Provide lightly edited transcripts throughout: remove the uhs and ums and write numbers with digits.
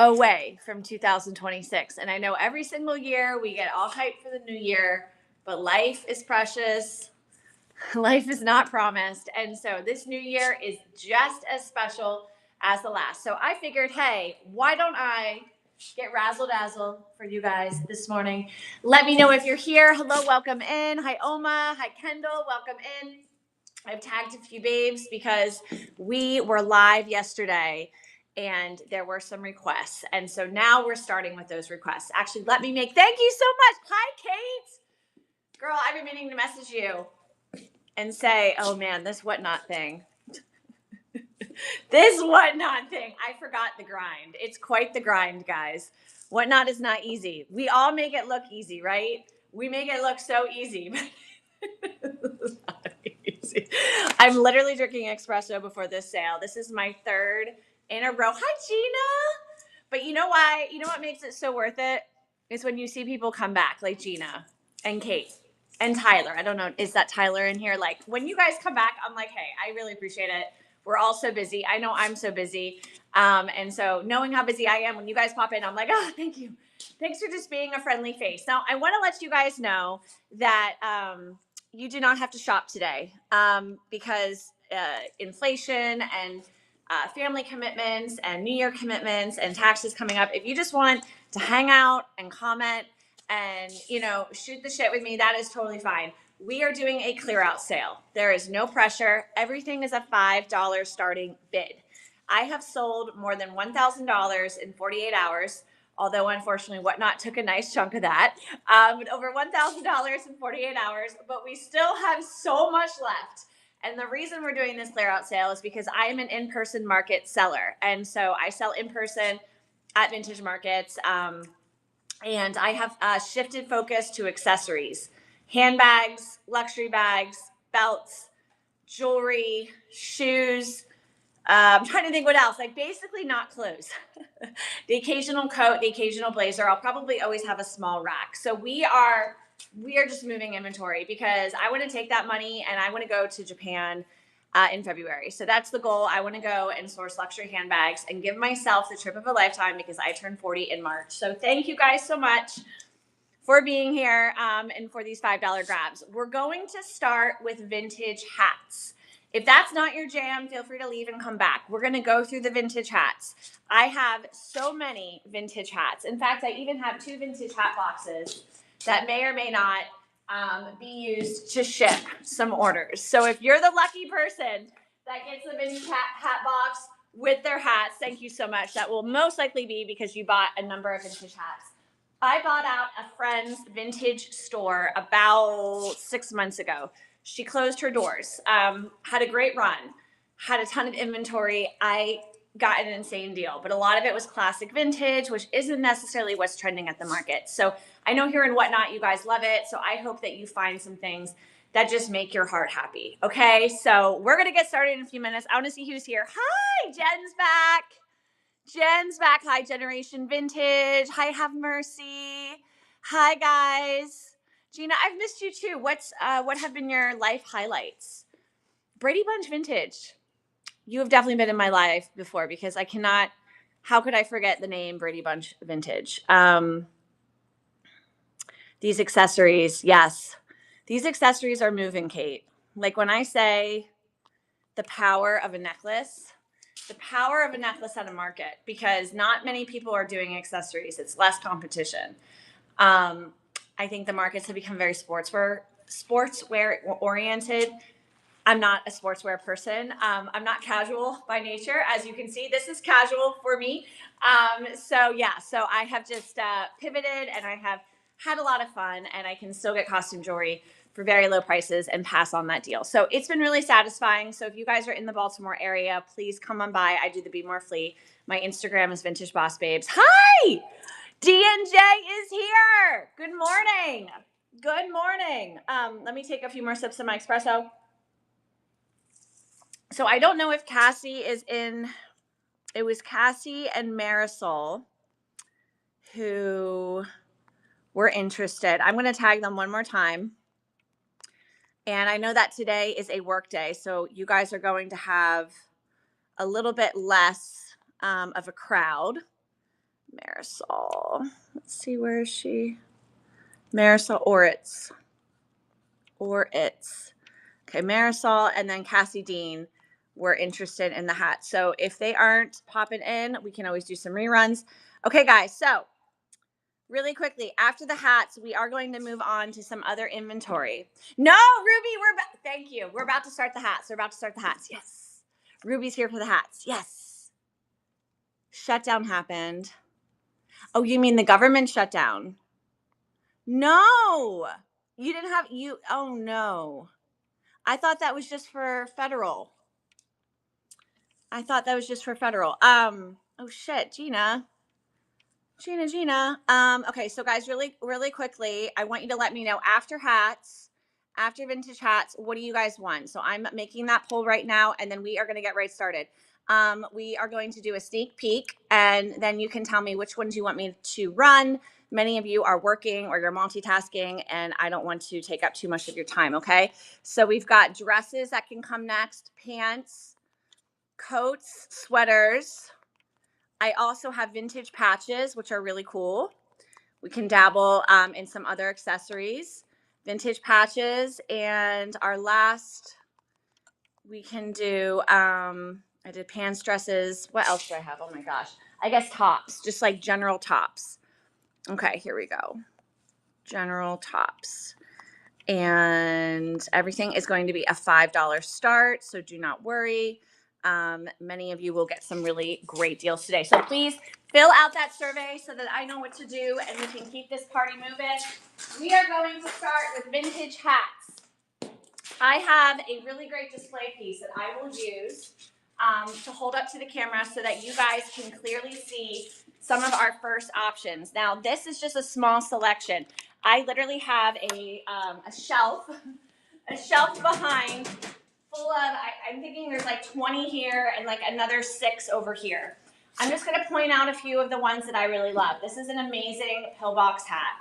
away from 2026. And I know every single year we get all hyped for the new year, but life is precious. Life is not promised. And so this new year is just as special as the last. So I figured, hey, why don't I get razzle dazzle for you guys this morning? Let me know if you're here. Hello, welcome in. Hi, Oma. Hi, Kendall. Welcome in. I've tagged a few babes because we were live yesterday and there were some requests. And so now we're starting with those requests. Actually, let me thank you so much. Hi, Kate. Girl, I've been meaning to message you and say, oh man, this whatnot thing. This whatnot thing. I forgot the grind. It's quite the grind, guys. Whatnot is not easy. We all make it look easy, right? We make it look so easy. I'm literally drinking espresso before this sale. This is my third in a row. Hi, Gina. But you know why? You know what makes it so worth it? Is when you see people come back, like Gina and Kate and Tyler. I don't know. Is that Tyler in here? Like when you guys come back, I'm like, hey, I really appreciate it. We're all so busy. I know I'm so busy. And so knowing how busy I am, when you guys pop in, I'm like, oh, thank you. Thanks for just being a friendly face. Now, I want to let you guys know that you do not have to shop today because inflation and family commitments and New Year commitments and taxes coming up. If you just want to hang out and comment and, shoot the shit with me, that is totally fine. We are doing a clear out sale. There is no pressure. Everything is a $5 starting bid. I have sold more than $1,000 in 48 hours. Although unfortunately Whatnot took a nice chunk of that, over $1,000 in 48 hours, but we still have so much left. And the reason we're doing this clear out sale is because I am an in-person market seller. And so I sell in person at vintage markets. And I have shifted focus to accessories, handbags, luxury bags, belts, jewelry, shoes. I'm trying to think what else. Like basically not clothes. The occasional coat, the occasional blazer. I'll probably always have a small rack. So we are just moving inventory because I want to take that money and I want to go to Japan in February. So that's the goal. I want to go and source luxury handbags and give myself the trip of a lifetime because I turned 40 in March. So thank you guys so much for being here and for these $5 grabs. We're going to start with vintage hats. If that's not your jam, feel free to leave and come back. We're going to go through the vintage hats. I have so many vintage hats. In fact, I even have 2 vintage hat boxes that may or may not be used to ship some orders. So if you're the lucky person that gets the vintage hat box with their hats, thank you so much. That will most likely be because you bought a number of vintage hats. I bought out a friend's vintage store about 6 months ago. She closed her doors, had a great run, had a ton of inventory. I got an insane deal, but a lot of it was classic vintage, which isn't necessarily what's trending at the market. So I know here in Whatnot, you guys love it. So I hope that you find some things that just make your heart happy. Okay, so we're going to get started in a few minutes. I want to see who's here. Hi, Jen's back. Jen's back. Hi, Generation Vintage. Hi, Have Mercy. Hi, guys. Gina, I've missed you too. What have been your life highlights? Brady Bunch Vintage. You have definitely been in my life before because I cannot. How could I forget the name Brady Bunch Vintage? These accessories, yes. These accessories are moving, Kate. Like when I say the power of a necklace on a market, because not many people are doing accessories. It's less competition. I think the markets have become very sportswear oriented. I'm not a sportswear person. I'm not casual by nature. As you can see, this is casual for me. So I have just pivoted and I have had a lot of fun and I can still get costume jewelry for very low prices and pass on that deal. So it's been really satisfying. So if you guys are in the Baltimore area, please come on by. I do the Be More Flea. My Instagram is Vintage Boss Babes. Hi! DNJ is here. Good morning. Good morning. Let me take a few more sips of my espresso. So I don't know if Cassie is in. It was Cassie and Marisol who were interested. I'm going to tag them one more time. And I know that today is a work day, so you guys are going to have a little bit less of a crowd. Marisol. Let's see, where is she? Marisol Oritz. Okay, Marisol and then Cassie Dean were interested in the hat. So if they aren't popping in, we can always do some reruns. Okay, guys, so really quickly, after the hats, we are going to move on to some other inventory. No, Ruby, thank you. We're about to start the hats. Yes. Ruby's here for the hats. Yes. Shutdown happened. Oh, you mean the government shutdown? No. You didn't have oh no. I thought that was just for federal. Oh shit, Gina. Okay, so guys, really quickly, I want you to let me know after vintage hats, what do you guys want? So I'm making that poll right now, and then we are going to get right started. We are going to do a sneak peek, and then you can tell me which ones you want me to run. Many of you are working or you're multitasking, and I don't want to take up too much of your time, okay? So we've got dresses that can come next, pants, coats, sweaters. I also have vintage patches, which are really cool. We can dabble in some other accessories, vintage patches, and our last, we can do, I did pants, dresses. What else do I have? Oh my gosh. I guess tops, just like general tops. Okay, here we go. General tops. And everything is going to be a $5 start, so do not worry. Many of you will get some really great deals today. So please fill out that survey so that I know what to do and we can keep this party moving. We are going to start with vintage hats. I have a really great display piece that I will use to hold up to the camera so that you guys can clearly see some of our first options. Now, this is just a small selection. I literally have a shelf behind full of, I'm thinking there's like 20 here and like another 6 over here. I'm just going to point out a few of the ones that I really love. This is an amazing pillbox hat.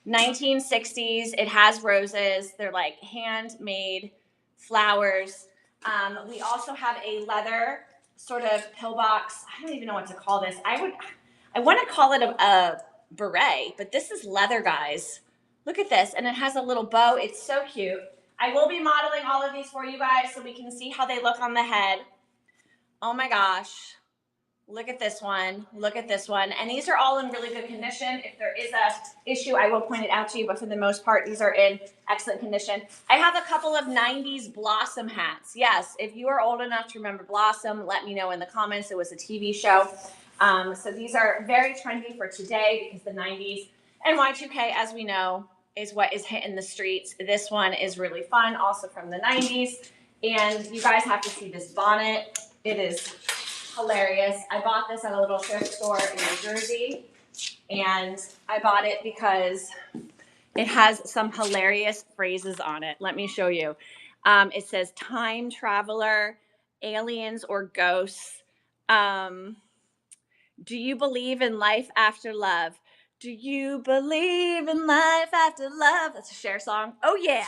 1960s. It has roses. They're like handmade flowers. We also have a leather sort of pillbox. I don't even know what to call this. I want to call it a beret, but this is leather, guys. Look at this, and it has a little bow. It's so cute. I will be modeling all of these for you guys so we can see how they look on the head. Oh my gosh. Look at this one. And these are all in really good condition. If there is a issue, I will point it out to you, but for the most part, these are in excellent condition. I have a couple of 90s Blossom hats. Yes, if you are old enough to remember Blossom, let me know in the comments. It was a TV show. So these are very trendy for today because the 90s and Y2K, as we know, is what is hitting the streets. This one is really fun, also from the 90s. And you guys have to see this bonnet. It is hilarious. I bought this at a little thrift store in New Jersey, and I bought it because it has some hilarious phrases on it. Let me show you. It says time traveler, aliens or ghosts. Do you believe in life after love? Do you believe in life after love? That's a Cher song. Oh yeah.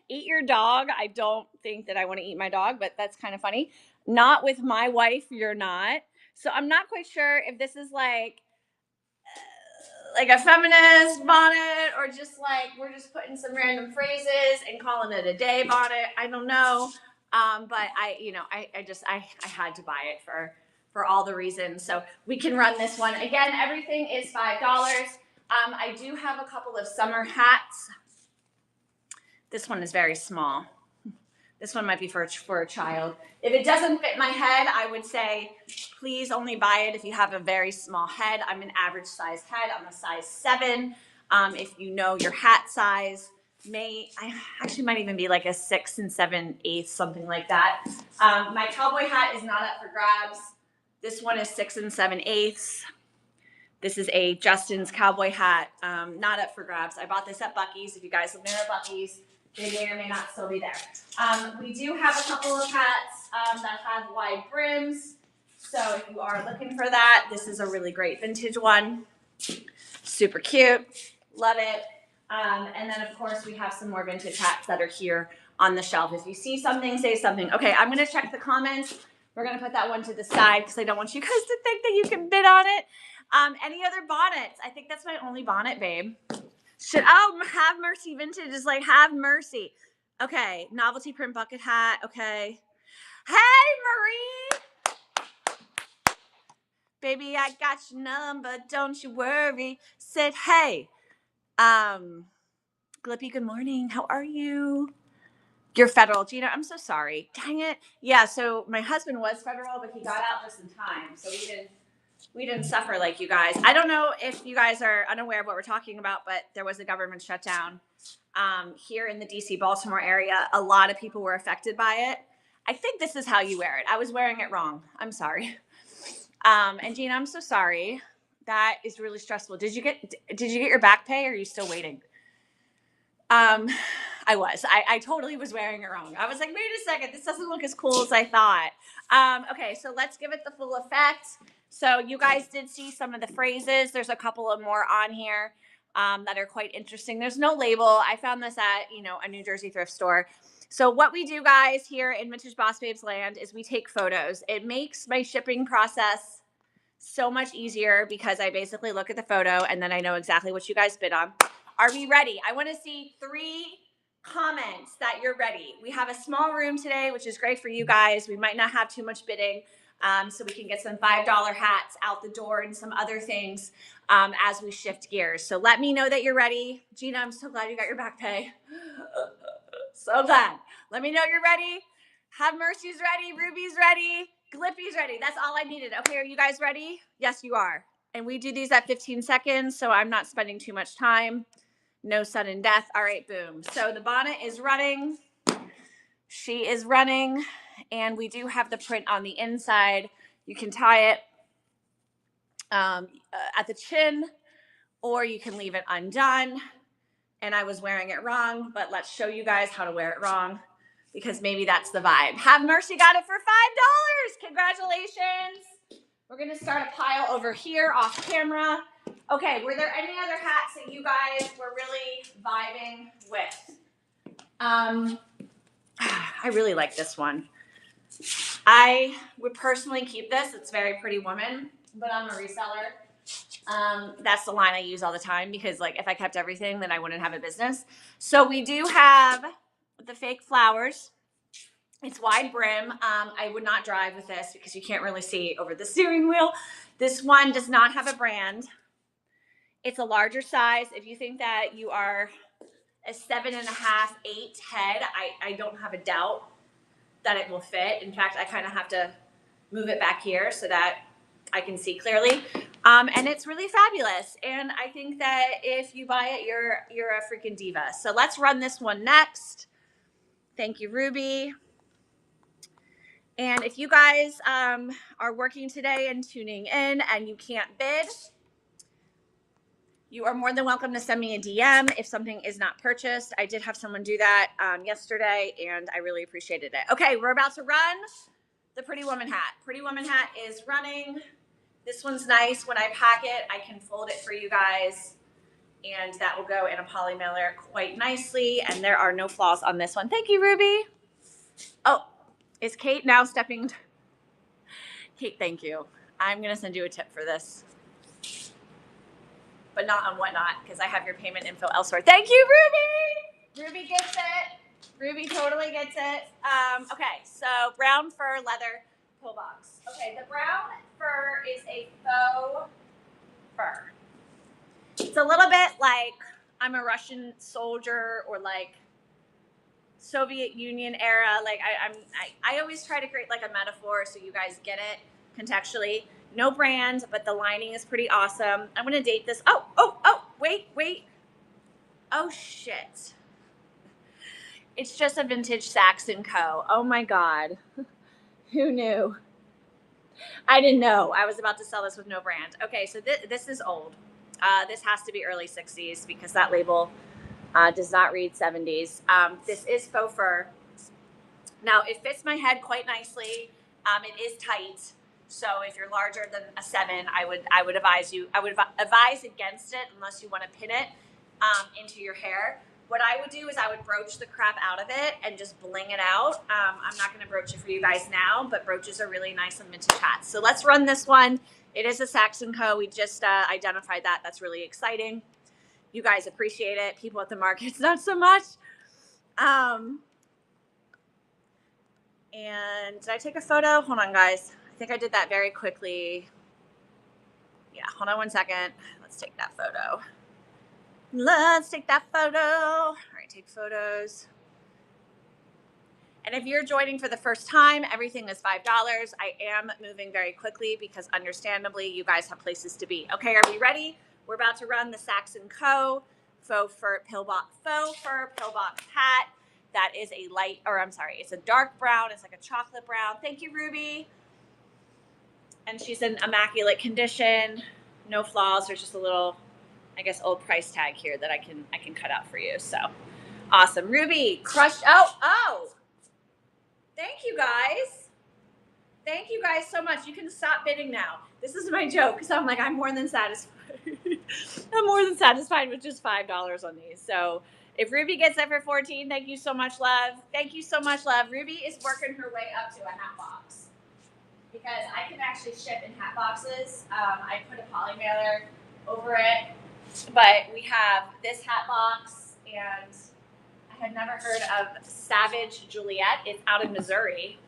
Eat your dog. I don't think that I want to eat my dog, but that's kind of funny. Not with my wife, you're not. So I'm not quite sure if this is like a feminist bonnet or just like we're just putting some random phrases and calling it a day bonnet. I don't know. But I had to buy it for all the reasons. So we can run this one. Again, everything is $5. I do have a couple of summer hats. This one is very small. This one might be for a child. If it doesn't fit my head, I would say please only buy it if you have a very small head. I'm an average size head. I'm a size 7. If you know your hat size, I actually might even be like a 6 7/8, something like that. My cowboy hat is not up for grabs. This one is 6 7/8. This is a Justin's cowboy hat, not up for grabs. I bought this at Buc-ee's. If you guys live near Buc-ee's, they may or may not still be there. We do have a couple of hats that have wide brims. So if you are looking for that, this is a really great vintage one. Super cute. Love it. And then, of course, we have some more vintage hats that are here on the shelf. If you see something, say something. Okay, I'm going to check the comments. We're going to put that one to the side because I don't want you guys to think that you can bid on it. Any other bonnets? I think that's my only bonnet, babe. Have Mercy Vintage is like, have mercy. Okay, novelty print bucket hat. Okay. Hey, Marie. Baby, I got your number. Don't you worry. Said, hey. Glippy, good morning. How are you? You're federal. Gina, I'm so sorry. Dang it. Yeah, so my husband was federal, but he got out just in time. So we didn't suffer like you guys. I don't know if you guys are unaware of what we're talking about, but there was a government shutdown here in the DC Baltimore area. A lot of people were affected by it. I think this is how you wear it. I was wearing it wrong. I'm sorry. And Gina, I'm so sorry. That is really stressful. Did you get your back pay, or are you still waiting? I totally was wearing it wrong. I was like, wait a second, this doesn't look as cool as I thought. Okay, so let's give it the full effect. So you guys did see some of the phrases. There's a couple of more on here that are quite interesting. There's no label. I found this at, a New Jersey thrift store. So what we do, guys, here in Vintage Boss Babes Land is we take photos. It makes my shipping process so much easier because I basically look at the photo and then I know exactly what you guys bid on. Are we ready? I want to see 3 comments that you're ready. We have a small room today, which is great for you guys. We might not have too much bidding, so we can get some $5 hats out the door and some other things as we shift gears. So let me know that you're ready. Gina, I'm so glad you got your back pay. So glad. Let me know you're ready. Have Mercy's ready. Ruby's ready. Glippy's ready. That's all I needed. Okay, are you guys ready? Yes, you are. And we do these at 15 seconds, so I'm not spending too much time. No sudden death. All right, boom. So the bonnet is running. She is running. And we do have the print on the inside. You can tie it at the chin, or you can leave it undone. And I was wearing it wrong, but let's show you guys how to wear it wrong, because maybe that's the vibe. Have Mercy got it for $5. Congratulations. We're going to start a pile over here off camera. Okay, were there any other hats that you guys were really vibing with? I really like this one. I would personally keep this. It's very Pretty Woman, but I'm a reseller. That's the line I use all the time because, if I kept everything, then I wouldn't have a business. So we do have the fake flowers. It's wide brim. I would not drive with this because you can't really see over the steering wheel. This one does not have a brand. It's a larger size. If you think that you are a 7.5, 8 head, I don't have a doubt that it will fit. In fact, I kind of have to move it back here so that I can see clearly. And it's really fabulous. And I think that if you buy it, you're a freaking diva. So let's run this one next. Thank you, Ruby. And if you guys are working today and tuning in and you can't bid, you are more than welcome to send me a DM if something is not purchased. I did have someone do that yesterday, and I really appreciated it. Okay, we're about to run the Pretty Woman hat. Pretty Woman hat is running. This one's nice. When I pack it, I can fold it for you guys, and that will go in a poly mailer quite nicely, and there are no flaws on this one. Thank you, Ruby. Oh, is Kate now stepping? Kate, thank you. I'm going to send you a tip for this, but not on Whatnot because I have your payment info elsewhere. Thank you, Ruby. Ruby gets it. Ruby totally gets it. Okay, so brown fur leather pull box. Okay, the brown fur is a faux fur. It's a little bit like I'm a Russian soldier or like Soviet Union era. I always try to create like a metaphor so you guys get it contextually. No brand, but the lining is pretty awesome. I'm gonna date this. Oh, wait. Oh shit. It's just a vintage Saxon Co. Oh my God. Who knew? I didn't know I was about to sell this with no brand. Okay, so this is old. This has to be early 60s because that label does not read 70s. This is faux fur. Now, it fits my head quite nicely. It is tight. So if you're larger than a 7, I would advise against it unless you want to pin it into your hair. What I would do is I would brooch the crap out of it and just bling it out. I'm not going to brooch it for you guys now, but brooches are really nice on vintage hats. So let's run this one. It is a Saks & Co. We just identified that. That's really exciting. You guys appreciate it. People at the markets, not so much. And did I take a photo? Hold on, guys. I think I did that very quickly. Yeah, hold on one second. Let's take that photo. Let's take that photo. All right, take photos. And if you're joining for the first time, everything is $5. I am moving very quickly because understandably, you guys have places to be. Okay, are we ready? We're about to run the Saks & Co. Faux fur pillbox hat. That is a it's a dark brown. It's like a chocolate brown. Thank you, Ruby. And she's in immaculate condition. No flaws. There's just a little, I guess, old price tag here that I can cut out for you. So awesome. Ruby, crushed. Oh. Thank you guys. Thank you guys so much. You can stop bidding now. This is my joke because I'm like, I'm more than satisfied. I'm more than satisfied with just $5 on these. So if Ruby gets it for 14, thank you so much, love. Thank you so much, love. Ruby is working her way up to a hat box because I can actually ship in hat boxes. I put a poly mailer over it, but we have this hat box, and I had never heard of Savage Juliet. It's out of Missouri,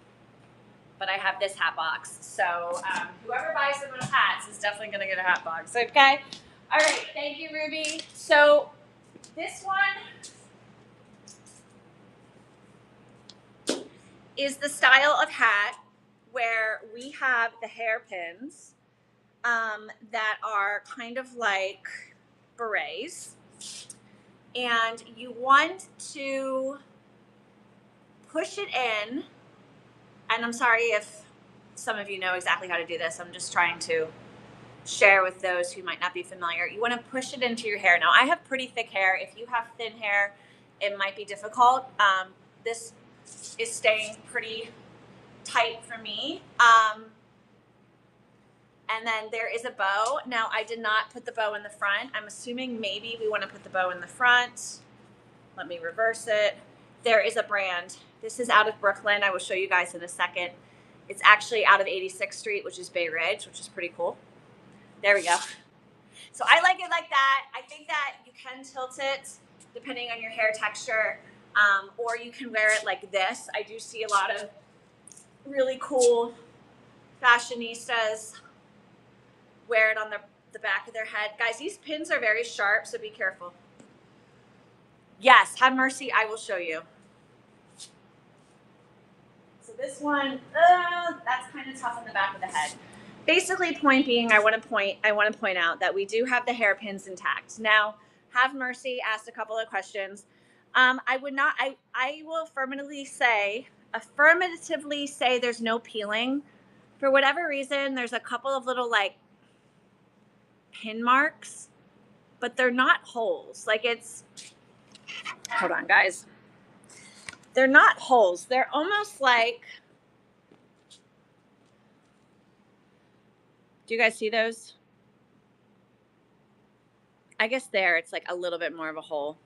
but I have this hat box. So whoever buys them with hats is definitely going to get a hat box. Okay. All right. Thank you, Ruby. So this one is the style of hat where we have the hairpins that are kind of like berets. And you want to push it in. And I'm sorry if some of you know exactly how to do this. I'm just trying to share with those who might not be familiar. You want to push it into your hair. Now, I have pretty thick hair. If you have thin hair, it might be difficult. This is staying pretty tight for me. And then there is a bow. Now, I did not put the bow in the front. I'm assuming maybe we want to put the bow in the front. Let me reverse it. There is a brand. This is out of Brooklyn. I will show you guys in a second. It's actually out of 86th Street, which is Bay Ridge, which is pretty cool. There we go. So I like it like that. I think that you can tilt it depending on your hair texture, or you can wear it like this. I do see a lot of really cool fashionistas wear it on the back of their head. Guys, these pins are very sharp, so be careful. Yes, have mercy. I will show you. So this one, that's kind of tough on the back of the head. Basically, point being, I want to point out that we do have the hairpins intact. Now, have mercy asked a couple of questions. I will affirmatively say there's no peeling. For whatever reason, there's a couple of little like pin marks, but they're not holes. Like hold on, guys. They're not holes. They're almost like, do you guys see those? I guess there, it's like a little bit more of a hole.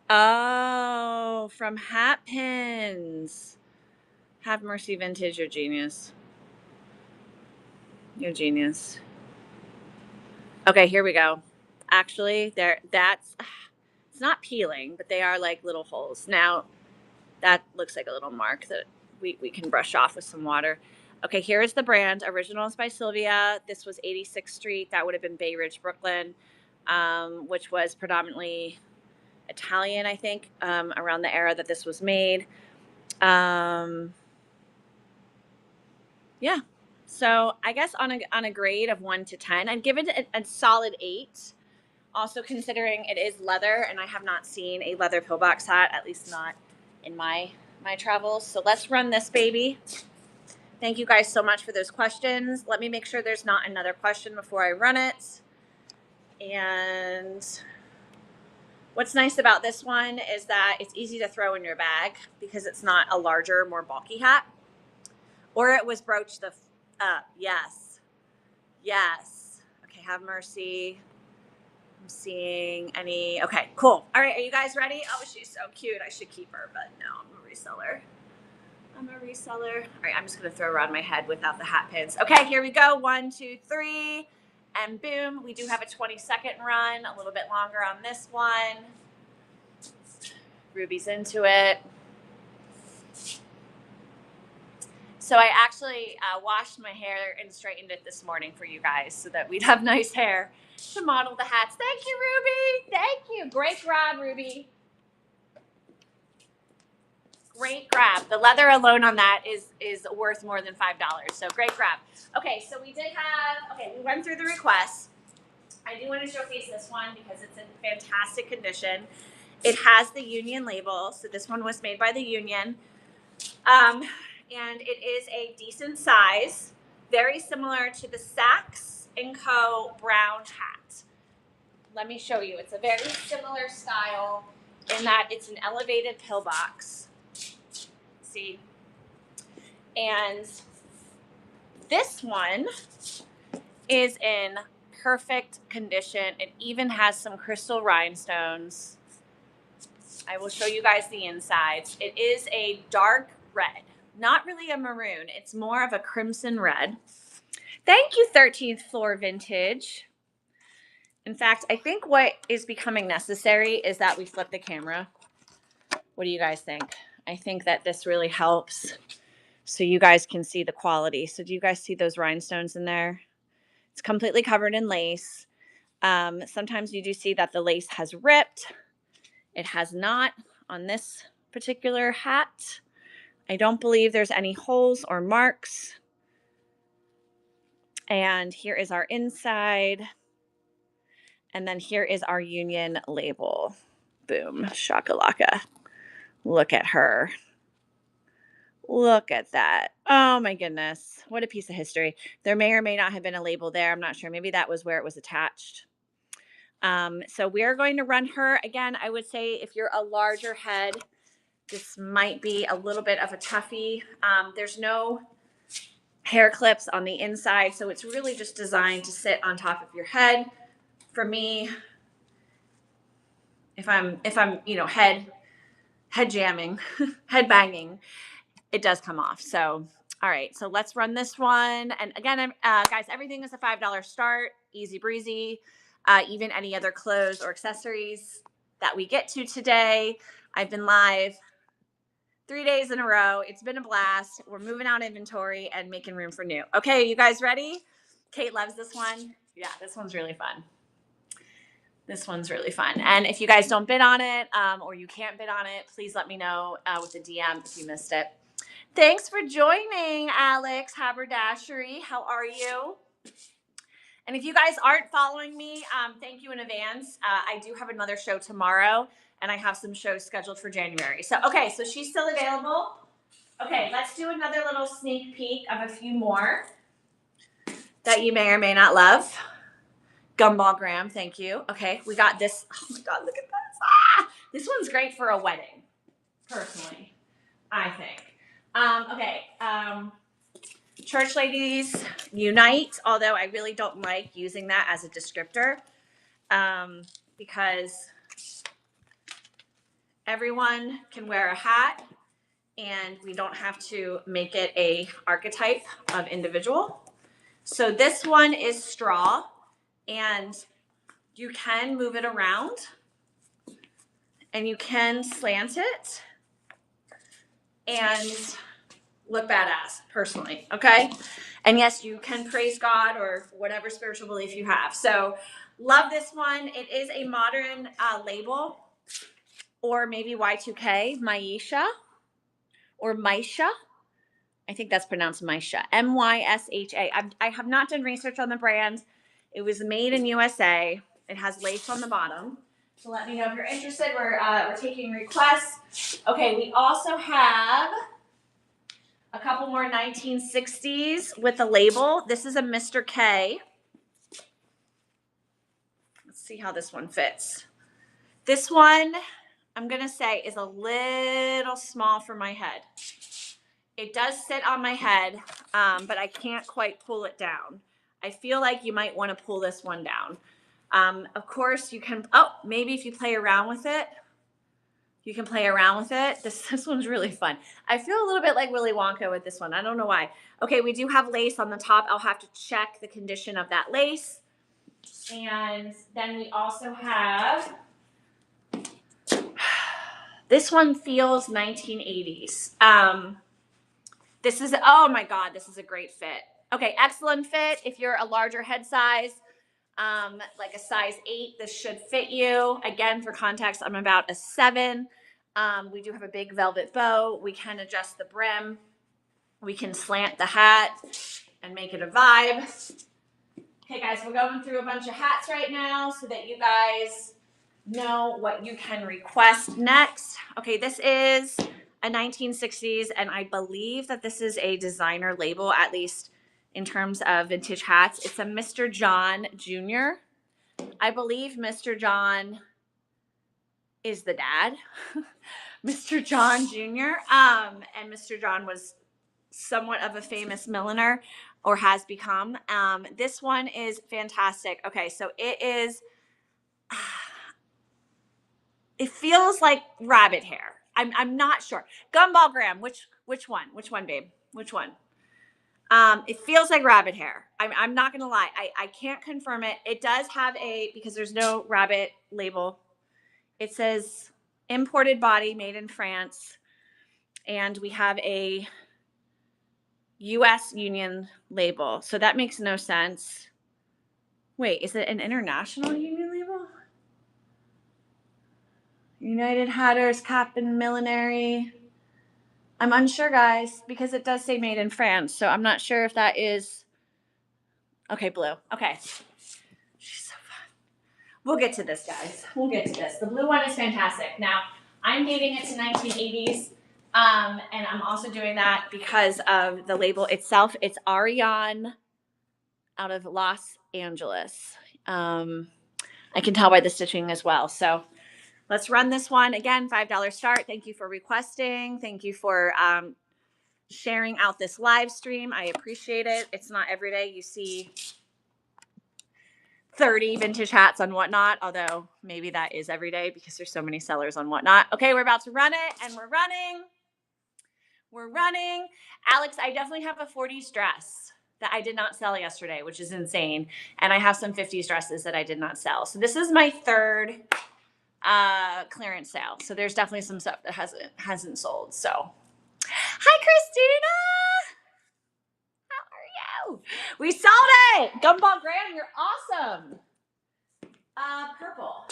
Oh, from hat pins. Have mercy, vintage, you're genius. You're genius. Okay, here we go. Actually, it's not peeling, but they are like little holes. Now, that looks like a little mark that we can brush off with some water. Okay, here is the brand. Originals by Sylvia. This was 86th Street. That would have been Bay Ridge, Brooklyn, which was predominantly Italian, I think, around the era that this was made. Yeah. So I guess on a grade of 1 to 10, I'd give it a solid 8. Also considering it is leather, and I have not seen a leather pillbox hat, at least not in my travels. So let's run this baby. Thank you guys so much for those questions. Let me make sure there's not another question before I run it. And what's nice about this one is that it's easy to throw in your bag because it's not a larger, more bulky hat. Or it was broached yes. Okay, have mercy. I'm seeing any. Okay, cool. All right, are you guys ready? Oh, she's so cute. I should keep her, but no, I'm a reseller. All right, I'm just going to throw her on my head without the hat pins. Okay, here we go. 1, 2, 3. And boom, we do have a 20-second run, a little bit longer on this one. Ruby's into it. So I actually washed my hair and straightened it this morning for you guys so that we'd have nice hair to model the hats. Thank you, Ruby. Thank you. Great grab, Ruby. Great grab. The leather alone on that is worth more than $5. So great grab. Okay, so we went through the requests. I do want to showcase this one because it's in fantastic condition. It has the Union label. So this one was made by the Union. And it is a decent size, very similar to the Saks & Co. brown hat. Let me show you. It's a very similar style in that it's an elevated pillbox. See? And this one is in perfect condition. It even has some crystal rhinestones. I will show you guys the insides. It is a dark red. Not really a maroon. It's more of a crimson red. Thank you, 13th Floor Vintage. In fact, I think what is becoming necessary is that we flip the camera. What do you guys think? I think that this really helps so you guys can see the quality. So do you guys see those rhinestones in there? It's completely covered in lace. Sometimes you do see that the lace has ripped. It has not on this particular hat. I don't believe there's any holes or marks. And here is our inside. And then here is our Union label. Boom, shakalaka. Look at her. Look at that. Oh my goodness. What a piece of history. There may or may not have been a label there. I'm not sure. Maybe that was where it was attached. So we're going to run her. Again, I would say if you're a larger head, this might be a little bit of a toughie. There's no hair clips on the inside, so it's really just designed to sit on top of your head. For me, if I'm head jamming, head banging, it does come off. So, all right, so let's run this one. And again, guys, everything is a $5 start, easy breezy. Even any other clothes or accessories that we get to today. I've been live 3 days in a row. It's been a blast. We're moving out inventory and making room for new. Okay, you guys ready? Kate loves this one. Yeah, this one's really fun. This one's really fun. And if you guys don't bid on it or you can't bid on it, please let me know with a DM if you missed it. Thanks for joining, Alex Haberdashery. How are you? And if you guys aren't following me, thank you in advance. I do have another show tomorrow, and I have some shows scheduled for January. So, okay, so she's still available. Okay, let's do another little sneak peek of a few more that you may or may not love. Gumball Graham, thank you. Okay, we got this. Oh my God, look at this. This one's great for a wedding, personally, I think. Church ladies unite, although I really don't like using that as a descriptor because everyone can wear a hat and we don't have to make it a archetype of individual. So this one is straw and you can move it around and you can slant it and look badass, personally, okay? And yes, you can praise God or whatever spiritual belief you have. So love this one. It is a modern label, or maybe Y2K, Myesha, or Mysha. I think that's pronounced Mysha, M-Y-S-H-A. I have not done research on the brand. It was made in USA. It has lace on the bottom. So let me know if you're interested. We're taking requests. Okay, we also have a couple more 1960s with a label. This is a Mr. K. Let's see how this one fits. This one, I'm going to say, is a little small for my head. It does sit on my head, but I can't quite pull it down. I feel like you might want to pull this one down. Of course, you can, maybe if you play around with it, you can play around with it. This one's really fun. I feel a little bit like Willy Wonka with this one. I don't know why. Okay, we do have lace on the top. I'll have to check the condition of that lace. And then we also have, this one feels 1980s. This is, oh my God, this is a great fit. Okay, excellent fit. If you're a larger head size, like a size 8, this should fit you. Again, for context, I'm about a 7. We do have a big velvet bow. We can adjust the brim. We can slant the hat and make it a vibe. Okay, guys, we're going through a bunch of hats right now so that you guys know what you can request next. Okay, this is a 1960s, and I believe that this is a designer label, at least in terms of vintage hats. It's a Mr. John Jr. I believe Mr. John is the dad. Mr. John Jr. And Mr. John was somewhat of a famous milliner, or has become. This one is fantastic. Okay, so it is, it feels like rabbit hair. I'm not sure. Gumball Graham, which one? Which one, babe? Which one? It feels like rabbit hair. I'm not gonna lie. I can't confirm it. It does have because there's no rabbit label. It says imported body, made in France. And we have a U.S. Union label. So that makes no sense. Wait, is it an international union label? United Hatters, Cap and Millinery. I'm unsure, guys, because it does say made in France. So I'm not sure if that is. Okay, blue. Okay. She's so fun. We'll get to this, guys. We'll get to this. The blue one is fantastic. Now, I'm dating it to 1980s. And I'm also doing that because of the label itself. It's Ariane out of Los Angeles. I can tell by the stitching as well. So let's run this one. Again, $5 start. Thank you for requesting. Thank you for sharing out this live stream. I appreciate it. It's not every day you see 30 vintage hats on Whatnot, although maybe that is every day because there's so many sellers on Whatnot. Okay, we're about to run it, and we're running. We're running. Alex, I definitely have a 40s dress that I did not sell yesterday, which is insane. And I have some 50s dresses that I did not sell. So this is my third clearance sale. So there's definitely some stuff that hasn't sold. So hi, Christina. How are you? We sold it. Gumball Graham, you're awesome. Purple.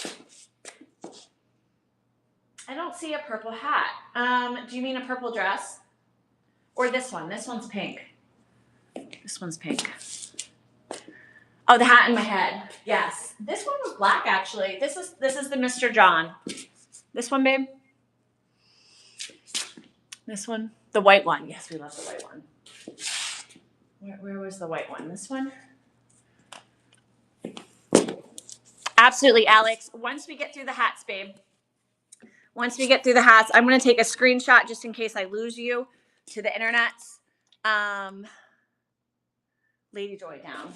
I don't see a purple hat. Do you mean a purple dress? Or this one? This one's pink. This one's pink. Oh, the hat in my head. Yes. This one was black, actually. This is the Mr. John. This one, babe? This one? The white one. Yes, we love the white one. Where was the white one? This one? Absolutely, Alex. Once we get through the hats, babe. Once we get through the hats, I'm going to take a screenshot just in case I lose you to the internets. Lady Joy down.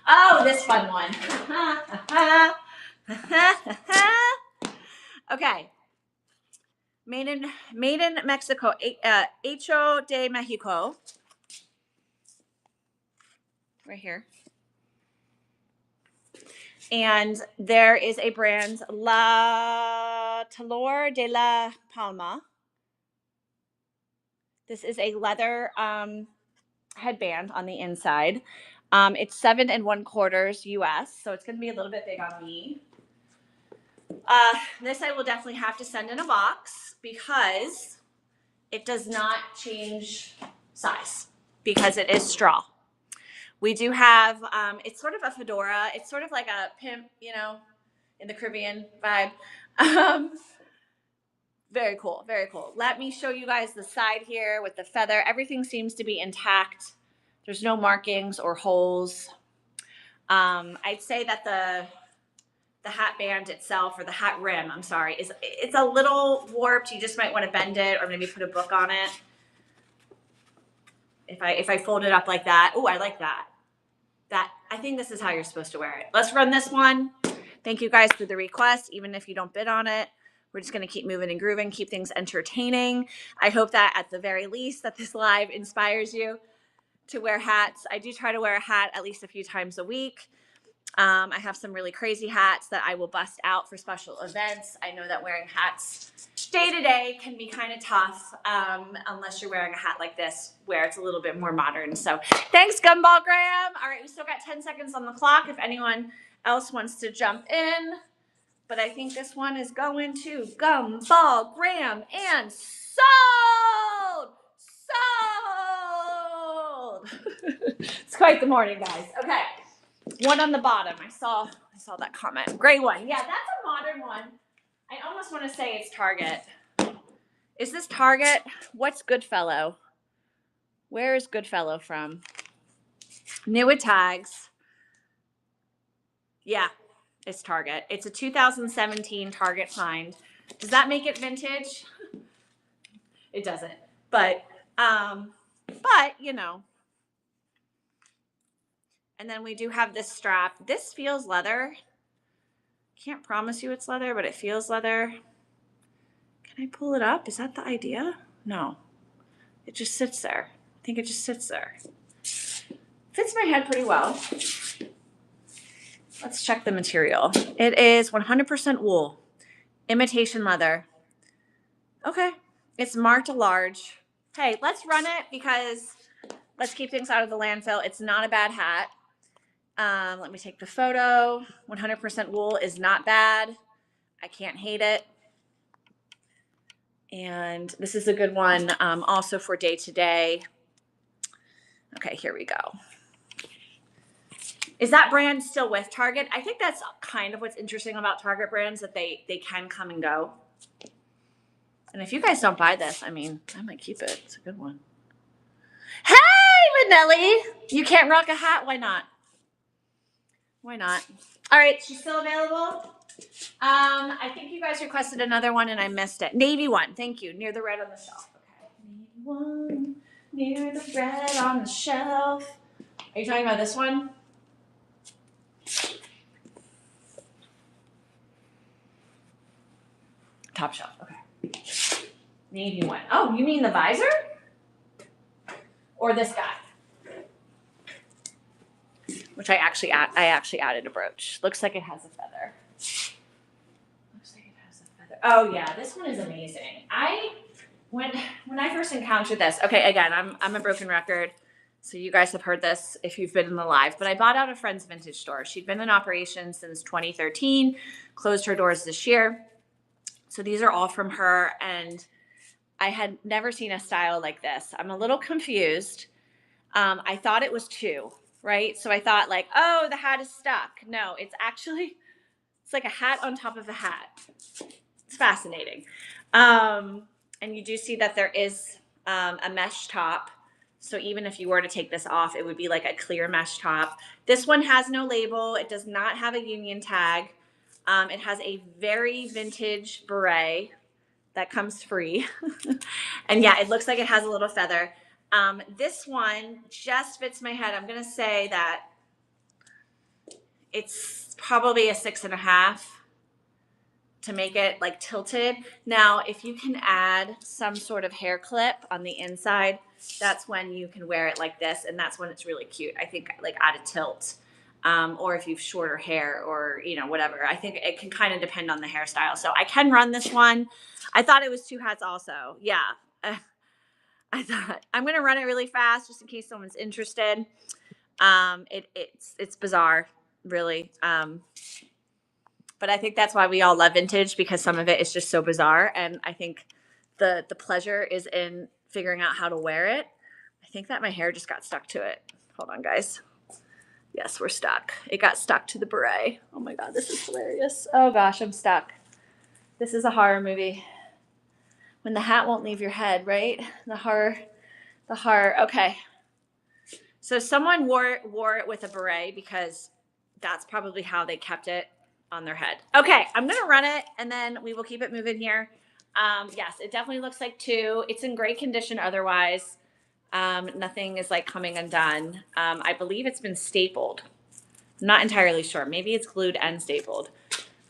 Oh, this fun one. Okay. Made in Mexico. Hecho de Mexico. Right here. And there is a brand, La Talor de la Palma. This is a leather headband on the inside. It's 7 1/4 US, so it's going to be a little bit big on me. This I will definitely have to send in a box because it does not change size because it is straw. We do have, it's sort of a fedora. It's sort of like a pimp, in the Caribbean vibe. Very cool, very cool. Let me show you guys the side here with the feather. Everything seems to be intact. There's no markings or holes. I'd say that the hat band itself, or the hat rim, I'm sorry, it's a little warped. You just might want to bend it or maybe put a book on it. If I fold it up like that. Oh, I like that. I think this is how you're supposed to wear it. Let's run this one. Thank you guys for the request, even if you don't bid on it. We're just going to keep moving and grooving, keep things entertaining. I hope that at the very least that this live inspires you to wear hats. I do try to wear a hat at least a few times a week. I have some really crazy hats that I will bust out for special events. I know that wearing hats day to day can be kind of tough unless you're wearing a hat like this where it's a little bit more modern. So thanks, Gumball Graham. All right, we still got 10 seconds on the clock if anyone else wants to jump in. But I think this one is going to Gumball Graham and sold! Sold! It's quite the morning, guys. Okay. One on the bottom. I saw that comment. Gray one. Yeah, that's a modern one. I almost want to say it's Target. Is this Target? What's Goodfellow? Where is Goodfellow from? New with tags. Yeah, it's Target. It's a 2017 Target find. Does that make it vintage? It doesn't. But you know. And then we do have this strap. This feels leather. Can't promise you it's leather, but it feels leather. Can I pull it up? Is that the idea? No. It just sits there. I think it just sits there. Fits my head pretty well. Let's check the material. It is 100% wool. Imitation leather. Okay. It's marked a large. Hey, let's run it because let's keep things out of the landfill. It's not a bad hat. Let me take the photo. 100% wool is not bad. I can't hate it. And this is a good one also for day to day. Okay, here we go. Is that brand still with Target? I think that's kind of what's interesting about Target brands, that they can come and go. And if you guys don't buy this, I mean, I might keep it. It's a good one. Hey, Manelli! You can't rock a hat? Why not? Why not? All right, she's still available. I think you guys requested another one and I missed it. Navy one, thank you. Near the red on the shelf. Okay. Navy one, near the red on the shelf. Are you talking about this one? Top shelf, okay. Navy one. Oh, you mean the visor? Or this guy? Which I actually added a brooch. Looks like it has a feather. Oh yeah, this one is amazing. When I first encountered this, okay, again, I'm a broken record, so you guys have heard this if you've been in the live, but I bought out a friend's vintage store. She'd been in operation since 2013, closed her doors this year. So these are all from her, and I had never seen a style like this. I'm a little confused. I thought it was two, right? So I thought like, oh, the hat is stuck. No, it's like a hat on top of a hat. It's fascinating. And you do see that there is a mesh top. So even if you were to take this off, it would be like a clear mesh top. This one has no label. It does not have a union tag. It has a very vintage beret that comes free. And yeah, it looks like it has a little feather. This one just fits my head. I'm going to say that it's probably a 6.5 to make it like tilted. Now, if you can add some sort of hair clip on the inside, that's when you can wear it like this. And that's when it's really cute. I think like add a tilt. Or if you've shorter hair or, you know, whatever. I think it can kind of depend on the hairstyle. So I can run this one. I thought it was two hats also. Yeah. I thought I'm going to run it really fast just in case someone's interested. It's bizarre, really. But I think that's why we all love vintage, because some of it is just so bizarre. And I think the pleasure is in figuring out how to wear it. I think that my hair just got stuck to it. Hold on, guys. Yes, we're stuck. It got stuck to the beret. Oh my God, this is hilarious. Oh gosh, I'm stuck. This is a horror movie. When the hat won't leave your head, right? The horror. Okay. So someone wore it with a beret because that's probably how they kept it on their head. Okay, I'm gonna run it and then we will keep it moving here. Yes, it definitely looks like two. It's in great condition otherwise. Nothing is like coming undone. I believe it's been stapled. I'm not entirely sure. Maybe it's glued and stapled.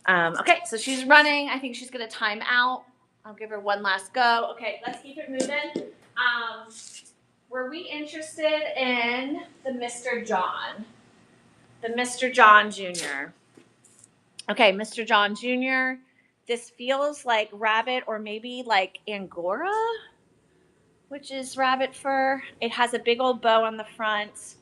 Okay, so she's running. I think she's gonna time out. I'll give her one last go. Okay, let's keep it moving. Were we interested in the Mr. John? The Mr. John Jr. Okay, Mr. John Jr. This feels like rabbit or maybe like Angora, which is rabbit fur. It has a big old bow on the front.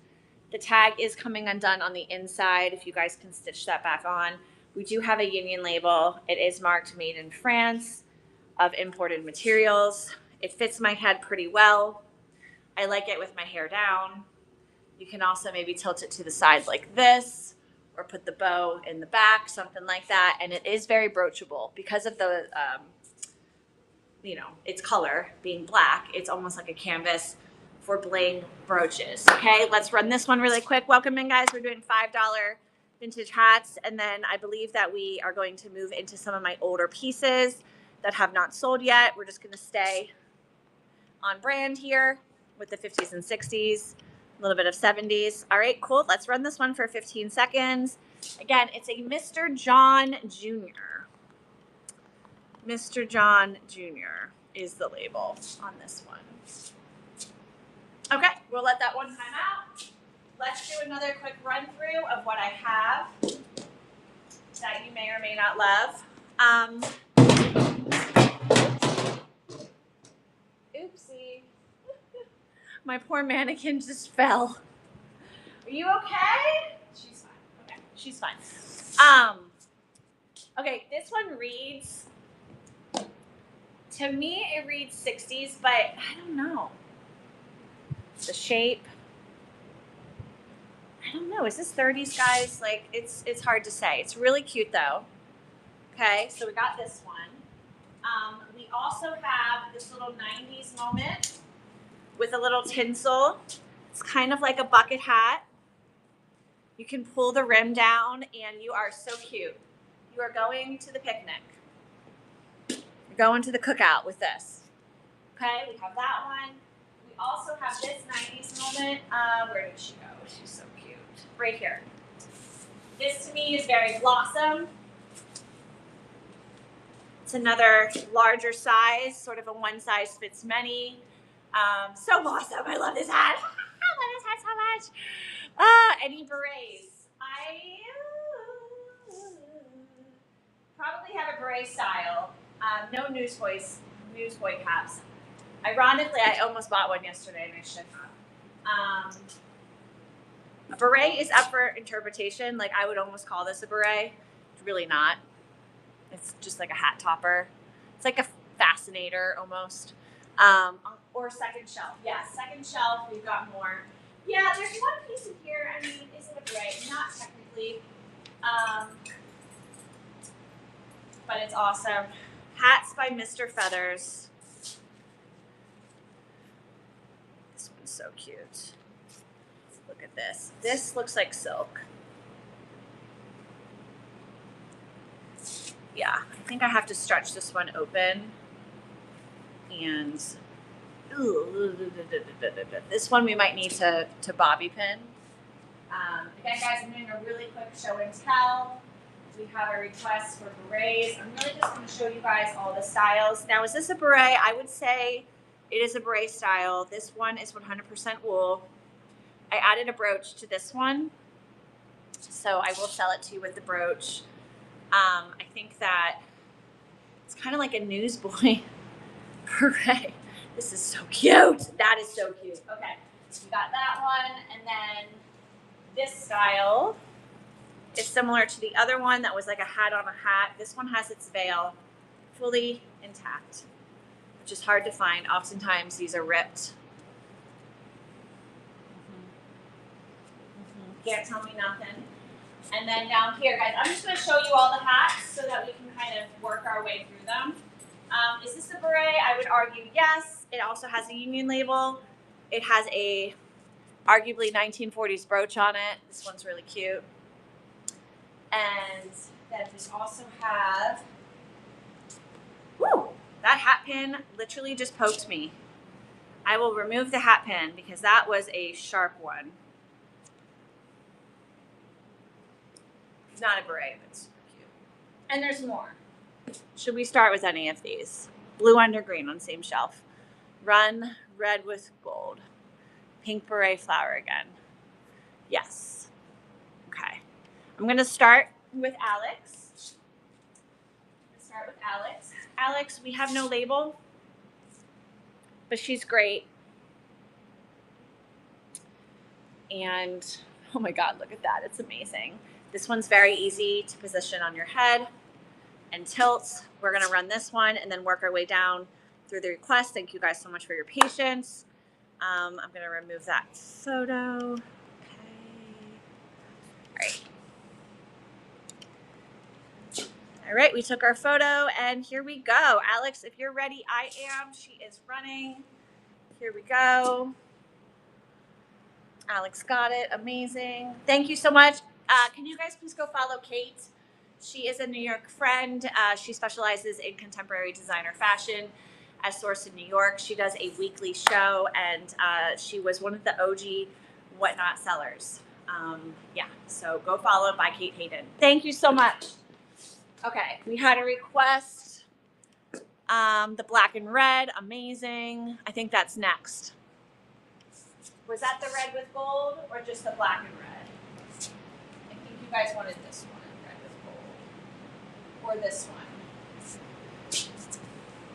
The tag is coming undone on the inside, if you guys can stitch that back on. We do have a union label. It is marked made in France of imported materials. It fits my head pretty well. I like it with my hair down. You can also maybe tilt it to the side like this or put the bow in the back, something like that. And it is very broachable because of the, its color being black. It's almost like a canvas for bling brooches. Okay, let's run this one really quick. Welcome in, guys. We're doing $5 vintage hats. And then I believe that we are going to move into some of my older pieces that have not sold yet. We're just going to stay on brand here with the 50s and 60s, a little bit of 70s. All right, cool. Let's run this one for 15 seconds. Again, it's a Mr. John Jr. Mr. John Jr. is the label on this one. Okay, we'll let that one time out. Let's do another quick run through of what I have that you may or may not love. Oopsie. My poor mannequin just fell. Are you okay? She's fine. Okay, she's fine. Okay, this one reads, to me it reads 60s, but I don't know. The shape, I don't know. Is this 30s, guys? Like, it's hard to say. It's really cute though. Okay, so we got this one. We also have this little 90s moment with a little tinsel. It's kind of like a bucket hat. You can pull the rim down and you are so cute. You are going to the picnic. You're going to the cookout with this. Okay, we have that one. We also have this 90s moment. Where did she go? She's so cute. Right here. This to me is very Blossom. It's another larger size, sort of a one size fits many. So Blossom. I love this hat. I love this hat so much. Any berets? I probably have a beret style. No newsboy caps. Ironically, I almost bought one yesterday and I should have. A beret is up for interpretation. Like, I would almost call this a beret. It's really not. It's just like a hat topper. It's like a fascinator almost. Or second shelf. Yeah, second shelf. We've got more. Yeah, there's one piece in here. I mean, is it a beret? Not technically. But it's awesome. Hats by Mr. Feathers. This one's so cute. Look at this. This looks like silk. Yeah, I think I have to stretch this one open. And this one we might need to bobby pin. Again, guys, I'm doing a really quick show and tell. We have a request for berets. I'm really just going to show you guys all the styles. Now, is this a beret? I would say it is a beret style. This one is 100% wool. I added a brooch to this one, so I will sell it to you with the brooch. I think that it's kind of like a newsboy beret. This is so cute. That is so cute. Okay, we got that one, and then this style is similar to the other one that was like a hat on a hat. This one has its veil fully intact, which is hard to find. Oftentimes these are ripped. Can't tell me nothing. And then down here, guys, I'm just going to show you all the hats so that we can kind of work our way through them. Is this a beret? I would argue yes. It also has a union label. It has a arguably 1940s brooch on it. This one's really cute. And then we also have, woo, that hat pin literally just poked me. I will remove the hat pin because that was a sharp one. not a beret, but it's cute. And there's more. Should we start with any of these? Blue under green on same shelf. Run red with gold. Pink beret flower again. Yes. Okay. I'm going to start with Alex. Alex, we have no label, but she's great. And oh my God, look at that. It's amazing. This one's very easy to position on your head and tilt. We're going to run this one and then work our way down through the request. Thank you guys so much for your patience. I'm going to remove that photo. Okay. All right, we took our photo and here we go. Alex, if you're ready, I am. She is running. Here we go. Alex got it. Amazing. Thank you so much. Can you guys please go follow Kate? She is a New York friend. She specializes in contemporary designer fashion as sourced in New York. She does a weekly show, and she was one of the OG Whatnot sellers. Yeah, so go follow by Kate Hayden. Thank you so much. Okay, we had a request. The black and red, amazing. I think that's next. Was that the red with gold or just the black and red? I think you guys wanted this one, red with gold. Or this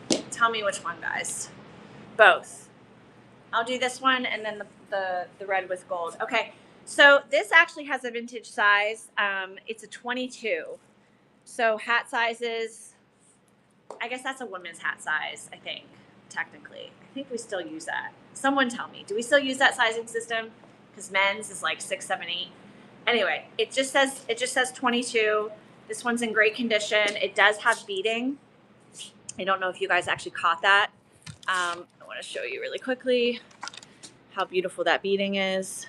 one. Tell me which one, guys. Both. I'll do this one and then the red with gold. Okay, so this actually has a vintage size. It's a 22. So hat sizes, I guess that's a women's hat size, I think, technically. I think we still use that. Someone tell me, do we still use that sizing system? Because men's is like 6, 7, 8. Anyway, it just says 22. This one's in great condition. It does have beading. I don't know if you guys actually caught that. I want to show you really quickly how beautiful that beading is.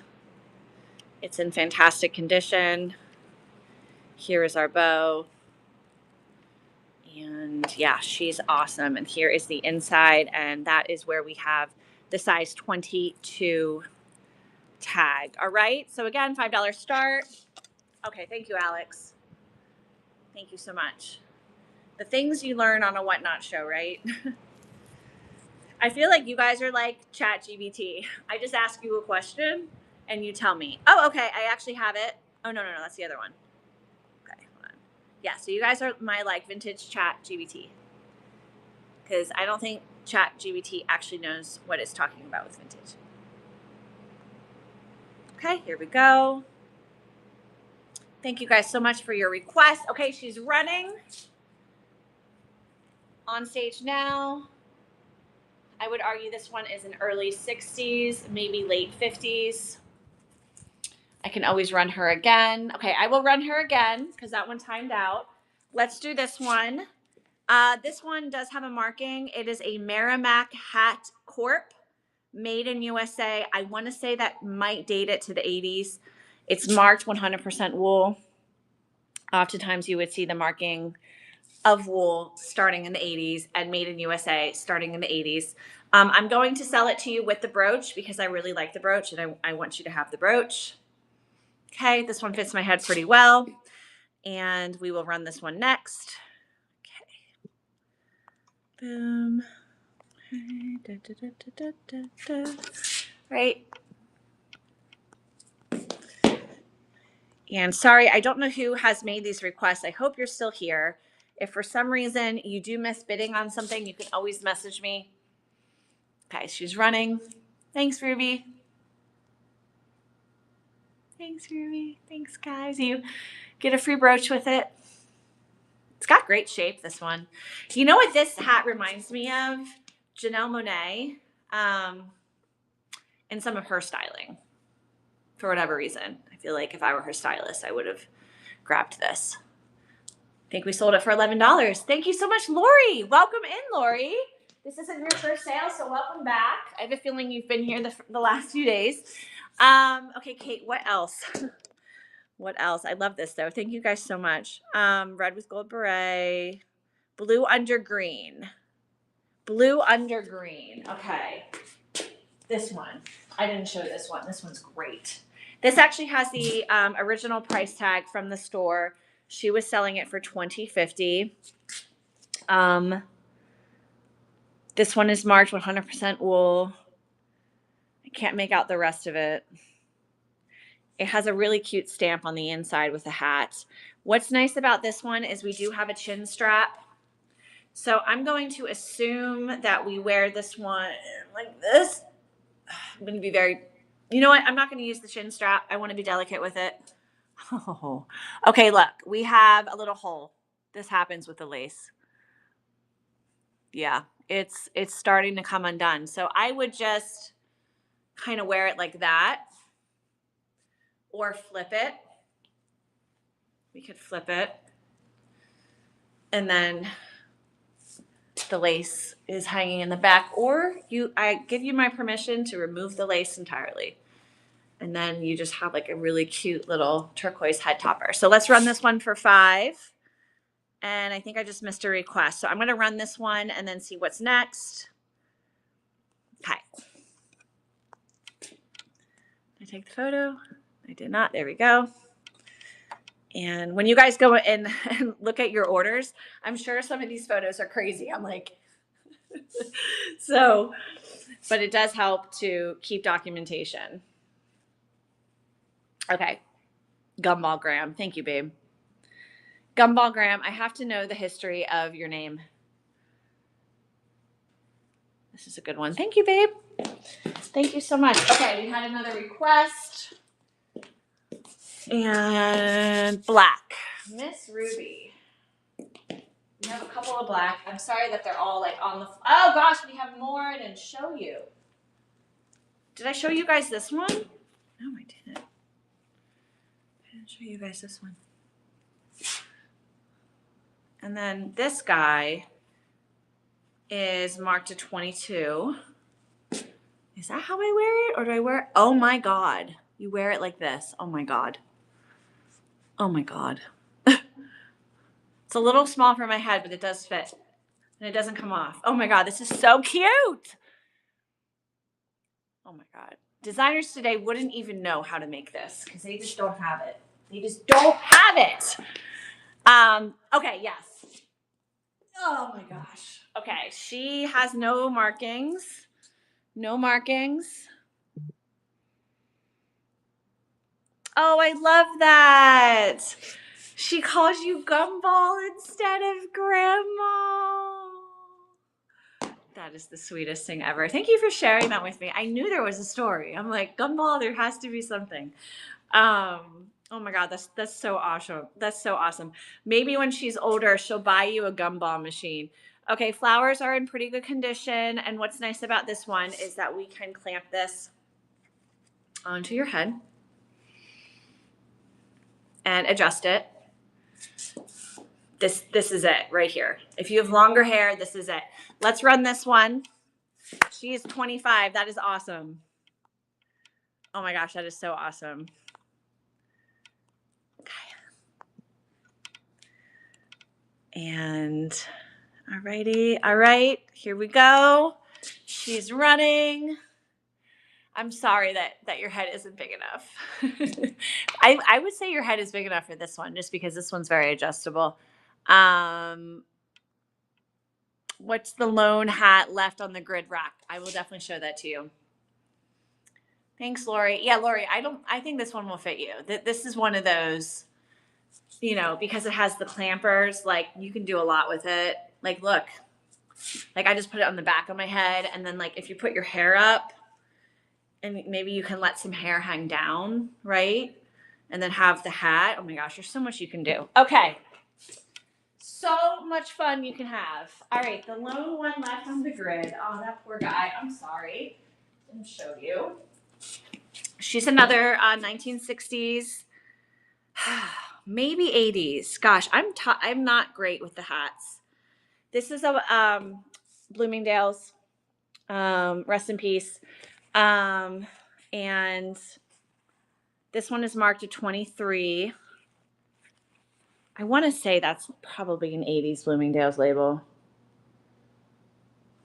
It's in fantastic condition. Here is our bow. And yeah, she's awesome. And here is the inside. And that is where we have the size 22 tag. All right. So again, $5 start. Okay. Thank you, Alex. Thank you so much. The things you learn on a Whatnot show, right? I feel like you guys are like ChatGPT. I just ask you a question and you tell me. Oh, okay. I actually have it. Oh, no. That's the other one. Yeah, so you guys are my like vintage ChatGPT, because I don't think ChatGPT actually knows what it's talking about with vintage. Okay, here we go. Thank you guys so much for your request. Okay, she's running. On stage now. I would argue this one is in early 60s, maybe late 50s. I can always run her again. Okay, I will run her again because that one timed out. Let's do this one. This one does have a marking. It is a Merrimack Hat Corp, made in USA. I want to say that might date it to the 80s. It's marked 100% wool. Oftentimes you would see the marking of wool starting in the 80s and made in USA starting in the 80s. I'm going to sell it to you with the brooch because I really like the brooch and I want you to have the brooch. Okay, this one fits my head pretty well. And we will run this one next. Okay. Boom. Right. And sorry, I don't know who has made these requests. I hope you're still here. If for some reason you do miss bidding on something, you can always message me. Okay, she's running. Thanks, Ruby. Thanks, Ruby. Thanks, guys. You get a free brooch with it. It's got great shape, this one. You know what this hat reminds me of? Janelle Monáe, in some of her styling. For whatever reason. I feel like if I were her stylist, I would have grabbed this. I think we sold it for $11. Thank you so much, Lori. Welcome in, Lori. This isn't your first sale, so welcome back. I have a feeling you've been here the last few days. Okay, Kate, what else? What else? I love this, though. Thank you guys so much. Red with gold beret. Blue under green. Blue under green. Okay. This one. I didn't show this one. This one's great. This actually has the original price tag from the store. She was selling it for $20.50. This one is marked 100% wool. I can't make out the rest of it. It has a really cute stamp on the inside with a hat. What's nice about this one is we do have a chin strap. So I'm going to assume that we wear this one like this. I'm going to be very, you know what? I'm not going to use the chin strap. I want to be delicate with it. Oh, okay. Look, we have a little hole. This happens with the lace. Yeah, it's starting to come undone. So I would just kind of wear it like that or flip it. We could flip it. And then the lace is hanging in the back, or I give you my permission to remove the lace entirely. And then you just have like a really cute little turquoise head topper. So let's run this one for $5. And I think I just missed a request. So I'm going to run this one and then see what's next. Okay. Did I take the photo? I did not. There we go. And when you guys go in and look at your orders, I'm sure some of these photos are crazy. I'm like, so, but it does help to keep documentation. Okay. Gumball Graham. Thank you, babe. Gumball Graham, I have to know the history of your name. This is a good one. Thank you, babe. Thank you so much. Okay, we had another request. And black. Miss Ruby. We have a couple of black. I'm sorry that they're all like on the... Oh, gosh, we have more I didn't show you. Did I show you guys this one? No, I didn't. I didn't show you guys this one. And then this guy is marked to 22. Is that how I wear it? Or do I wear it? Oh my God. You wear it like this. Oh my God. Oh my God. It's a little small for my head, but it does fit. And it doesn't come off. Oh my God, this is so cute. Oh my God. Designers today wouldn't even know how to make this because they just don't have it. They just don't have it. Okay, yes. Oh my gosh. Okay, she has no markings. No markings. Oh, I love that. She calls you Gumball instead of Grandma. That is the sweetest thing ever. Thank you for sharing that with me. I knew there was a story. I'm like, Gumball, there has to be something. Oh my God, that's so awesome. That's so awesome. Maybe when she's older, she'll buy you a Gumball machine. Okay, flowers are in pretty good condition. And what's nice about this one is that we can clamp this onto your head and adjust it. This is it right here. If you have longer hair, this is it. Let's run this one. She is 25. That is awesome. Oh my gosh, that is so awesome. Okay. And alrighty. All right, here we go. She's running. I'm sorry that your head isn't big enough. I would say your head is big enough for this one just because this one's very adjustable. What's the lone hat left on the grid rack? I will definitely show that to you. Thanks, Lori. Yeah, Lori, I think this one will fit you. This is one of those, you know, because it has the clampers, like you can do a lot with it. Like, look, like I just put it on the back of my head. And then like, if you put your hair up and maybe you can let some hair hang down, right? And then have the hat. Oh my gosh, there's so much you can do. Okay. So much fun you can have. All right, the lone one left on the grid. Oh, that poor guy. I'm sorry. Didn't show you. She's another 1960s, maybe 80s. Gosh, I'm not great with the hats. This is a Bloomingdale's. Rest in peace. And this one is marked to 23. I want to say that's probably an 80s Bloomingdale's label.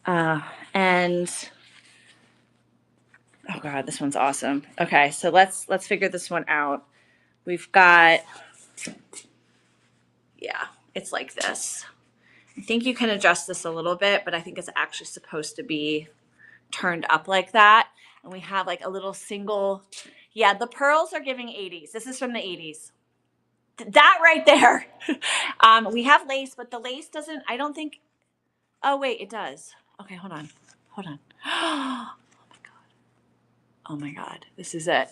And oh God, this one's awesome. Okay, so let's figure this one out. We've got Yeah, it's like this. I think you can adjust this a little bit, but I think it's actually supposed to be turned up like that. And we have like a little single, yeah, the pearls are giving 80s. This is from the 80s. That right there. We have lace, but the lace doesn't, I don't think, oh wait, it does. Okay, hold on. Hold on. Oh my God. This is it.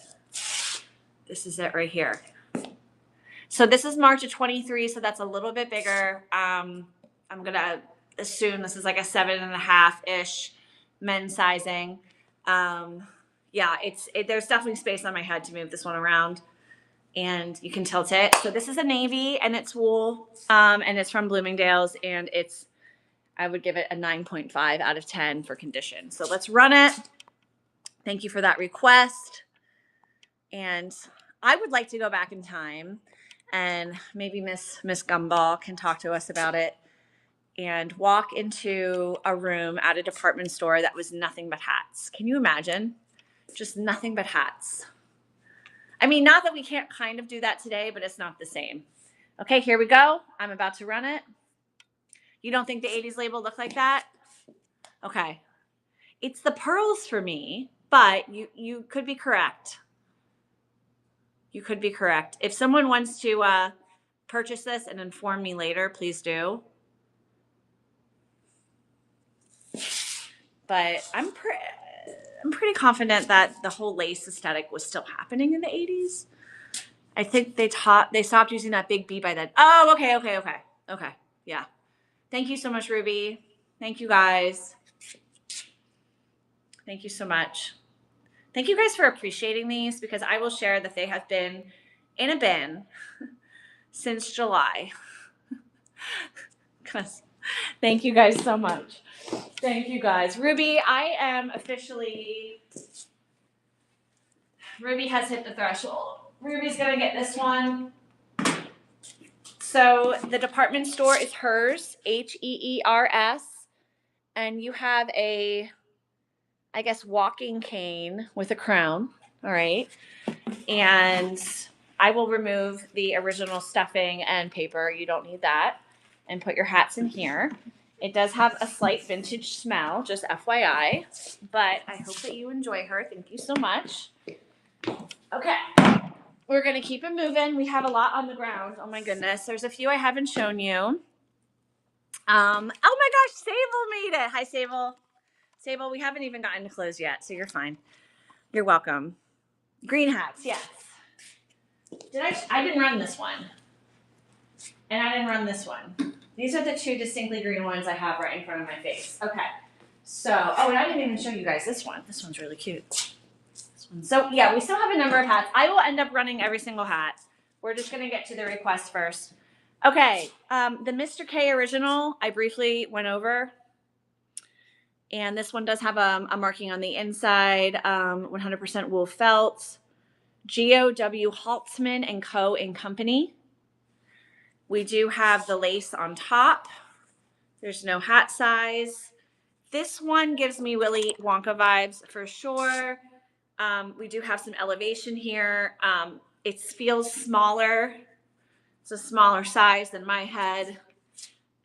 This is it right here. So this is March of 23, so that's a little bit bigger. I'm gonna assume this is like a 7.5-ish men's sizing. Yeah, there's definitely space on my head to move this one around, and you can tilt it. So this is a navy, and it's wool, and it's from Bloomingdale's, and I would give it a 9.5 out of 10 for condition. So let's run it. Thank you for that request. And I would like to go back in time, and maybe Miss Gumball can talk to us about it, and walk into a room at a department store that was nothing but hats. Can you imagine? Just nothing but hats. I mean, not that we can't kind of do that today, but it's not the same. Okay, here we go. I'm about to run it. You don't think the 80s label looked like that? Okay. It's the pearls for me, but you could be correct. You could be correct. If someone wants to purchase this and inform me later, please do. But I'm pretty confident that the whole lace aesthetic was still happening in the 80s. I think they stopped using that big B by then. Oh, okay. Yeah. Thank you so much, Ruby. Thank you guys. Thank you so much. Thank you guys for appreciating these, because I will share that they have been in a bin since July. Thank you guys so much. Thank you guys. Ruby has hit the threshold. Ruby's gonna get this one. So the department store is Hers, Heers, and you have a, I guess, walking cane with a crown. All right. And I will remove the original stuffing and paper. You don't need that. And put your hats in here. It does have a slight vintage smell, just FYI. But I hope that you enjoy her. Thank you so much. Okay. We're going to keep it moving. We have a lot on the ground. Oh my goodness. There's a few I haven't shown you. Oh my gosh, Sable made it. Hi, Sable. Sable, we haven't even gotten to close yet, so you're fine. You're welcome. Green hats, yes. I didn't run this one. And I didn't run this one. These are the two distinctly green ones I have right in front of my face. Okay. So, and I didn't even show you guys this one. This one's really cute. This one. So, yeah, we still have a number of hats. I will end up running every single hat. We're just going to get to the request first. Okay. The Mr. K original, I briefly went over. And this one does have a marking on the inside, 100% wool felt. G.O.W. Haltzman and Co. and Company. We do have the lace on top. There's no hat size. This one gives me Willy Wonka vibes for sure. We do have some elevation here. It feels smaller. It's a smaller size than my head.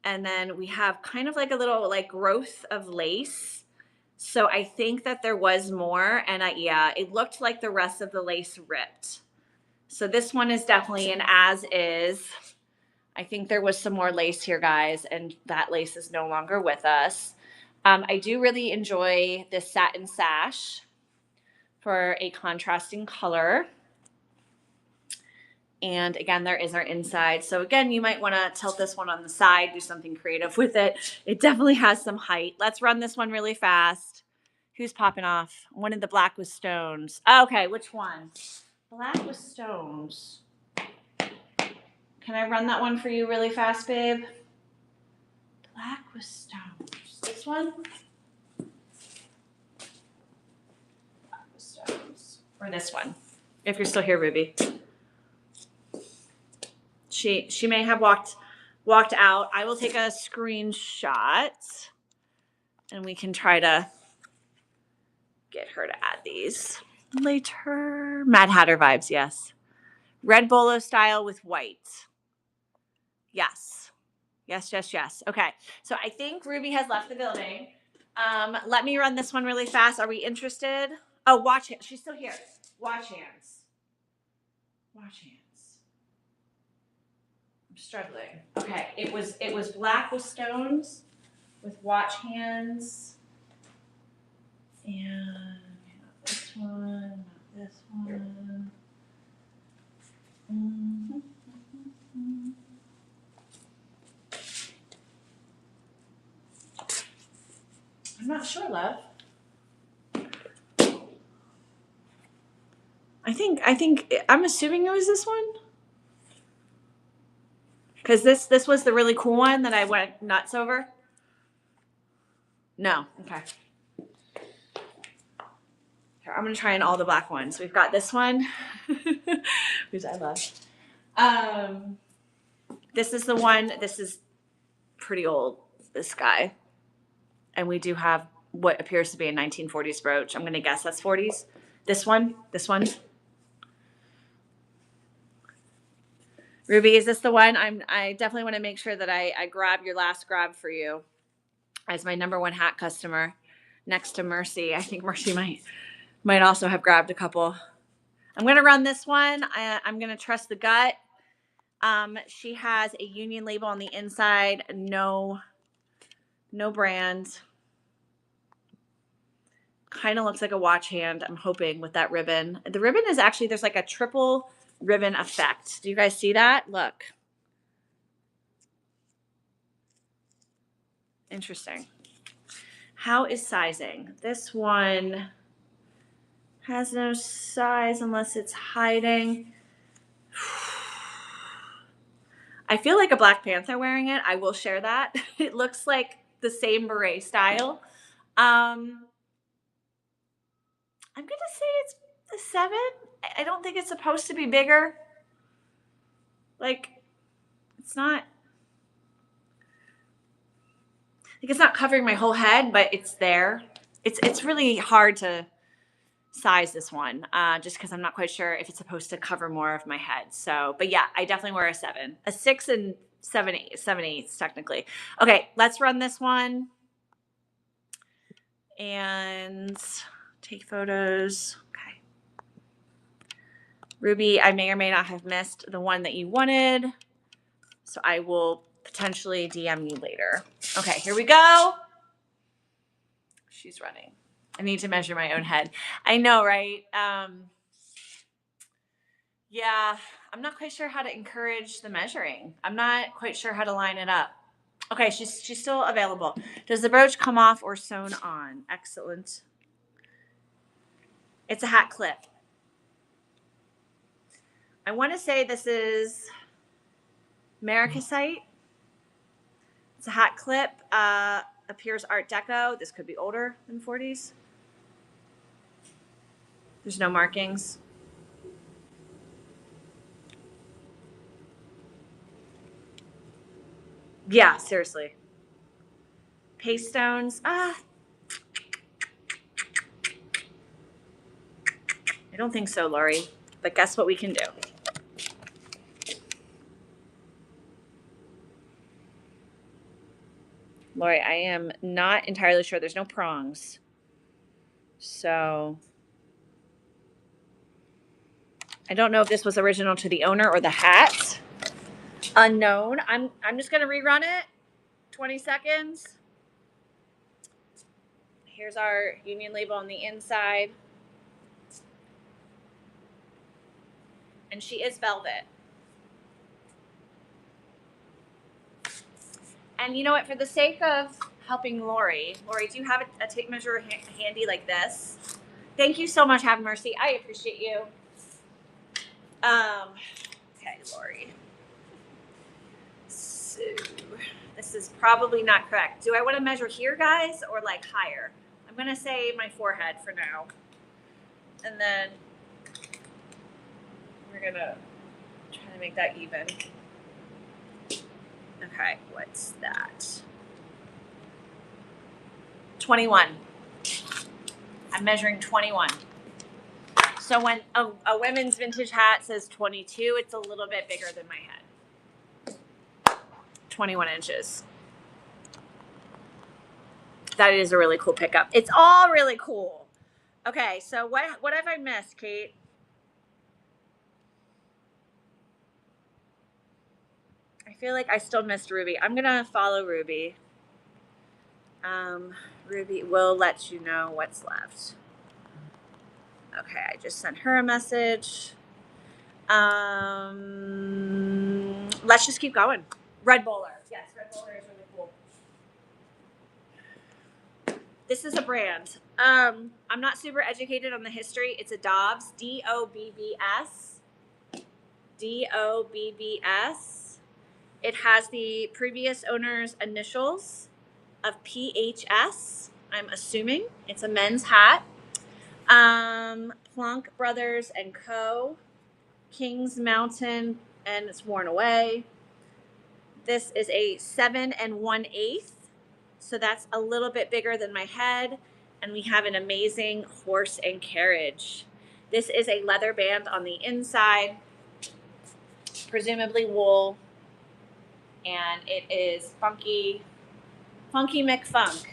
And then we have kind of like a little like growth of lace. So I think that there was more, and it looked like the rest of the lace ripped. So this one is definitely an as is. I think there was some more lace here, guys, and that lace is no longer with us. I do really enjoy this satin sash for a contrasting color. And again, there is our inside. So again, you might want to tilt this one on the side, do something creative with it. It definitely has some height. Let's run this one really fast. Who's popping off? One in the black with stones. Okay, which one? Black with stones. Can I run that one for you really fast, babe? Black with stones. This one? Black with stones. Or this one, if you're still here, Ruby. She may have walked out. I will take a screenshot, and we can try to get her to add these later. Mad Hatter vibes, yes. Red bolo style with white. Yes. Yes, yes, yes. Okay. So I think Ruby has left the building. Let me run this one really fast. Are we interested? Oh, watch it. She's still here. Watch hands. Watch hands. I'm struggling. Okay. It was black with stones with watch hands. And not this one, not this one. Mhm. I'm not sure, love. I'm assuming it was this one. Because this was the really cool one that I went nuts over. No. Okay. Here, I'm gonna try in all the black ones. We've got this one, which I love. This is the one. This is pretty old. This guy, and we do have what appears to be a 1940s brooch. I'm gonna guess that's 40s. This one. This one. Ruby, is this the one? I definitely want to make sure that I grab your last grab for you as my number one hat customer next to Mercy. I think Mercy might also have grabbed a couple. I'm going to run this one. I'm going to trust the gut. She has a Union label on the inside. No brand. Kind of looks like a watch hand, I'm hoping, with that ribbon. The ribbon is actually, there's like a triple ribbon effect. Do you guys see that? Look. Interesting. How is sizing? This one has no size unless it's hiding. I feel like a Black Panther wearing it. I will share that. It looks like the same beret style. I'm going to say it's a 7. I don't think it's supposed to be bigger. Like, it's not. Like, it's not covering my whole head, but it's there. It's really hard to size this one, just because I'm not quite sure if it's supposed to cover more of my head. So, but yeah, I definitely wear a 7, a 6 and 7/8 technically. Okay, let's run this one and take photos. Okay, Ruby, I may or may not have missed the one that you wanted, so I will potentially DM you later. Okay, here we go. She's running. I need to measure my own head. I know, right? Yeah, I'm not quite sure how to encourage the measuring. I'm not quite sure how to line it up. Okay, she's still available. Does the brooch come off or sewn on? Excellent. It's a hat clip. I want to say this is Maracasite. It's a hat clip. Appears Art Deco. This could be older than 40s. There's no markings. Yeah, seriously. Paste stones. I don't think so, Lori. But guess what we can do? Lori, I am not entirely sure. There's no prongs. So I don't know if this was original to the owner or the hat. Unknown. I'm just gonna rerun it. 20 seconds. Here's our Union label on the inside. And she is velvet. And you know what? For the sake of helping Lori, do you have a tape measure handy like this? Thank you so much, Have Mercy. I appreciate you. Okay, Lori. So this is probably not correct. Do I want to measure here, guys, or like higher? I'm gonna say my forehead for now, and then we're gonna try to make that even. Okay, what's that? 21. I'm measuring 21. So when a women's vintage hat says 22, it's a little bit bigger than my head. 21 inches. That is a really cool pickup. It's all really cool. Okay, so what have I missed, Kate? I feel like I still missed Ruby. I'm gonna follow Ruby. Ruby will let you know what's left. Okay, I just sent her a message. Let's just keep going. Red Bowler. Yes, Red Bowler is really cool. This is a brand. I'm not super educated on the history. It's a Dobbs, Dobbs. Dobbs. It has the previous owner's initials of PHS. I'm assuming it's a men's hat. Plunk Brothers and Co. Kings Mountain, and it's worn away. This is a 7 1/8, so that's a little bit bigger than my head, and we have an amazing horse and carriage. This is a leather band on the inside, presumably wool, and it is Funky McFunk.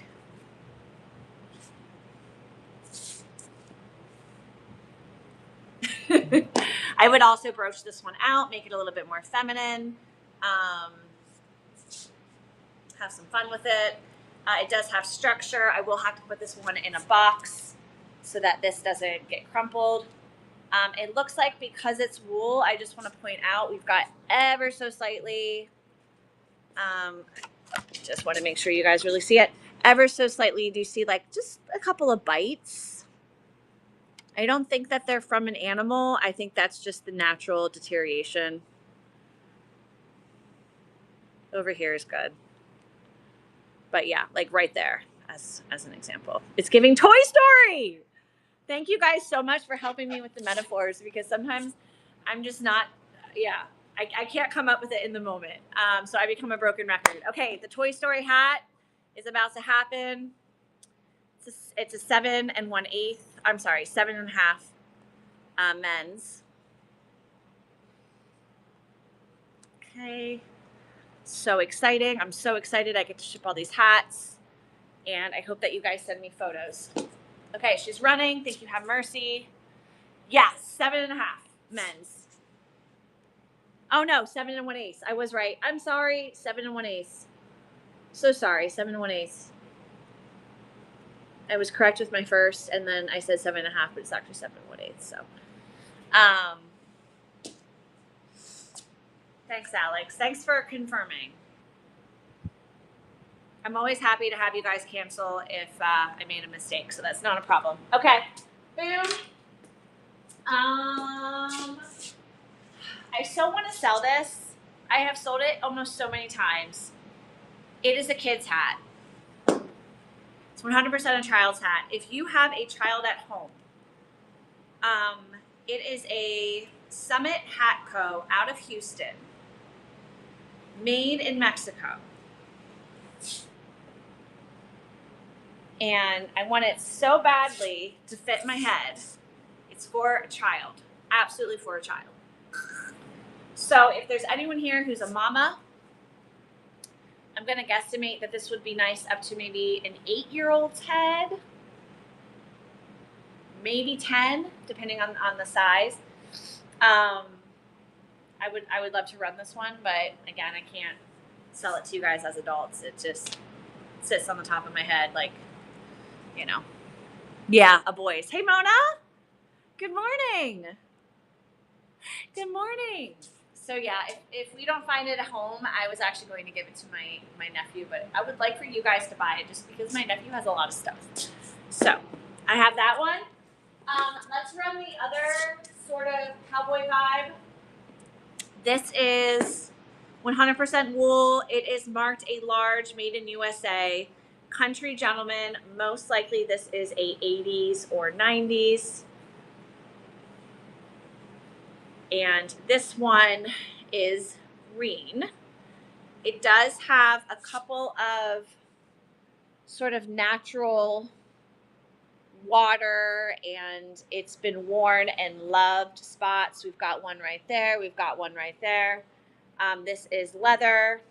I would also broach this one out, make it a little bit more feminine, have some fun with it. It does have structure. I will have to put this one in a box so that this doesn't get crumpled. It looks like because it's wool, I just want to point out we've got ever so slightly, just want to make sure you guys really see it, ever so slightly, do you see like just a couple of bites? I don't think that they're from an animal. I think that's just the natural deterioration. Over here is good. But yeah, like right there as an example. It's giving Toy Story. Thank you guys so much for helping me with the metaphors, because sometimes I'm just not, I can't come up with it in the moment. So I become a broken record. Okay, the Toy Story hat is about to happen. It's a 7 1/8. I'm sorry, 7 1/2 men's. Okay. So exciting. I'm so excited I get to ship all these hats, and I hope that you guys send me photos. Okay, she's running. Thank you, have mercy. Yes, 7 1/2 men's. Oh no, 7 1/8. I was right. I'm sorry, 7 1/8. So sorry, 7 1/8. I was correct with my first, and then I said 7 1/2, but it's actually 7 1/8. So, thanks, Alex. Thanks for confirming. I'm always happy to have you guys cancel if I made a mistake, so that's not a problem. Okay, boom. I so want to sell this. I have sold it almost so many times. It is a kid's hat. It's 100% a child's hat. If you have a child at home, it is a Summit Hat Co. out of Houston, made in Mexico. And I want it so badly to fit my head. It's for a child, absolutely for a child. So if there's anyone here who's a mama, I'm going to guesstimate that this would be nice up to maybe an 8-year-old's head, maybe 10, depending on the size. I would love to run this one, but again, I can't sell it to you guys as adults. It just sits on the top of my head, like, you know. Yeah, a boy's. Hey, Mona. Good morning. Good morning. So yeah, if we don't find it at home, I was actually going to give it to my nephew, but I would like for you guys to buy it just because my nephew has a lot of stuff. So I have that one. Let's run the other sort of cowboy vibe. This is 100% wool. It is marked a large, made in USA. Country gentleman. Most likely this is a 80s or 90s. And this one is green. It does have a couple of sort of natural water, and it's been worn and loved spots. We've got one right there. We've got one right there. This is leather.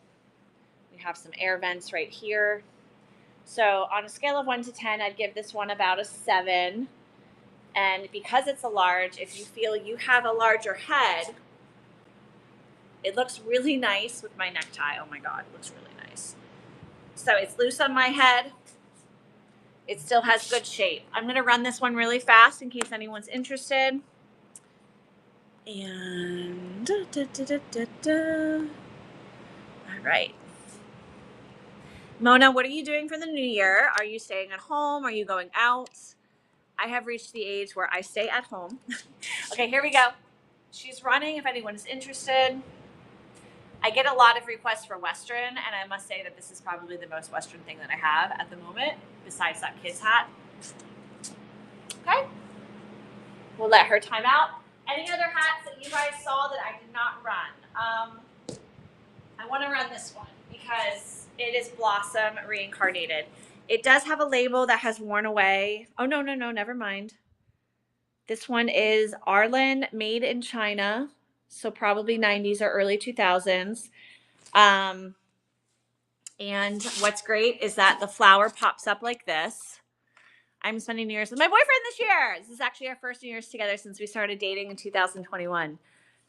have some air vents right here. So on a scale of 1 to 10, I'd give this one about a 7. And because it's a large, if you feel you have a larger head, it looks really nice with my necktie. Oh my God, it looks really nice. So it's loose on my head. It still has good shape. I'm going to run this one really fast in case anyone's interested. And all right. Mona, what are you doing for the new year? Are you staying at home? Are you going out? I have reached the age where I stay at home. Okay, here we go. She's running if anyone's interested. I get a lot of requests for Western, and I must say that this is probably the most Western thing that I have at the moment, besides that kid's hat. Okay. We'll let her time out. Any other hats that you guys saw that I did not run? I want to run this one because it is Blossom reincarnated. It does have a label that has worn away. Oh, no, never mind. This one is Arlen, made in China, so probably 90s or early 2000s. And what's great is that the flower pops up like this. I'm spending New Year's with my boyfriend this year. This is actually our first New Year's together since we started dating in 2021.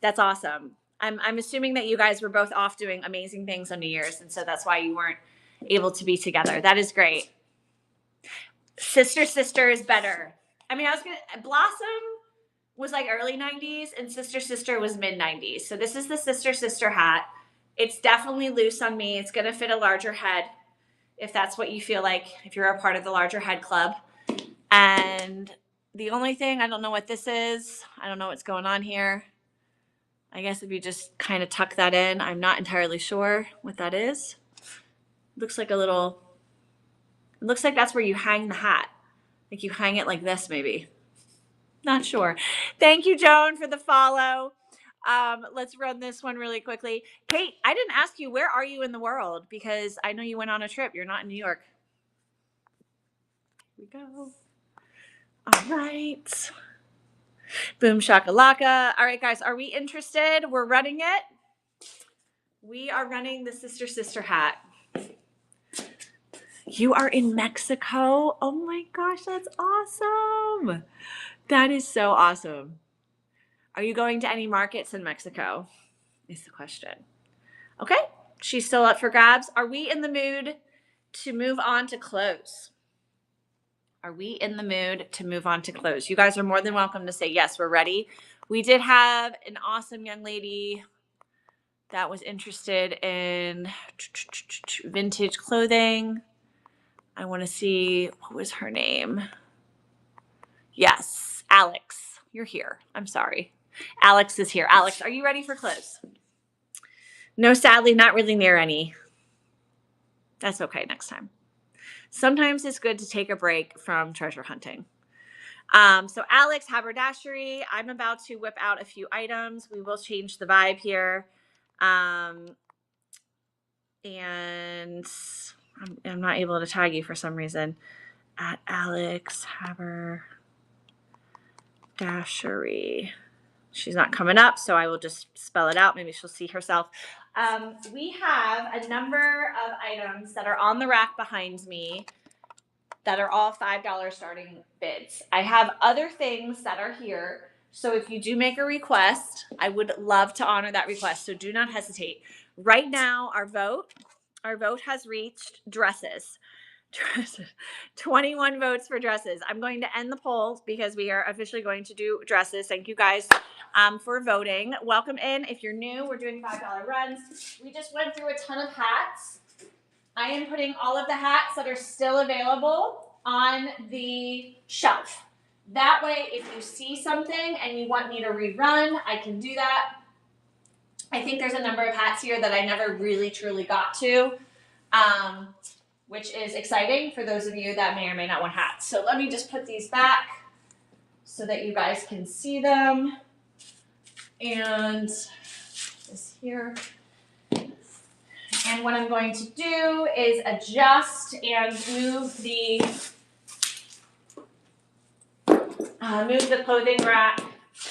That's awesome. I'm assuming that you guys were both off doing amazing things on New Year's, and so that's why you weren't able to be together. That is great. Sister is better. I mean, Blossom was like early 90s, and Sister was mid 90s. So this is the Sister hat. It's definitely loose on me. It's going to fit a larger head if that's what you feel like, if you're a part of the larger head club. And the only thing, I don't know what this is. I don't know what's going on here. I guess if you just kind of tuck that in, I'm not entirely sure what that is. Looks like a little, it looks like that's where you hang the hat. Like you hang it like this maybe. Not sure. Thank you, Joan, for the follow. Let's run this one really quickly. Kate, I didn't ask you, where are you in the world? Because I know you went on a trip. You're not in New York. Here we go. All right. Boom shakalaka. All right, guys, are we interested? We're running it. We are running the Sister hat. You are in Mexico? Oh my gosh, that's awesome. That is so awesome. Are you going to any markets in Mexico? Is the question. Okay, she's still up for grabs. Are we in the mood to move on to close? Are we in the mood to move on to close? You guys are more than welcome to say yes, we're ready. We did have an awesome young lady that was interested in vintage clothing. I want to see, what was her name? Yes, Alex, you're here. I'm sorry. Alex is here. Alex, are you ready for close? No, sadly, not really near any. That's okay, next time. Sometimes it's good to take a break from treasure hunting. So Alex, haberdashery, I'm about to whip out a few items. We will change the vibe here. And I'm not able to tag you for some reason. At Alex haberdashery. She's not coming up, so I will just spell it out. Maybe she'll see herself. We have a number of items that are on the rack behind me that are all $5 starting bids. I have other things that are here. So if you do make a request, I would love to honor that request. So do not hesitate. Right now, our vote has reached dresses. 21 votes for dresses. I'm going to end the poll because we are officially going to do dresses. Thank you guys for voting. Welcome in. If you're new, we're doing $5 runs. We just went through a ton of hats. I am putting all of the hats that are still available on the shelf. That way, if you see something and you want me to rerun, I can do that. I think there's a number of hats here that I never really truly got to, which is exciting for those of you that may or may not want hats. So let me just put these back so that you guys can see them. And this here. And what I'm going to do is adjust and move the clothing rack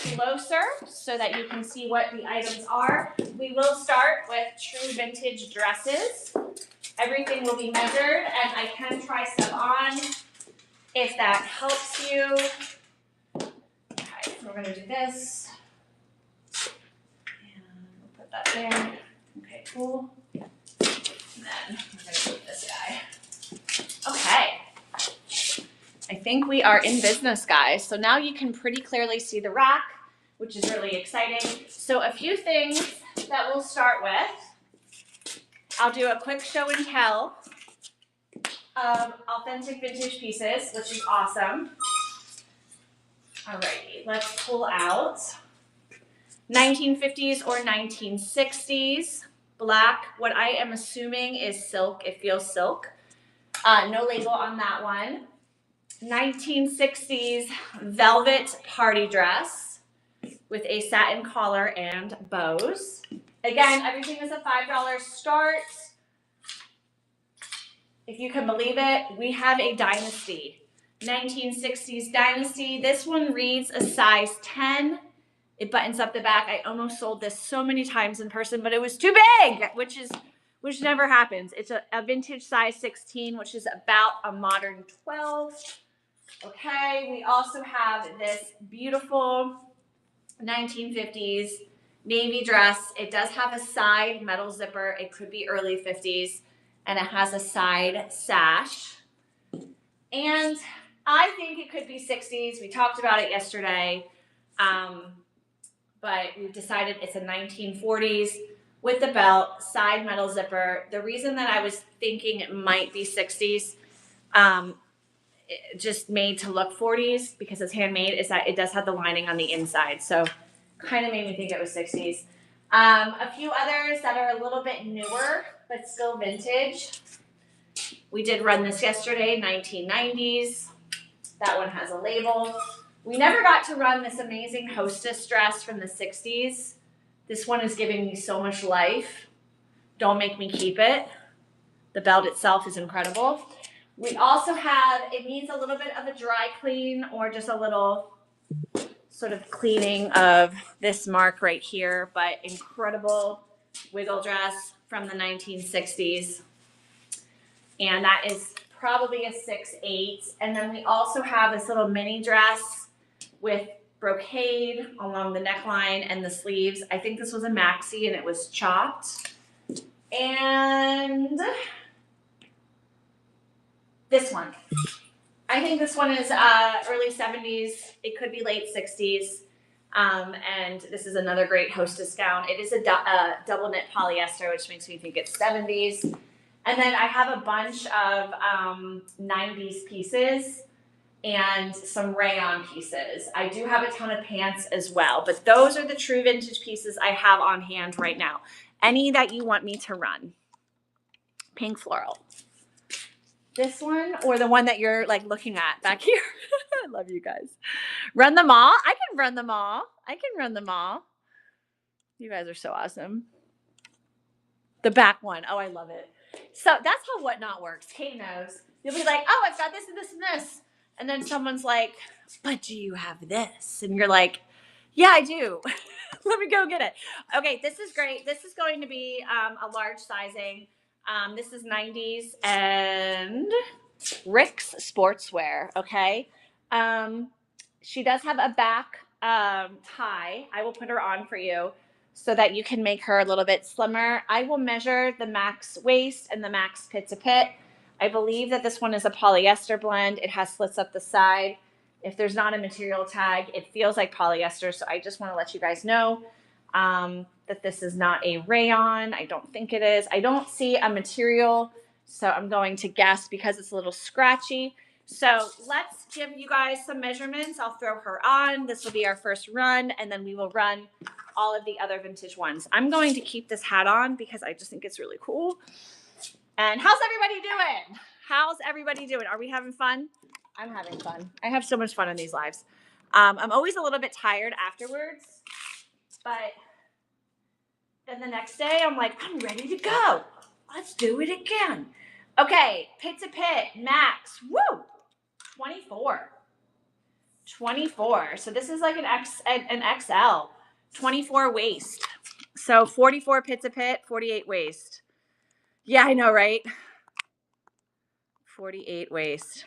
closer so that you can see what the items are. We will start with true vintage dresses. Everything will be measured, and I can try stuff on if that helps you. Okay, so we're gonna do this. And we'll put that there. Okay, cool. And then we're gonna do this guy. Okay. I think we are in business, guys. So now you can pretty clearly see the rack, which is really exciting. So a few things that we'll start with. I'll do a quick show and tell of authentic vintage pieces, which is awesome. Alrighty, let's pull out 1950s or 1960s black. What I am assuming is silk. It feels silk. No label on that one. 1960s velvet party dress with a satin collar and bows. Again, everything is a $5 start. If you can believe it, we have a Dynasty. 1960s Dynasty. This one reads a size 10. It buttons up the back. I almost sold this so many times in person, but it was too big, which never happens. It's a vintage size 16, which is about a modern 12. Okay, we also have this beautiful 1950s navy dress. It does have a side metal zipper. It could be early 50s, and it has a side sash. And I think it could be 60s. We talked about it yesterday, but we've decided it's a 1940s with the belt, side metal zipper. The reason that I was thinking it might be 60s, just made to look 40s because it's handmade, is that it does have the lining on the inside. So kind of made me think it was 60s. A few others that are a little bit newer, but still vintage. We did run this yesterday, 1990s. That one has a label. We never got to run this amazing hostess dress from the 60s. This one is giving me so much life. Don't make me keep it. The belt itself is incredible. We also have, it needs a little bit of a dry clean or just a little sort of cleaning of this mark right here, but incredible wiggle dress from the 1960s. And that is probably a 6'8". And then we also have this little mini dress with brocade along the neckline and the sleeves. I think this was a maxi and it was chopped. And this one. I think this one is early 70s. It could be late 60s. And this is another great hostess gown. It is a double knit polyester, which makes me think it's 70s. And then I have a bunch of 90s pieces and some rayon pieces. I do have a ton of pants as well, but those are the true vintage pieces I have on hand right now. Any that you want me to run. Pink floral. This one or the one that you're like looking at back here. I love you guys. Run them all. I can run them all. I can run them all. You guys are so awesome. The back one. Oh, I love it. So that's how Whatnot works. Kate knows. You'll be like, oh, I've got this and this and this. And then someone's like, but do you have this? And you're like, yeah, I do. Let me go get it. Okay, this is great. This is going to be a large sizing. This is 90s and Rick's Sportswear, okay? She does have a back tie. I will put her on for you so that you can make her a little bit slimmer. I will measure the max waist and the max pit to pit. I believe that this one is a polyester blend. It has slits up the side. If there's not a material tag, it feels like polyester, so I just want to let you guys know that this is not a rayon. I don't think it is. I don't see a material, so I'm going to guess because it's a little scratchy. So let's give you guys some measurements. I'll throw her on. This will be our first run, and then we will run all of the other vintage ones. I'm going to keep this hat on because I just think it's really cool. And how's everybody doing? How's everybody doing? Are we having fun? I'm having fun. I have so much fun in these lives. I'm always a little bit tired afterwards, but then the next day I'm like, I'm ready to go. Let's do it again. Okay, pit to pit, max, woo, 24. 24. So this is like an XL. 24 waist. So 44 pits a pit, 48 waist. Yeah, I know, right? 48 waist.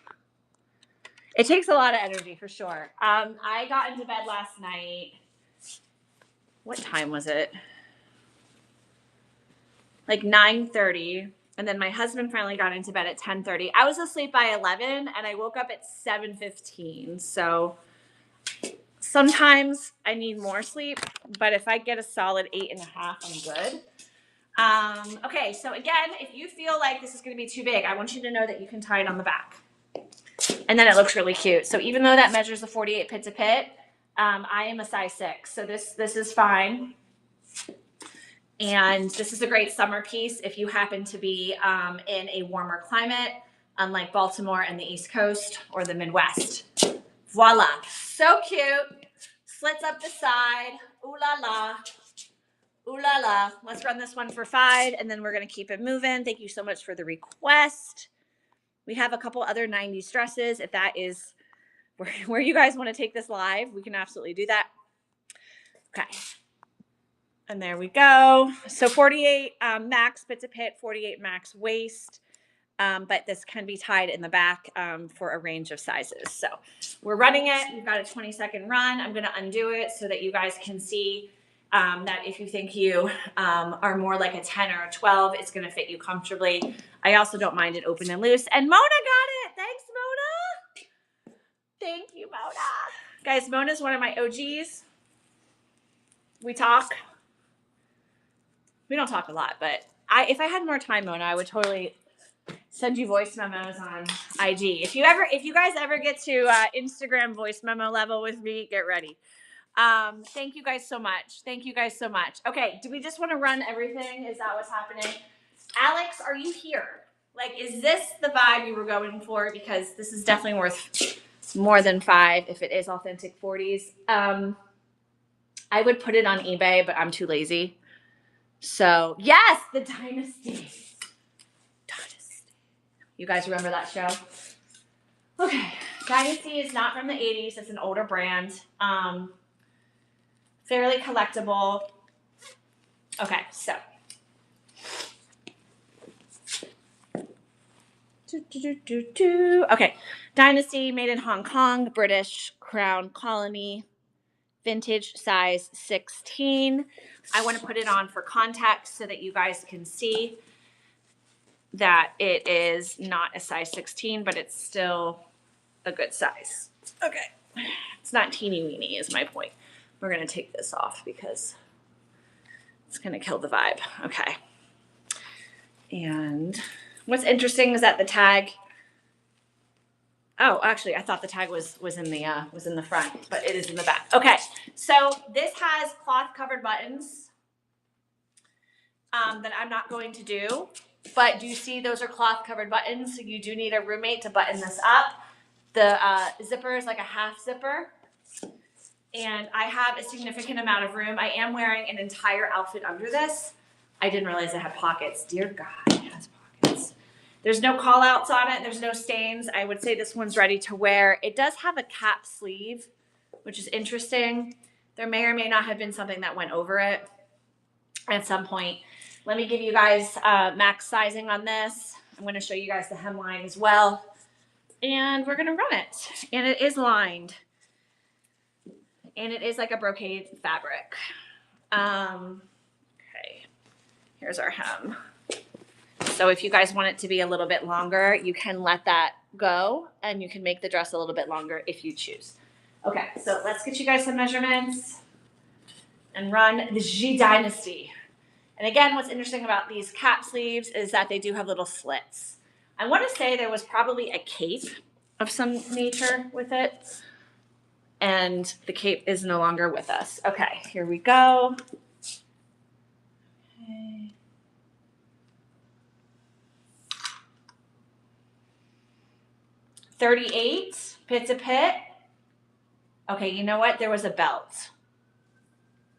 It takes a lot of energy for sure. I got into bed last night. What time was it? Like 9:30. And then my husband finally got into bed at 10:30. I was asleep by 11 and I woke up at 7:15. So sometimes I need more sleep, but if I get a solid 8.5, I'm good. Okay, so again, if you feel like this is going to be too big, I want you to know that you can tie it on the back. And then it looks really cute. So even though that measures the 48 pit to pit, I am a size 6. So this is fine. And this is a great summer piece if you happen to be in a warmer climate, unlike Baltimore and the East Coast or the Midwest. Voila. So cute. Slits up the side. Ooh la la. Ooh la la. Let's run this one for 5, and then we're going to keep it moving. Thank you so much for the request. We have a couple other 90s dresses. If that is where you guys want to take this live, we can absolutely do that. Okay. And there we go. So 48 max pit to pit, 48 max waist. But this can be tied in the back for a range of sizes. So we're running it. We've got a 20-second run. I'm going to undo it so that you guys can see that if you think you are more like a 10 or a 12, it's going to fit you comfortably. I also don't mind it open and loose. And Mona got it. Thanks, Mona. Thank you, Mona. Guys, Mona's one of my OGs. We talk. We don't talk a lot, but if I had more time, Mona, I would totally send you voice memos on IG. If you guys ever get to Instagram voice memo level with me, get ready. Thank you guys so much. Thank you guys so much. Okay, do we just want to run everything? Is that what's happening? Alex, are you here? Like, is this the vibe you were going for? Because this is definitely worth more than 5 if it is authentic 40s. I would put it on eBay, but I'm too lazy. So, yes, the Dynasty. You guys remember that show? Okay. Dynasty is not from the 80s. It's an older brand. Fairly collectible. Okay, so. Okay. Dynasty, made in Hong Kong, British Crown Colony. Vintage, size 16. I want to put it on for context so that you guys can see that it is not a size 16, but it's still a good size. Okay. It's not teeny weeny is my point. We're going to take this off because it's going to kill the vibe. Okay. And what's interesting is that the tag, oh, actually I thought the tag was in the front, but it is in the back. Okay. So this has cloth covered buttons that I'm not going to do. But do you see those are cloth covered buttons? So you do need a roommate to button this up. The zipper is like a half zipper. And I have a significant amount of room. I am wearing an entire outfit under this. I didn't realize it had pockets. Dear God, it has pockets. There's no call outs on it. There's no stains. I would say this one's ready to wear. It does have a cap sleeve, which is interesting. There may or may not have been something that went over it at some point. Let me give you guys max sizing on this. I'm going to show you guys the hemline as well. And we're going to run it. And it is lined. And it is like a brocade fabric. Okay. Here's our hem. So if you guys want it to be a little bit longer, you can let that go. And you can make the dress a little bit longer if you choose. Okay, so let's get you guys some measurements. And run the G Dynasty. And again, what's interesting about these cap sleeves is that they do have little slits. I want to say there was probably a cape of some nature with it. And the cape is no longer with us. Okay, here we go. Okay. $38 pit to pit. Okay, you know what? There was a belt.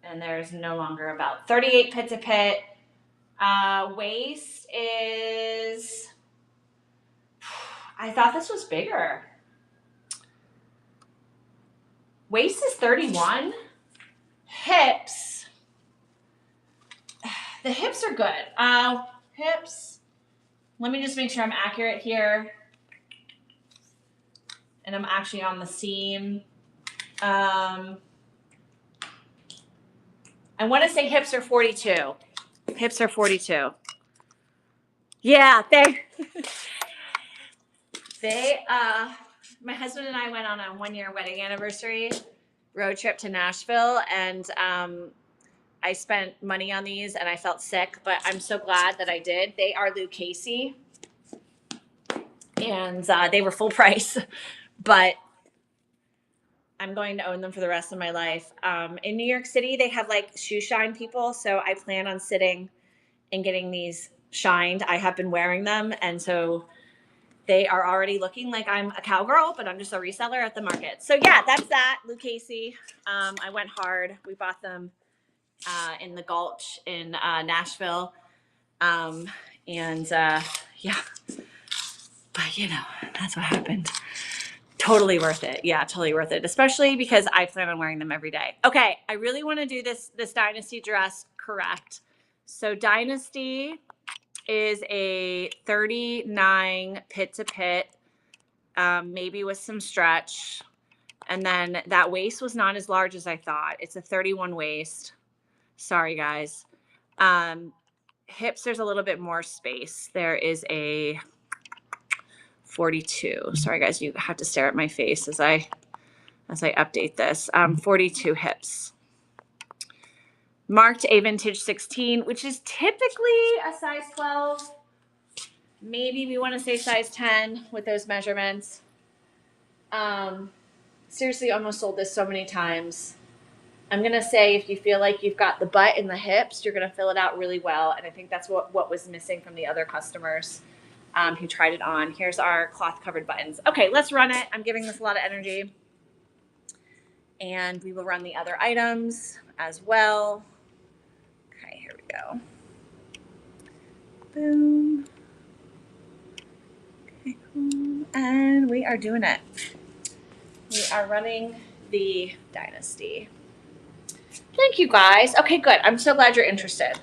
And there's no longer a belt. 38 pit to pit. Waist is, I thought this was bigger. Waist is 31. Hips. The hips are good. Hips. Let me just make sure I'm accurate here. And I'm actually on the seam. I want to say hips are 42. Hips are 42. Yeah, my husband and I went on a 1-year wedding anniversary road trip to Nashville, and I spent money on these and I felt sick, but I'm so glad that I did. They are Lucchese, and they were full price, but I'm going to own them for the rest of my life. In New York City, they have like shoe shine people, so I plan on sitting and getting these shined. I have been wearing them, and so they are already looking like I'm a cowgirl, but I'm just a reseller at the market. So yeah, that's that. Lucchese. I went hard. We bought them in the Gulch in Nashville. Yeah, but you know, that's what happened. Totally worth it. Yeah, totally worth it. Especially because I plan on wearing them every day. Okay, I really want to do this Dynasty dress correct. So Dynasty is a 39 pit to pit, maybe with some stretch. And then that waist was not as large as I thought. It's a 31 waist. Sorry, guys. Hips, there's a little bit more space. There is a 42. Sorry, guys, you have to stare at my face as I update this. 42 hips. Marked a vintage 16, which is typically a size 12. Maybe we want to say size 10 with those measurements. Seriously, almost sold this so many times. I'm going to say if you feel like you've got the butt and the hips, you're going to fill it out really well. And I think that's what was missing from the other customers who tried it on. Here's our cloth covered buttons. Okay, let's run it. I'm giving this a lot of energy. And we will run the other items as well. Okay, here we go. Boom. Okay, boom. And we are doing it. We are running the Dynasty. Thank you, guys. Okay, good. I'm so glad you're interested.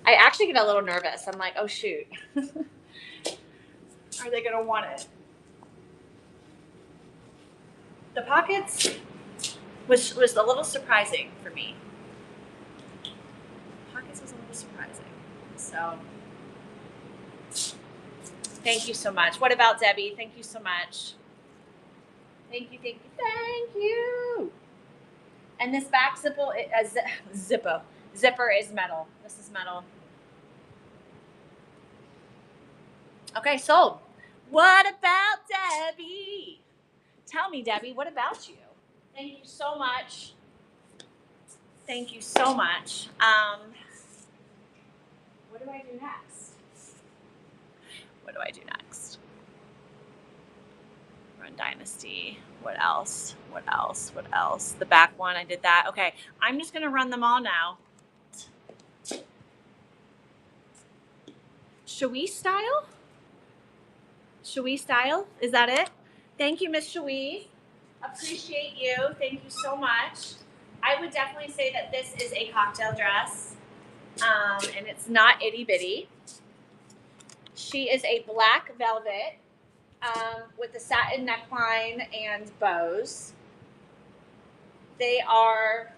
I actually get a little nervous. I'm like, oh, shoot. Are they going to want it? The pockets was a little surprising for me. Pockets was a little surprising. So, thank you so much. What about Debbie? Thank you so much. Thank you, thank you, thank you. And this back zipper is metal. This is metal. Okay, sold. What about Debbie? Tell me, Debbie, what about you? Thank you so much. Thank you so much. What do I do next? What do I do next? Run Dynasty. What else? What else? What else? The back one, I did that. Okay, I'm just going to run them all now. Shawi style? Shawi style? Is that it? Thank you, Miss Shawi. Appreciate you. Thank you so much. I would definitely say that this is a cocktail dress, and it's not itty bitty. She is a black velvet with a satin neckline and bows. They are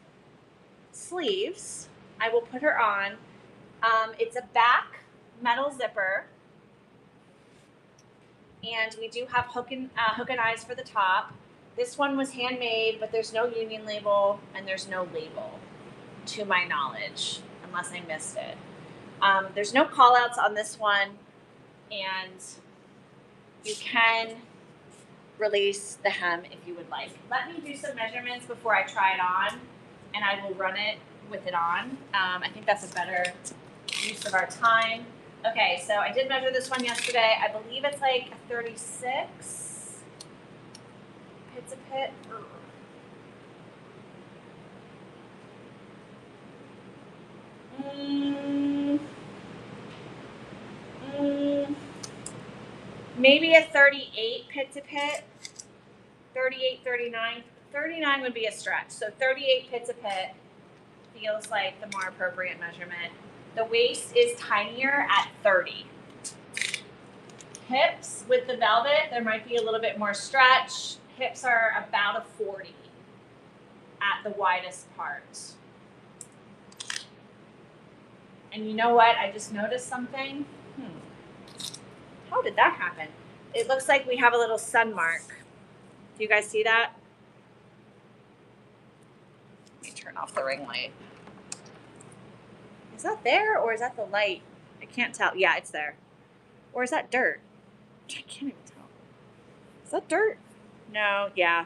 sleeves. I will put her on. It's a back metal zipper, and we do have hook and eyes for the top. This one was handmade, but there's no union label and there's no label, to my knowledge, unless I missed it. There's no call outs on this one, and you can release the hem if you would like. Let me do some measurements before I try it on, and I will run it with it on. I think that's a better use of our time. Okay, so I did measure this one yesterday. I believe it's like a 36. It's a pit. Maybe a 38 pit to pit. 38, 39 39 would be a stretch. So 38 pits a pit feels like the more appropriate measurement. The waist is tinier at 30. Hips with the velvet, there might be a little bit more stretch. Hips are about a 40 at the widest part. And you know what? I just noticed something. How did that happen? It looks like we have a little sun mark. Do you guys see that? Let me turn off the ring light. Is that there or is that the light? I can't tell. Yeah, it's there. Or is that dirt? I can't even tell. Is that dirt? No, yeah.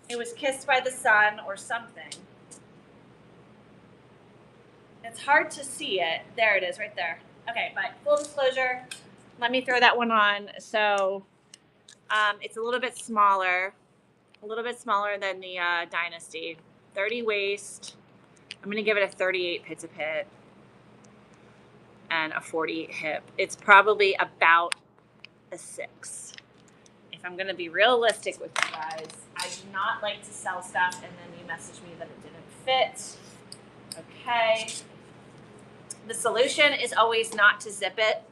It was kissed by the sun or something. It's hard to see it. There it is, right there. Okay, but full disclosure, let me throw that one on. So it's a little bit smaller than the Dynasty. 30 waist. I'm going to give it a 38 pits a pit and a 40 hip. It's probably about a 6. If I'm going to be realistic with you guys, I do not like to sell stuff and then you message me that it didn't fit. Okay. The solution is always not to zip it.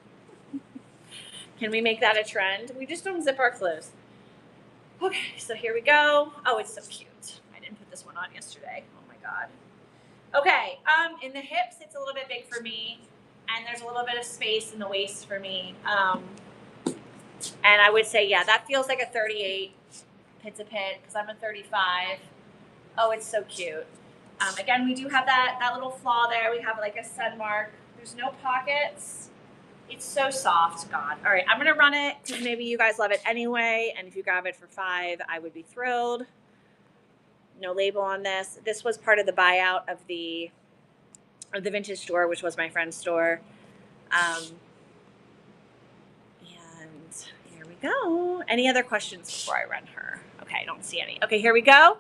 Can we make that a trend? We just don't zip our clothes. Okay, so here we go. Oh, it's so cute. I didn't put this one on yesterday. Oh my God. Okay, in the hips, it's a little bit big for me, and there's a little bit of space in the waist for me. And I would say, yeah, that feels like a 38 pits a pit because I'm a 35. Oh, it's so cute. Again, we do have that little flaw there. We have like a sun mark. There's no pockets. It's so soft, God. All right, I'm going to run it because maybe you guys love it anyway. And if you grab it for $5, I would be thrilled. No label on this. This was part of the buyout of the vintage store, which was my friend's store. And here we go. Any other questions before I run her? Okay, I don't see any. Okay, here we go.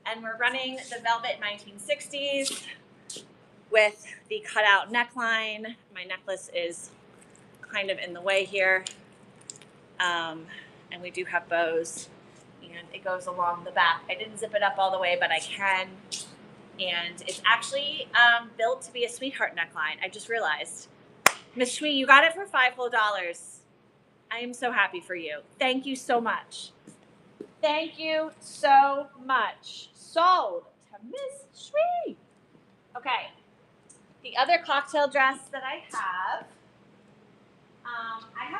And we're running the Velvet 1960s with the cutout neckline. My necklace is kind of in the way here. And we do have bows. And it goes along the back. I didn't zip it up all the way, but I can. And it's actually built to be a sweetheart neckline. I just realized. Miss Shui, you got it for $5 whole. I am so happy for you. Thank you so much. Thank you so much. Sold to Miss Shui. Okay. The other cocktail dress that I have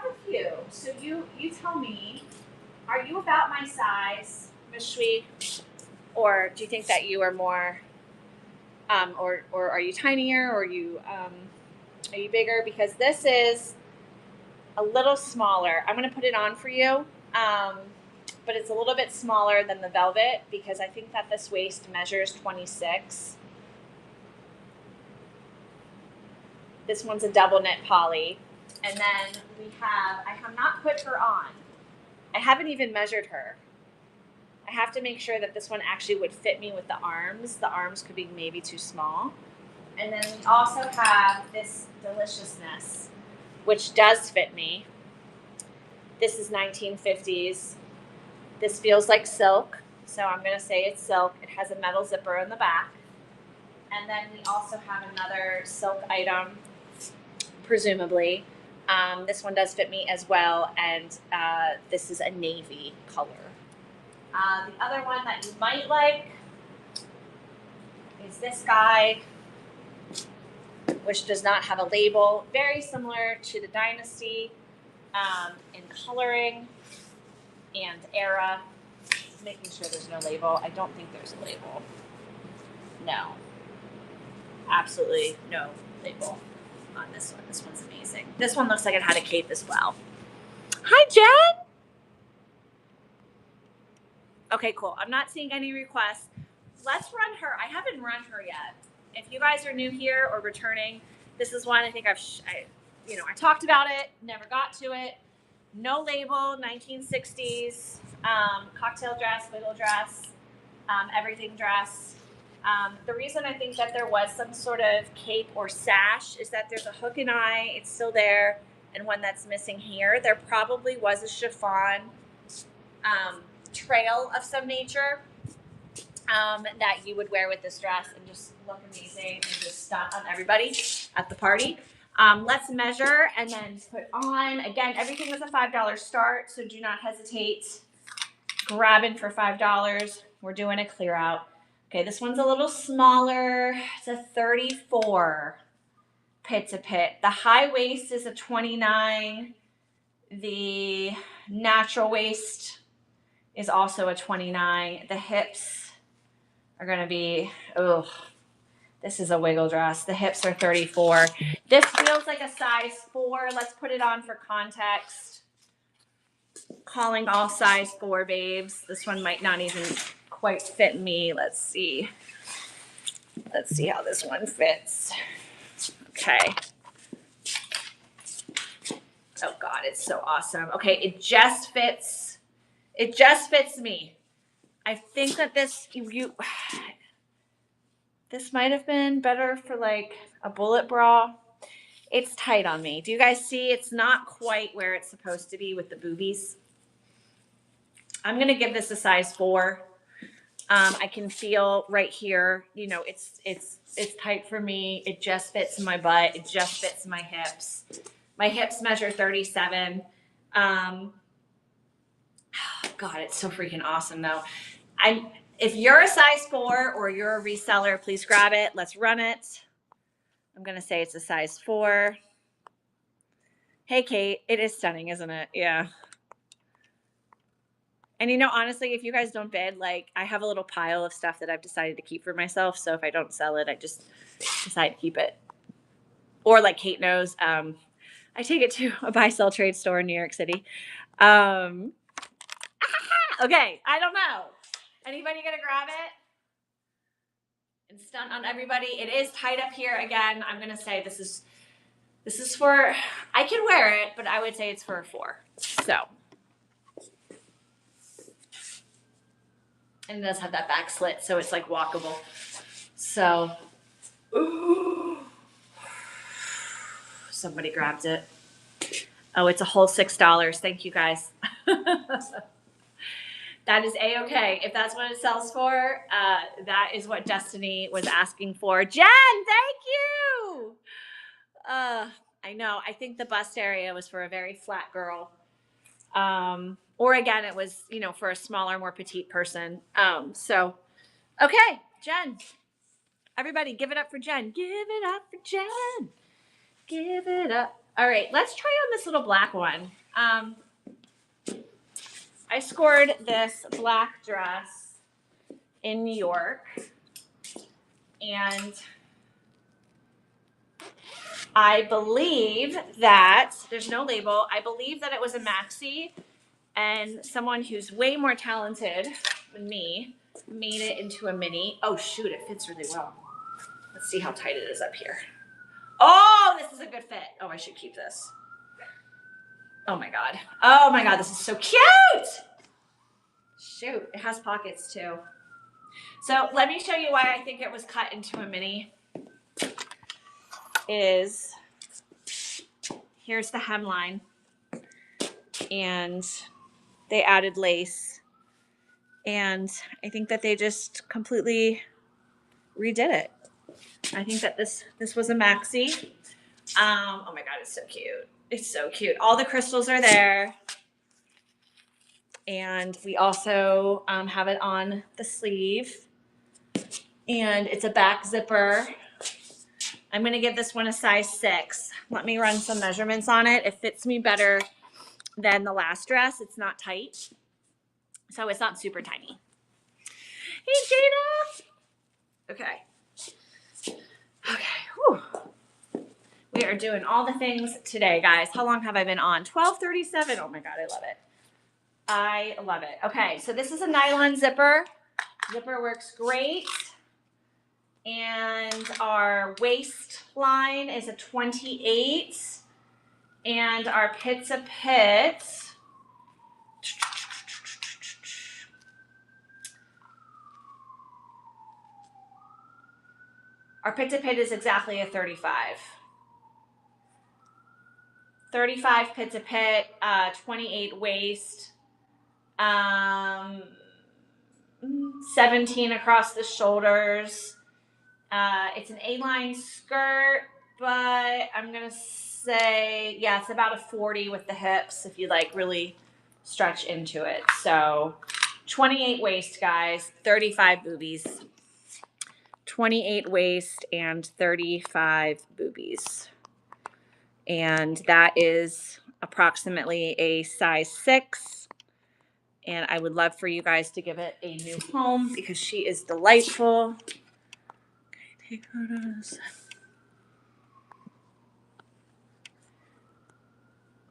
a few. So you tell me, are you about my size, Miss Shui? Or do you think that you are more, or are you tinier, or are you bigger? Because this is a little smaller. I'm going to put it on for you. But it's a little bit smaller than the velvet because I think that this waist measures 26. This one's a double knit poly. And then I have not put her on. I haven't even measured her. I have to make sure that this one actually would fit me with the arms. The arms could be maybe too small. And then we also have this Deliciousness, which does fit me. This is 1950s. This feels like silk, so I'm going to say it's silk. It has a metal zipper in the back. And then we also have another silk item, presumably. This one does fit me as well, and this is a navy color. The other one that you might like is this guy, which does not have a label. Very similar to the Dynasty in coloring and era. Making sure there's no label. I don't think there's a label. No. Absolutely no label on this one. This one's amazing. This one looks like it had a cape as well. Hi, Jen! Okay, cool. I'm not seeing any requests. Let's run her. I haven't run her yet. If you guys are new here or returning, this is one I think I talked about it, never got to it. No label, 1960s, cocktail dress, wiggle dress, everything dress. The reason I think that there was some sort of cape or sash is that there's a hook and eye, it's still there, and one that's missing here. There probably was a chiffon trail of some nature that you would wear with this dress and just look amazing and just stunt on everybody at the party. Let's measure and then put on. Again, everything was a $5 start, so do not hesitate. Grabbing for $5. We're doing a clear out. Okay, this one's a little smaller. It's a 34 pit to pit. The high waist is a 29. The natural waist is also a 29. The hips are going to be, oh, this is a wiggle dress. The hips are 34. This feels like a size 4. Let's put it on for context. Calling all size 4 babes. This one might not even quite fit me. Let's see. Let's see how this one fits. Okay. Oh God, it's so awesome. Okay, it just fits. It just fits me. I think that this might have been better for like a bullet bra. It's tight on me. Do you guys see? It's not quite where it's supposed to be with the boobies. I'm gonna give this a size 4. I can feel right here, you know, it's tight for me. It just fits my butt. It just fits my hips. My hips measure 37. God, it's so freaking awesome though. If you're a size 4 or you're a reseller, please grab it. Let's run it. I'm gonna say it's a size 4. Hey Kate, it is stunning, isn't it? Yeah. And you know, honestly, if you guys don't bid, like I have a little pile of stuff that I've decided to keep for myself. So if I don't sell it, I just decide to keep it. Or like Kate knows, I take it to a buy sell trade store in New York City. Okay, I don't know. Anybody gonna grab it and stunt on everybody? It is tight up here again. I'm gonna say this is for, I can wear it, but I would say it's for a 4. So. And it does have that back slit, so it's like walkable. So, ooh, somebody grabbed it. Oh, it's a whole $6. Thank you guys. That is A-okay. If that's what it sells for, that is what Destiny was asking for. Jen, thank you. I know. I think the bust area was for a very flat girl. Or again, it was, you know, for a smaller, more petite person. So, okay, Jen. Everybody, give it up for Jen. Give it up for Jen. Give it up. All right, let's try on this little black one. I scored this black dress in New York, and I believe that, there's no label, I believe that it was a maxi, and someone who's way more talented than me made it into a mini. Oh shoot, it fits really well. Let's see how tight it is up here. Oh, this is a good fit. Oh, I should keep this. Oh my God. Oh my God, this is so cute. Shoot, it has pockets too. So let me show you why I think it was cut into a mini. Here's the hemline, and they added lace, and I think that they just completely redid it. I think that this was a maxi. Oh my God, it's so cute. It's so cute. All the crystals are there. And we also have it on the sleeve. And it's a back zipper. I'm going to give this one a size 6. Let me run some measurements on it. It fits me better than the last dress. It's not tight. So it's not super tiny. Hey, Jada. Okay. Okay. Whew. We are doing all the things today, guys. How long have I been on? 12:37. Oh my God, I love it. I love it. Okay, so this is a nylon zipper. Zipper works great. And our waistline is a 28. And our pit to pit. Our pit to pit is exactly a 35. 35 pit to pit, 28 waist. Um, 17 across the shoulders. It's an A-line skirt, but I'm going to say, yeah, it's about a 40 with the hips if you like really stretch into it. So 28 waist, guys, 35 boobies. 28 waist and 35 boobies. And that is approximately a size 6. And I would love for you guys to give it a new home because she is delightful. Okay, take photos.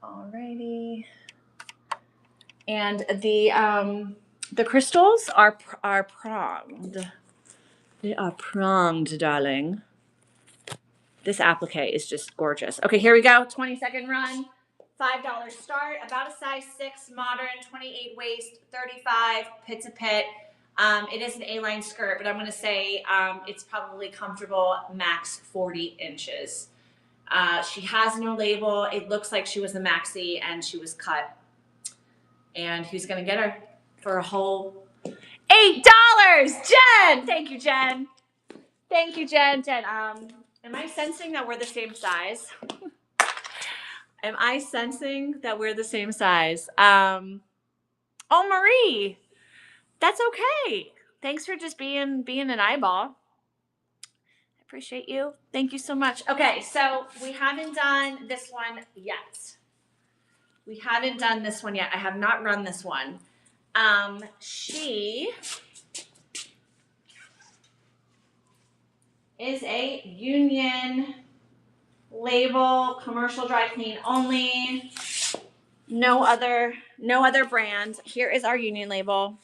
Alrighty. And the crystals are pronged. They are pronged, darling. This applique is just gorgeous. Okay, here we go. 20-second run. $5 start. About a size 6 modern, 28 waist, 35 pit to pit. It is an A-line skirt, but I'm going to say it's probably comfortable, max 40 inches. She has no label. It looks like she was a maxi and she was cut. And who's going to get her for a whole $8? Jen! Thank you, Jen. Thank you, Jen. Jen, am I sensing that we're the same size? Am I sensing that we're the same size? Oh, Marie, that's okay. Thanks for just being an eyeball. I appreciate you. Thank you so much. Okay, so we haven't done this one yet. We haven't done this one yet. I have not run this one. She is a union label, commercial dry clean only. No other brand. Here is our union label.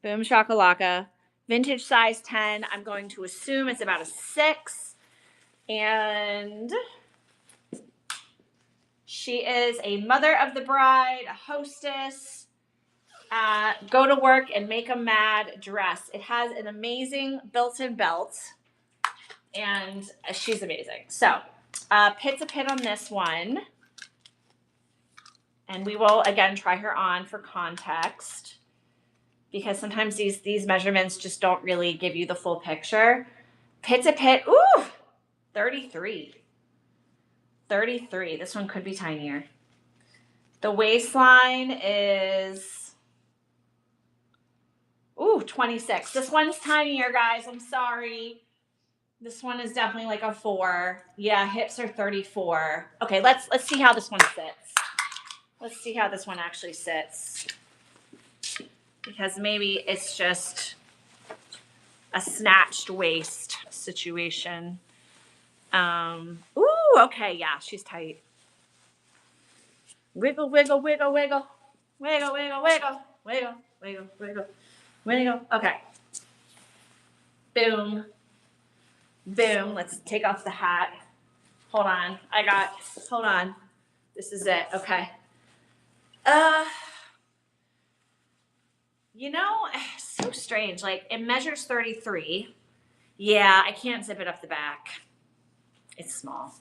Boom shakalaka. Vintage size 10. I'm going to assume it's about a 6. And she is a mother of the bride, a hostess, go to work and make 'em mad dress. It has an amazing built-in belt. And she's amazing. So, pit to pit on this one. And we will, again, try her on for context because sometimes these measurements just don't really give you the full picture. Pit to pit, ooh, 33. 33. This one could be tinier. The waistline is, 26. This one's tinier, guys. I'm sorry. This one is definitely like a 4. Yeah, hips are 34. Okay, let's see how this one sits. Let's see how this one actually sits. Because maybe it's just a snatched waist situation. Okay, yeah, she's tight. Wiggle, wiggle, wiggle, wiggle. Wiggle, wiggle, wiggle. Wiggle, wiggle, wiggle. Wiggle. Okay. Boom. Boom. Let's take off the hat. Hold on. Hold on. This is it. Okay. So strange. Like, it measures 33. Yeah, I can't zip it up the back. It's small.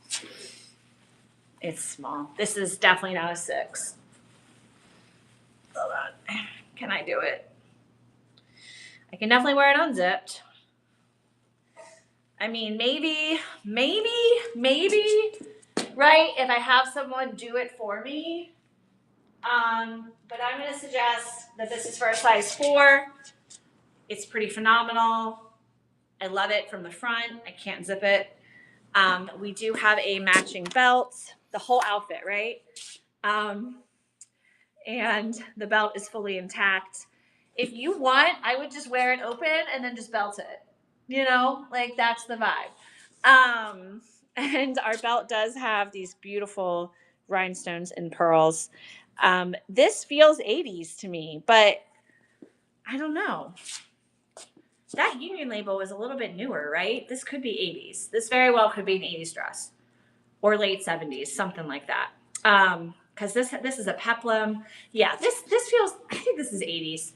It's small. This is definitely not a 6. Hold on. Can I do it? I can definitely wear it unzipped. I mean, maybe, right? If I have someone do it for me. But I'm going to suggest that this is for a size 4. It's pretty phenomenal. I love it from the front. I can't zip it. We do have a matching belt, the whole outfit, right? And the belt is fully intact. If you want, I would just wear it open and then just belt it. Like that's the vibe. And our belt does have these beautiful rhinestones and pearls. This feels 80s to me, but I don't know. That union label was a little bit newer, right? This could be 80s. This very well could be an 80s dress or late 70s, something like that. Because this is a peplum. Yeah, this feels, I think this is 80s.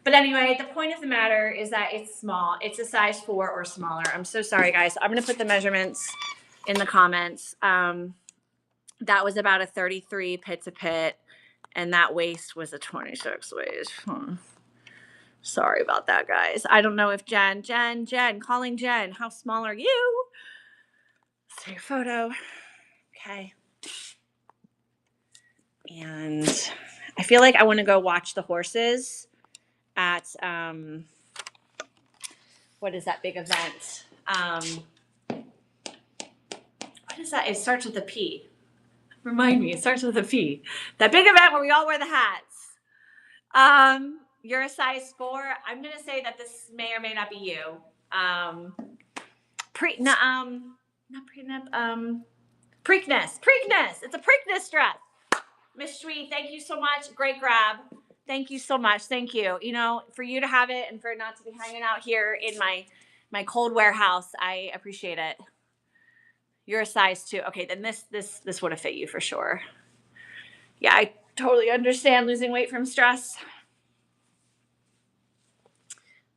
But anyway, the point of the matter is that it's small. It's a size 4 or smaller. I'm so sorry, guys. I'm going to put the measurements in the comments. That was about a 33 pit to pit. And that waist was a 26 waist. Sorry about that, guys. I don't know if Jen, calling Jen. How small are you? Let's take a photo. Okay. And I feel like I want to go watch the horses at what is that big event? What is that? It starts with a P. Remind me, it starts with a P. That big event where we all wear the hats. You're a size 4. I'm gonna say that this may or may not be you. Preakness. It's a Preakness dress. Miss Shui, thank you so much. Great grab. Thank you so much. Thank you. You know, for you to have it and for it not to be hanging out here in my cold warehouse, I appreciate it. You're a size 2. Okay, then this would have fit you for sure. Yeah, I totally understand losing weight from stress.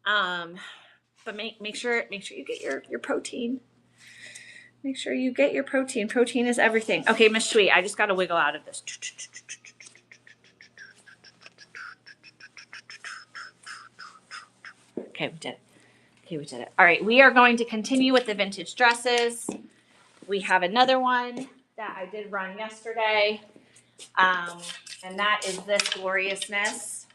But make sure you get your protein. Make sure you get your protein. Protein is everything. Okay, Miss Shui, I just got to wiggle out of this. Okay, we did it. All right, we are going to continue with the vintage dresses. We have another one that I did run yesterday, and that is this gloriousness.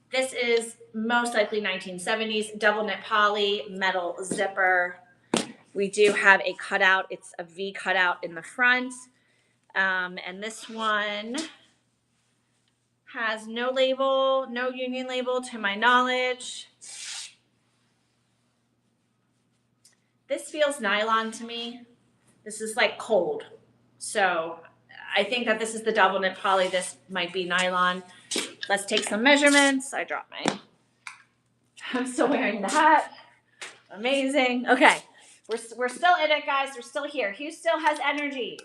This is most likely 1970s, double knit poly, metal zipper. We do have a cutout. It's a V cutout in the front. And this one has no label, no union label to my knowledge. This feels nylon to me. This is like cold. So I think that this is the double knit poly. This might be nylon. Let's take some measurements. I dropped mine. I'm still wearing the hat. Amazing. Okay. We're still in it, guys. We're still here. Hugh still has energy.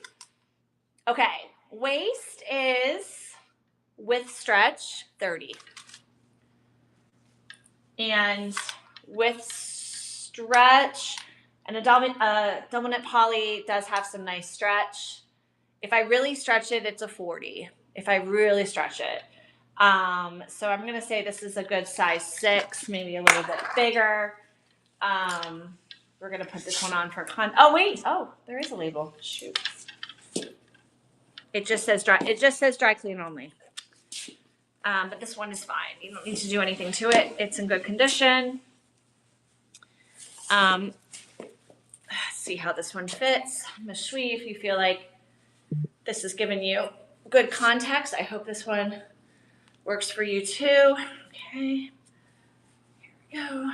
Okay. Waist is with stretch 30. And with stretch, and a double knit poly does have some nice stretch. If I really stretch it, it's a 40. If I really stretch it. So I'm going to say this is a good size 6, maybe a little bit bigger. We're going to put this one on for oh, wait. Oh, there is a label. Shoot. It just says dry clean only. But this one is fine. You don't need to do anything to it. It's in good condition. Let's see how this one fits. Ms. Shui, if you feel like this is giving you good context, I hope this one works for you too. Okay. Here we go.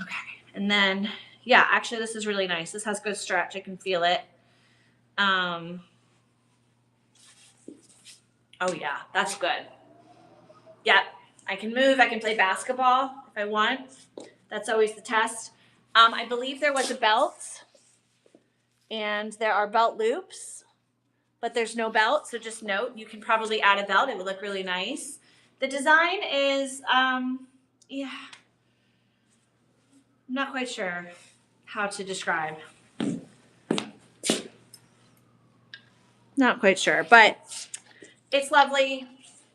Okay. And then, yeah, actually this is really nice. This has good stretch. I can feel it. Oh yeah, that's good. Yeah, I can move. I can play basketball if I want. That's always the test. I believe there was a belt and there are belt loops, but there's no belt. So just note, you can probably add a belt. It would look really nice. The design is, yeah, I'm not quite sure how to describe. Not quite sure, but it's lovely.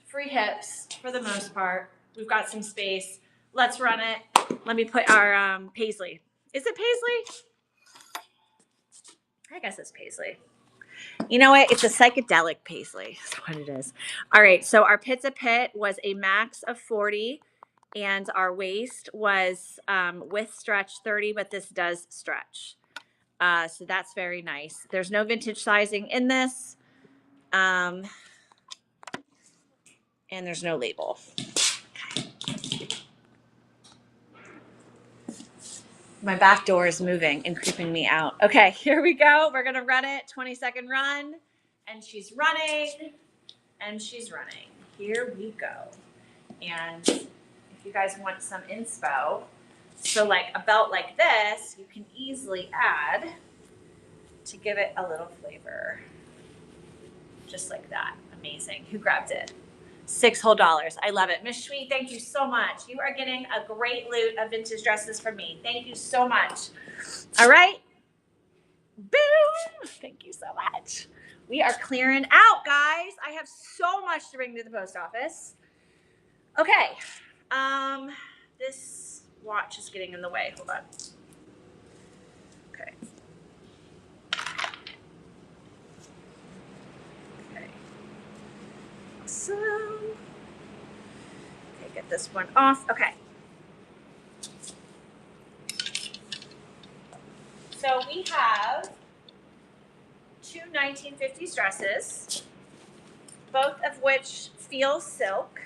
Free hips for the most part. We've got some space. Let's run it. Let me put our paisley. Is it paisley? I guess it's paisley. You know what? It's a psychedelic paisley. That's what it is. All right. So our Pizza Pit was a max of 40. And our waist was with stretch 30, but this does stretch. So that's very nice. There's no vintage sizing in this. And there's no label. My back door is moving and creeping me out. Okay, here we go. We're going to run it. 20-second run. And she's running. And she's running. Here we go. And if you guys want some inspo, so like a belt like this, you can easily add to give it a little flavor. Just like that. Amazing. Who grabbed it? $6 whole. I love it. Miss Shui, thank you so much. You are getting a great loot of vintage dresses from me. Thank you so much. All right. Boom. Thank you so much. We are clearing out, guys. I have so much to bring to the post office. Okay. This watch is getting in the way. Hold on. Okay. Okay. Awesome. Okay, get this one off. Okay. So we have two 1950s dresses, both of which feel silk.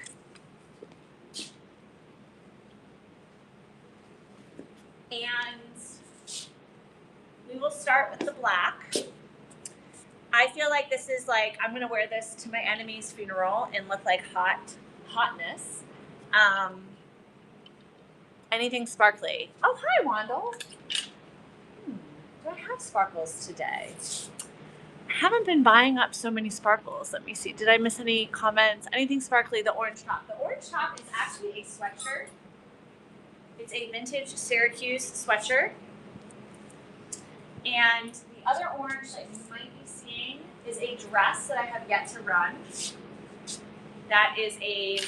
And we will start with the black. I feel like this is like, I'm going to wear this to my enemy's funeral and look like hotness. Anything sparkly. Oh, hi, Wandel. Do I have sparkles today? I haven't been buying up so many sparkles. Let me see. Did I miss any comments? Anything sparkly? The orange top. The orange top is actually a sweatshirt. It's a vintage Syracuse sweatshirt. And the other orange that you might be seeing is a dress that I have yet to run. That is a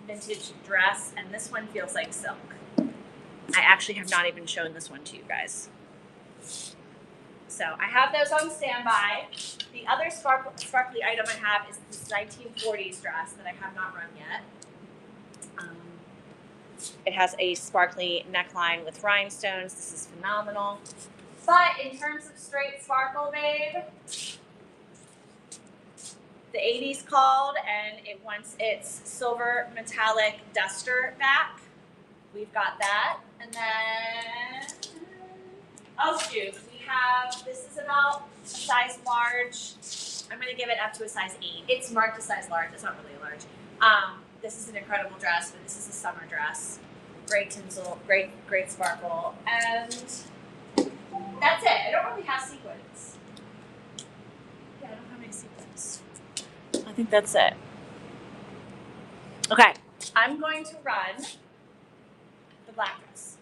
vintage dress, and this one feels like silk. I actually have not even shown this one to you guys. So I have those on standby. The other sparkly item I have is this 1940s dress that I have not run yet. It has a sparkly neckline with rhinestones. This is phenomenal. But in terms of straight sparkle, babe, the 80s called and it wants its silver metallic duster back. We've got that. And then, oh shoot, we have, this is about a size large. I'm going to give it up to a size 8. It's marked a size large. It's not really a large. This is an incredible dress, but this is a summer dress. Great tinsel, great sparkle. And that's it. I don't really have sequins. Yeah, I don't have any sequins. I think that's it. Okay, I'm going to run the black dress.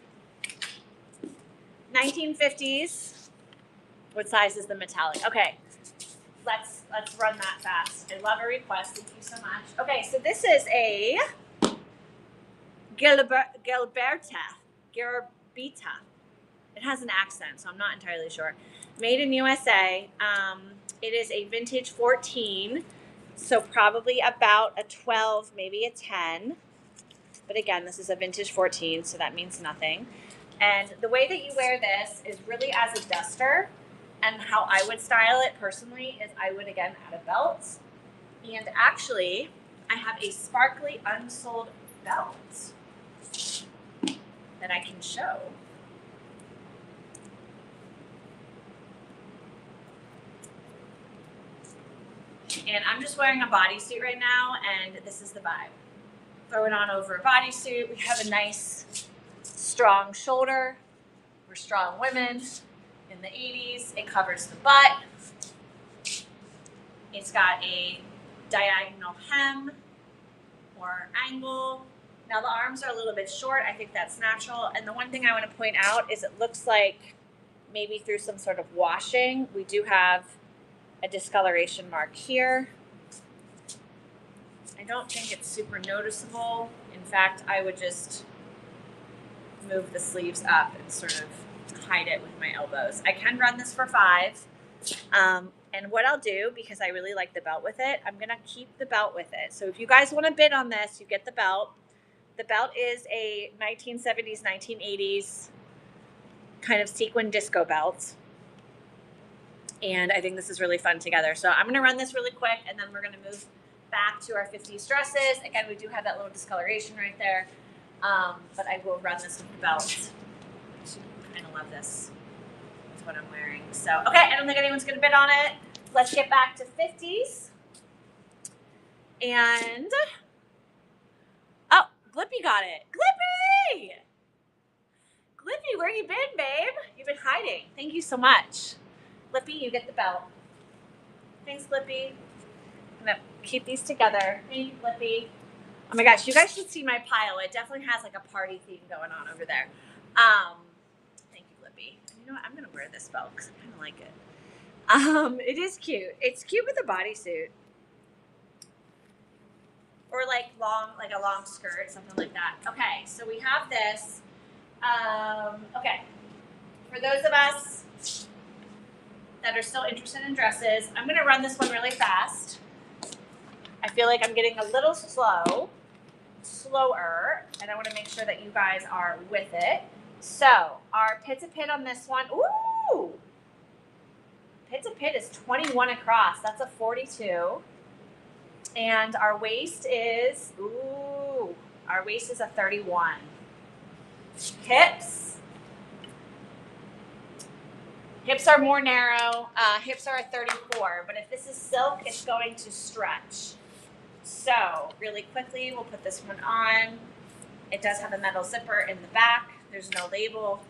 1950s. What size is the metallic? Okay, let's run that fast. I love a request. Thank you so much. Okay, so this is a Gilberta. It has an accent, so I'm not entirely sure. Made in USA. It is a vintage 14, so probably about a 12, maybe a 10. But again, this is a vintage 14, so that means nothing. And the way that you wear this is really as a duster. And how I would style it personally is I would, again, add a belt. And actually, I have a sparkly unsold belt that I can show. And I'm just wearing a bodysuit right now, and this is the vibe. Throw it on over a bodysuit. We have a nice, strong shoulder. We're strong women in the 80s. It covers the butt. It's got a diagonal hem or angle. Now the arms are a little bit short. I think that's natural. And the one thing I want to point out is it looks like maybe through some sort of washing, we do have a discoloration mark here. I don't think it's super noticeable. In fact, I would just move the sleeves up and sort of hide it with my elbows. I can run this for 5. And what I'll do, because I really like the belt with it, I'm going to keep the belt with it. So if you guys want to bid on this, you get the belt. The belt is a 1970s, 1980s kind of sequin disco belt. And I think this is really fun together. So I'm going to run this really quick, and then we're going to move back to our 50s dresses. Again, we do have that little discoloration right there. But I will run this with the belt. I kind of love this. That's what I'm wearing. So, okay, I don't think anyone's going to bid on it. Let's get back to 50s. And, oh, Glippy got it. Glippy! Glippy, where you been, babe? You've been hiding. Thank you so much. Glippy, you get the belt. Thanks, Glippy. I'm going to keep these together. Thank you, Glippy. Oh my gosh, you guys should see my pile. It definitely has like a party theme going on over there. Thank you, Lippy. You know what? I'm going to wear this belt because I kind of like it. It is cute. It's cute with a bodysuit. Or like a long skirt, something like that. Okay, so we have this. Okay, for those of us that are still interested in dresses, I'm going to run this one really fast. I feel like I'm getting a little slower, and I want to make sure that you guys are with it. So our Pit-a-Pit on this one, ooh, Pit-a-Pit is 21 across. That's a 42. And our waist is, our waist is a 31. Hips are more narrow. Hips are a 34, but if this is silk, it's going to stretch. So really quickly, we'll put this one on. It does have a metal zipper in the back. There's no label.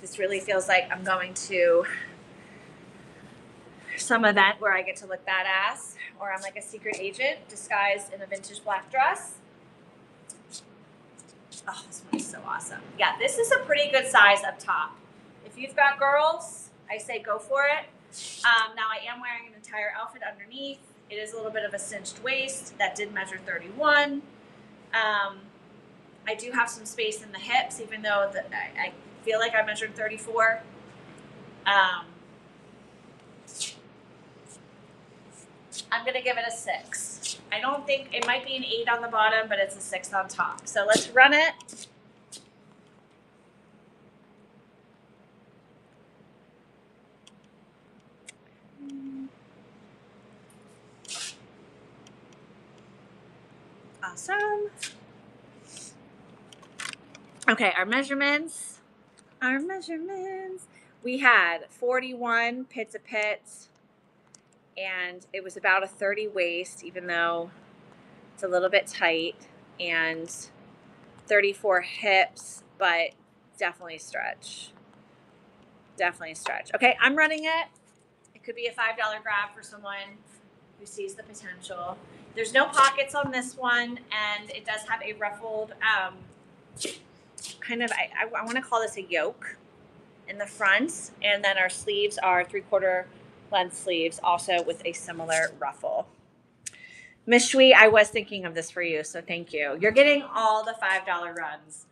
This really feels like I'm going to some event where I get to look badass, or I'm like a secret agent disguised in a vintage black dress. Oh, this one is so awesome. Yeah, this is a pretty good size up top. If you've got girls, I say go for it. Now I am wearing an entire outfit underneath. It is a little bit of a cinched waist. That did measure 31. I do have some space in the hips, even though I feel like I measured 34. I'm going to give it a 6. I don't think, it might be an 8 on the bottom, but it's a 6 on top. So let's run it. Awesome. Okay, our measurements. We had 41 Pit-a-Pit, and it was about a 30 waist, even though it's a little bit tight, and 34 hips, but definitely stretch. Okay, I'm running it. It could be a $5 grab for someone who sees the potential. There's no pockets on this one, and it does have a ruffled, kind of, I want to call this a yoke in the front, and then our sleeves are 3/4 length sleeves, also with a similar ruffle. Miss Shui, I was thinking of this for you, so thank you. You're getting all the $5 runs.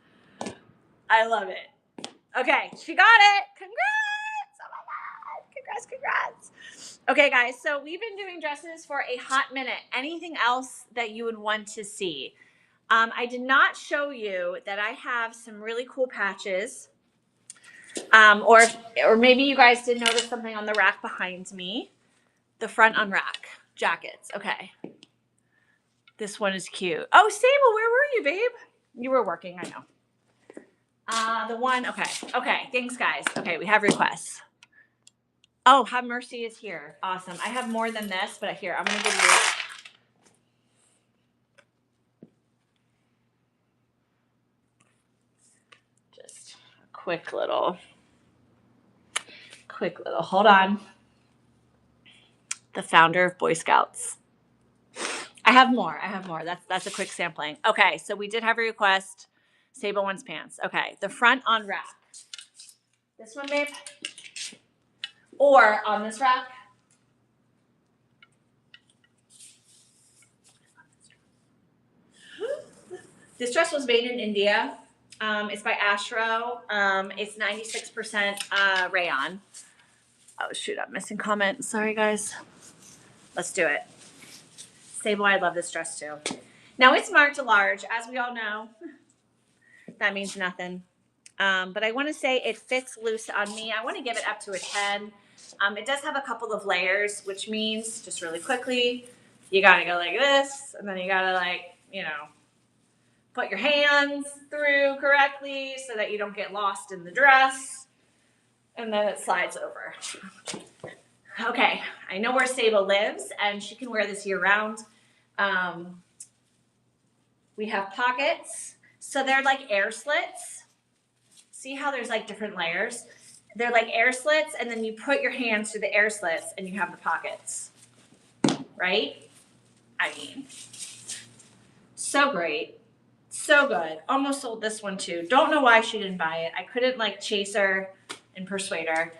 I love it. Okay, she got it. Congrats! Oh my God! Congrats! Okay, guys, so we've been doing dresses for a hot minute. Anything else that you would want to see? I did not show you that I have some really cool patches. Or maybe you guys did notice something on the rack behind me. The front on rack jackets. Okay. This one is cute. Oh, Sable, where were you, babe? You were working, I know. The one, okay. Thanks, guys. Okay, we have requests. Oh, Have Mercy is here. Awesome. I have more than this, but here, I'm going to give you just a quick little, hold on. The founder of Boy Scouts. I have more. That's a quick sampling. Okay, so we did have a request. Sable wants pants. Okay, the front on rack. This one, babe? Or on this rack? This dress was made in India. It's by Ashro. It's 96% rayon. Oh, shoot, I'm missing comment. Sorry, guys. Let's do it. Sable, I love this dress too. Now, it's marked a large, as we all know. That means nothing. But I want to say it fits loose on me. I want to give it up to a 10. It does have a couple of layers, which means, just really quickly, you got to go like this, and then you got to put your hands through correctly so that you don't get lost in the dress. And then it slides over. Okay, I know where Sable lives, and she can wear this year round. We have pockets. So they're like air slits. See how there's like different layers? They're like air slits, and then you put your hands through the air slits, and you have the pockets. Right? I mean, so great. So good. Almost sold this one too. Don't know why she didn't buy it. I couldn't like chase her and persuade her,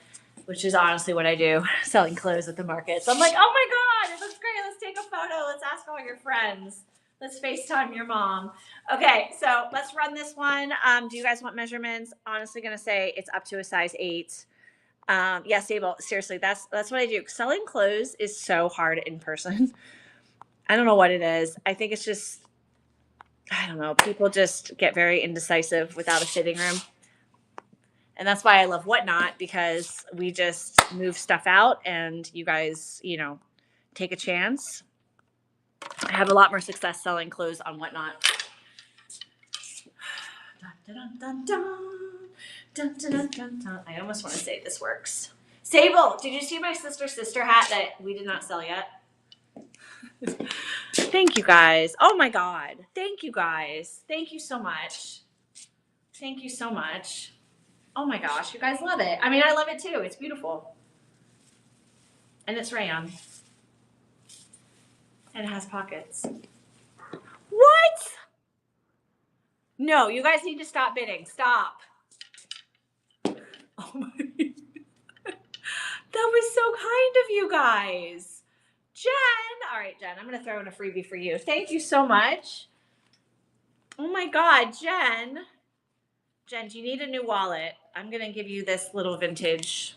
which is honestly what I do, selling clothes at the market. So I'm like, oh my God, it looks great. Let's take a photo. Let's ask all your friends. Let's FaceTime your mom. Okay, so let's run this one. Do you guys want measurements? Honestly gonna say it's up to a size 8. Yeah, Sable, seriously, that's what I do. Selling clothes is so hard in person. I don't know what it is. I think it's just, I don't know, people just get very indecisive without a fitting room. And that's why I love Whatnot, because we just move stuff out and you guys, take a chance. I have a lot more success selling clothes on Whatnot. Dun, dun, dun, dun, dun, dun, dun, dun. I almost want to say this works. Sable, did you see my sister hat that we did not sell yet? Thank you guys. Oh my God. Thank you guys. Thank you so much. Thank you so much. Oh my gosh, you guys love it. I mean, I love it too. It's beautiful. And it's rayon. And it has pockets. What? No, you guys need to stop bidding. Stop. Oh my. That was so kind of you guys. Jen. All right, Jen, I'm going to throw in a freebie for you. Thank you so much. Oh my God, Jen. Jen, do you need a new wallet? I'm going to give you this little vintage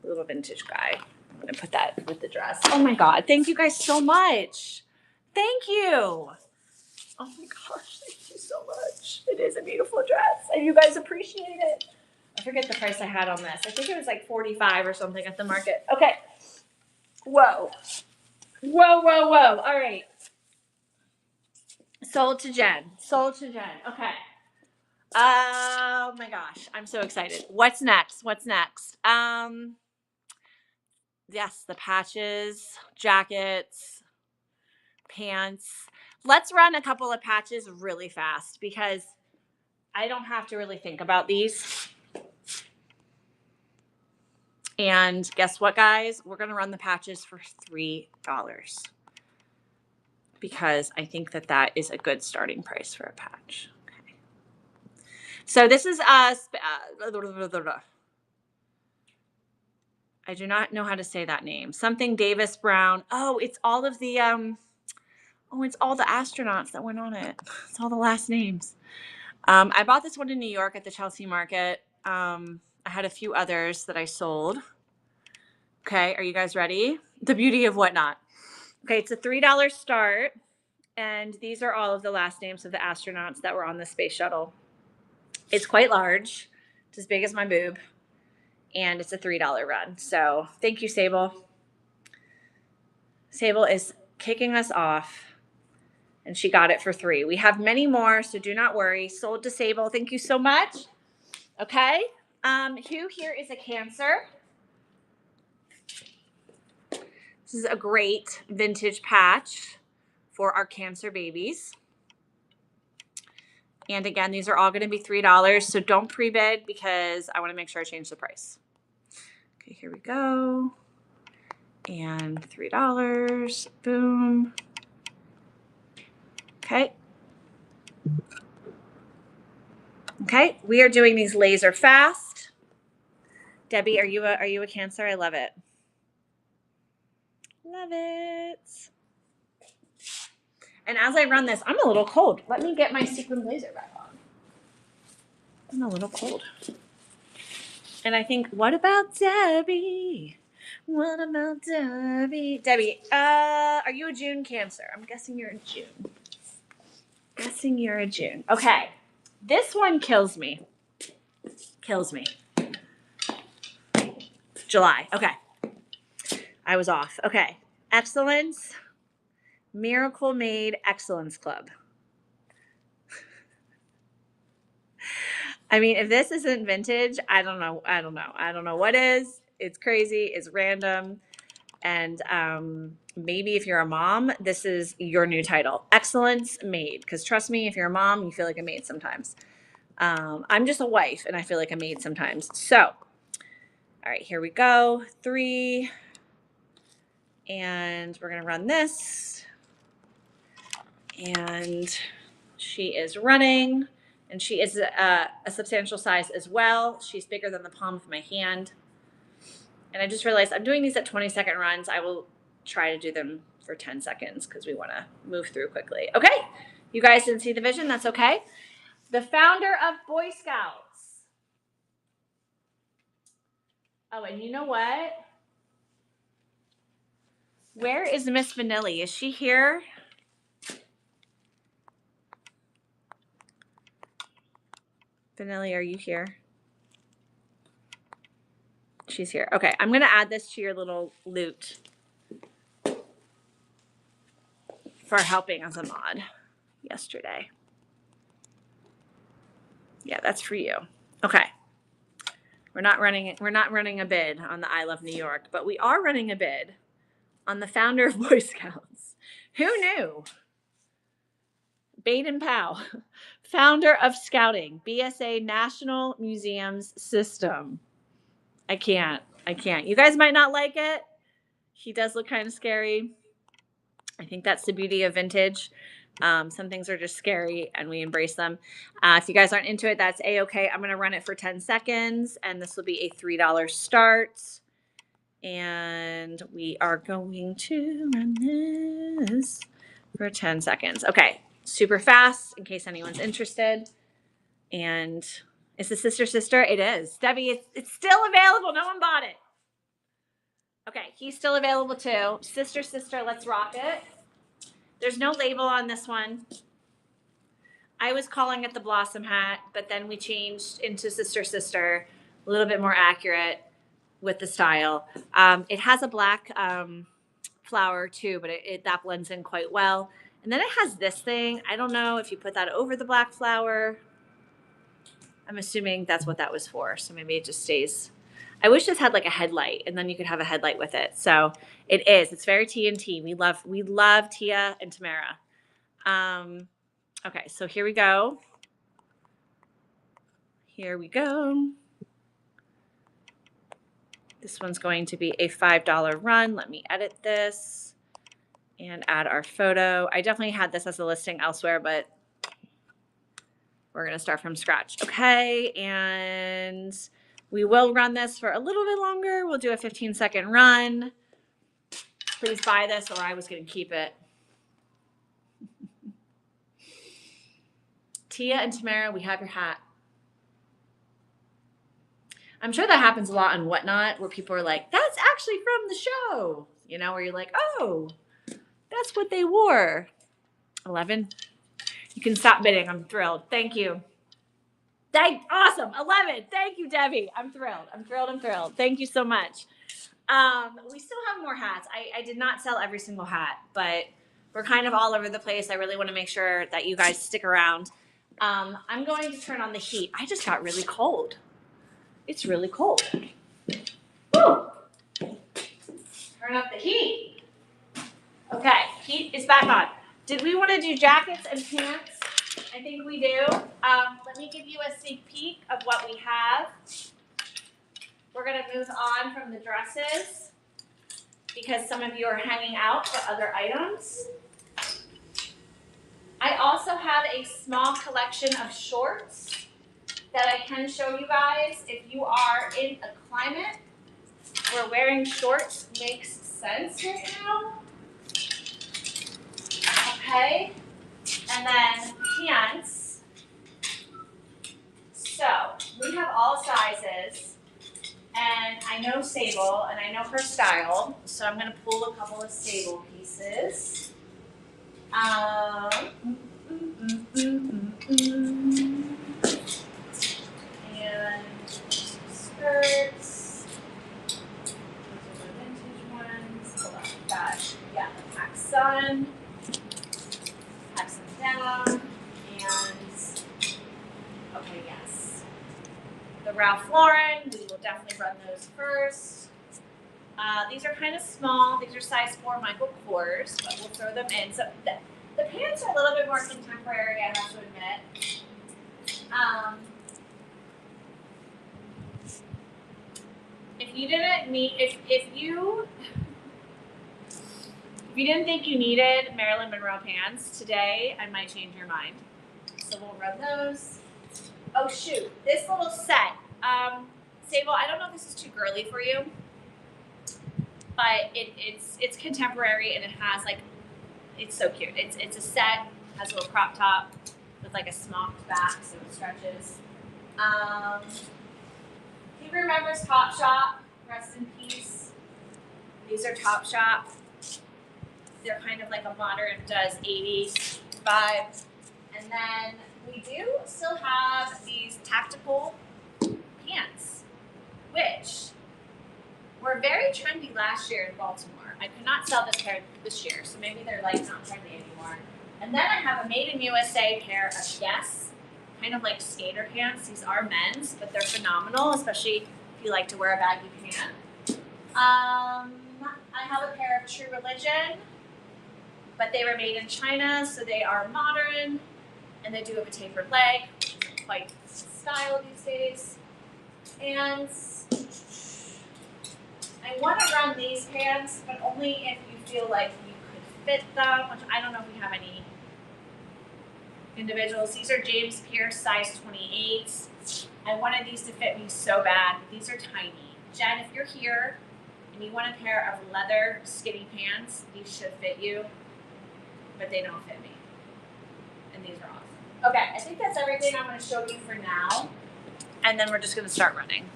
guy. I'm going to put that with the dress. Oh my God. Thank you guys so much. Thank you. Oh my gosh. Thank you so much. It is a beautiful dress and you guys appreciate it. I forget the price I had on this. I think it was like 45 or something at the market. Okay. Whoa. Whoa, whoa, whoa. All right. Sold to Jen. Okay. Oh my gosh. I'm so excited. What's next? Yes, the patches, jackets, pants. Let's run a couple of patches really fast because I don't have to really think about these. And guess what, guys? We're going to run the patches for $3 because I think that is a good starting price for a patch. Okay. So this is I do not know how to say that name. Something Davis Brown. Oh, it's all of the it's all the astronauts that went on it. It's all the last names. I bought this one in New York at the Chelsea Market. I had a few others that I sold. Okay, are you guys ready? The beauty of Whatnot. Okay, it's a $3 start, and these are all of the last names of the astronauts that were on the space shuttle. It's quite large. It's as big as my boob, and it's a $3 run. So thank you, Sable. Sable is kicking us off, and she got it for $3. We have many more, so do not worry. Sold to Sable. Thank you so much. Okay. Who here is a Cancer? This is a great vintage patch for our Cancer babies. And again, these are all going to be $3, so don't pre-bid because I want to make sure I change the price. Okay, here we go. And $3. Boom. Okay. Okay, we are doing these laser fast. Debbie, are you a Cancer? I love it. Love it. And as I run this, I'm a little cold. Let me get my sequin blazer back on. I'm a little cold. And I think, what about Debbie? What about Debbie? Debbie, are you a June Cancer? I'm guessing you're a June. Okay. This one kills me. July. Okay. I was off. Okay. Excellence. Miracle Made Excellence Club. I mean, if this isn't vintage, I don't know. I don't know what is. It's crazy. It's random. And maybe if you're a mom, this is your new title. Excellence Maid. Because trust me, if you're a mom, you feel like a maid sometimes. I'm just a wife, and I feel like a maid sometimes. So, all right, here we go. 3. And we're going to run this. And she is running, and she is a substantial size as well. She's bigger than the palm of my hand. And I just realized I'm doing these at 20-second runs. I will try to do them for 10 seconds because we want to move through quickly. Okay, you guys didn't see the vision. That's okay. The founder of Boy Scouts. Oh, and you know what? Where is Miss Vanilli? Is she here? Vanilli, are you here? She's here. Okay, I'm going to add this to your little loot for helping as a mod yesterday. Yeah, that's for you. Okay. We're not running a bid on the I Love New York, but we are running a bid on the founder of Boy Scouts. Who knew? Baden Powell, founder of Scouting, BSA National Museums System. I can't. You guys might not like it. He does look kind of scary. I think that's the beauty of vintage. Some things are just scary and we embrace them. If you guys aren't into it, that's A-okay. I'm going to run it for 10 seconds and this will be a $3 start. And we are going to run this for 10 seconds. Okay, super fast in case anyone's interested. And is the sister? It is. Debbie, it's still available. No one bought it. Okay, he's still available too. Sister, let's rock it. There's no label on this one. I was calling it the Blossom hat, but then we changed into Sister, a little bit more accurate with the style. It has a black flower too, but that blends in quite well. And then it has this thing. I don't know if you put that over the black flower. I'm assuming that's what that was for. So maybe it just stays. I wish this had like a headlight and then you could have a headlight with it. So it is. It's very TNT. We love Tia and Tamara. Okay, so here we go. This one's going to be a $5 run. Let me edit this and add our photo. I definitely had this as a listing elsewhere, but we're going to start from scratch. Okay, and we will run this for a little bit longer. We'll do a 15-second run. Please buy this or I was going to keep it. Tia and Tamara, we have your hat. I'm sure that happens a lot on Whatnot where people are like, that's actually from the show. You know, where you're like, oh, that's what they wore. 11. You can stop bidding. I'm thrilled. Thank you. Awesome. 11. Thank you, Debbie. I'm thrilled. Thank you so much. We still have more hats. I did not sell every single hat, but we're kind of all over the place. I really want to make sure that you guys stick around. I'm going to turn on the heat. I just got really cold. It's really cold. Woo! Turn up the heat. Okay, heat is back on. Did we want to do jackets and pants? I think we do. Let me give you a sneak peek of what we have. We're going to move on from the dresses because some of you are hanging out for other items. I also have a small collection of shorts that I can show you guys. If you are in a climate where wearing shorts makes sense right now. Okay, and then pants. So we have all sizes, and I know Sable, and I know her style, so I'm going to pull a couple of Sable pieces. And skirts. Those are the vintage ones. Hold on, the Pac Sun. Pack some down. And, okay, yes. The Ralph Lauren, we will definitely run those first. These are kind of small. These are size 4 Michael Kors, but we'll throw them in. So the pants are a little bit more contemporary, I have to admit. If you you didn't think you needed Marilyn Monroe pants today, I might change your mind. So we'll rub those. Oh shoot, this little set. Sable, I don't know if this is too girly for you, but it's contemporary and it has like, it's so cute. It's a set, has a little crop top with like a smocked back so it stretches. Who remembers Topshop? Rest in peace. These are Topshop. They're kind of like a modern does 80s vibe. And then we do still have these tactical pants, which were very trendy last year in Baltimore. I could not sell this pair this year, so maybe they're like not trendy anymore. And then I have a made in USA pair of Guess, kind of like skater pants. These are men's, but they're phenomenal, especially if you like to wear a baggy pant. I have a pair of True Religion, but they were made in China, so they are modern, and they do have a tapered leg, quite style these days. And I want to run these pants, but only if you feel like you could fit them, which I don't know if we have any individuals. These are James Pierce size 28. I wanted these to fit me so bad, but these are tiny. Jen, if you're here and you want a pair of leather skinny pants, these should fit you, but they don't fit me. And these are off. Okay, I think that's everything I'm going to show you for now. And then we're just going to start running.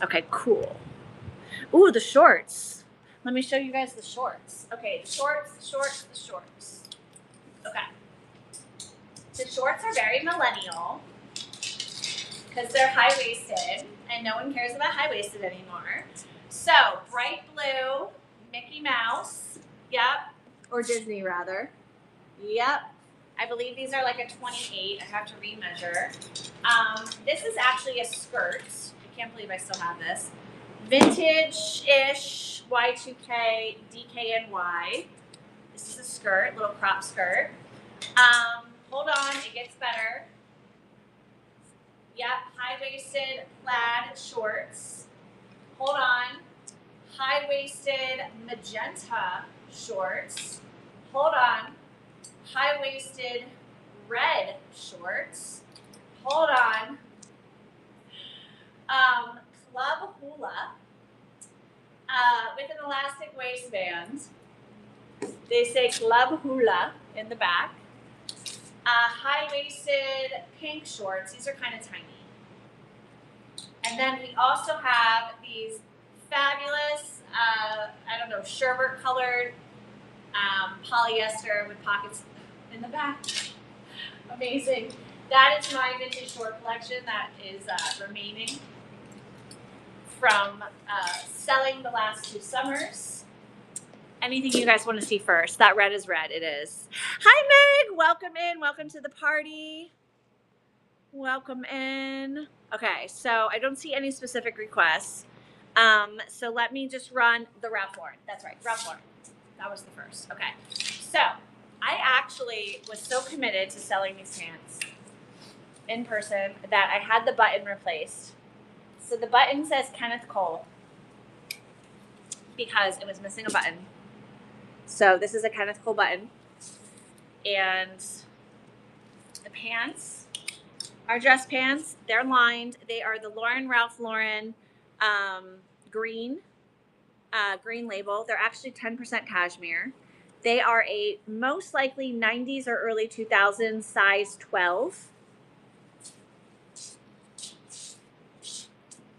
Okay, cool. Ooh, the shorts. Let me show you guys the shorts. Okay, the shorts. Okay. The shorts are very millennial because they're high-waisted, and no one cares about high-waisted anymore. So, bright blue, Mickey Mouse, yep, or Disney rather, yep. I believe these are like a 28. I have to remeasure. This is actually a skirt. I can't believe I still have this. Vintage-ish Y2K DKNY. This is a skirt, little crop skirt. Hold on, it gets better. Yep, high-waisted plaid shorts. Hold on. High-waisted magenta shorts. Hold on. High-waisted red shorts. Hold on. Club hula with an elastic waistband. They say club hula in the back. High-waisted pink shorts. These are kind of tiny. And then we also have these fabulous, I don't know, sherbet colored polyester with pockets in the back. Amazing. That is my vintage short collection that is remaining from selling the last 2 summers. Anything you guys want to see first? That red is red. It is. Hi, Meg. Welcome in. Welcome to the party. Welcome in. Okay, so I don't see any specific requests. So let me just run the Ralph Lauren. That's right, Ralph Lauren. That was the first. Okay. So I actually was so committed to selling these pants in person that I had the button replaced. So the button says Kenneth Cole because it was missing a button. So this is a Kenneth Cole button. And the pants are dress pants. They're lined. They are the Ralph Lauren green label. They're actually 10% cashmere. They are a most likely 90s or early 2000s size 12.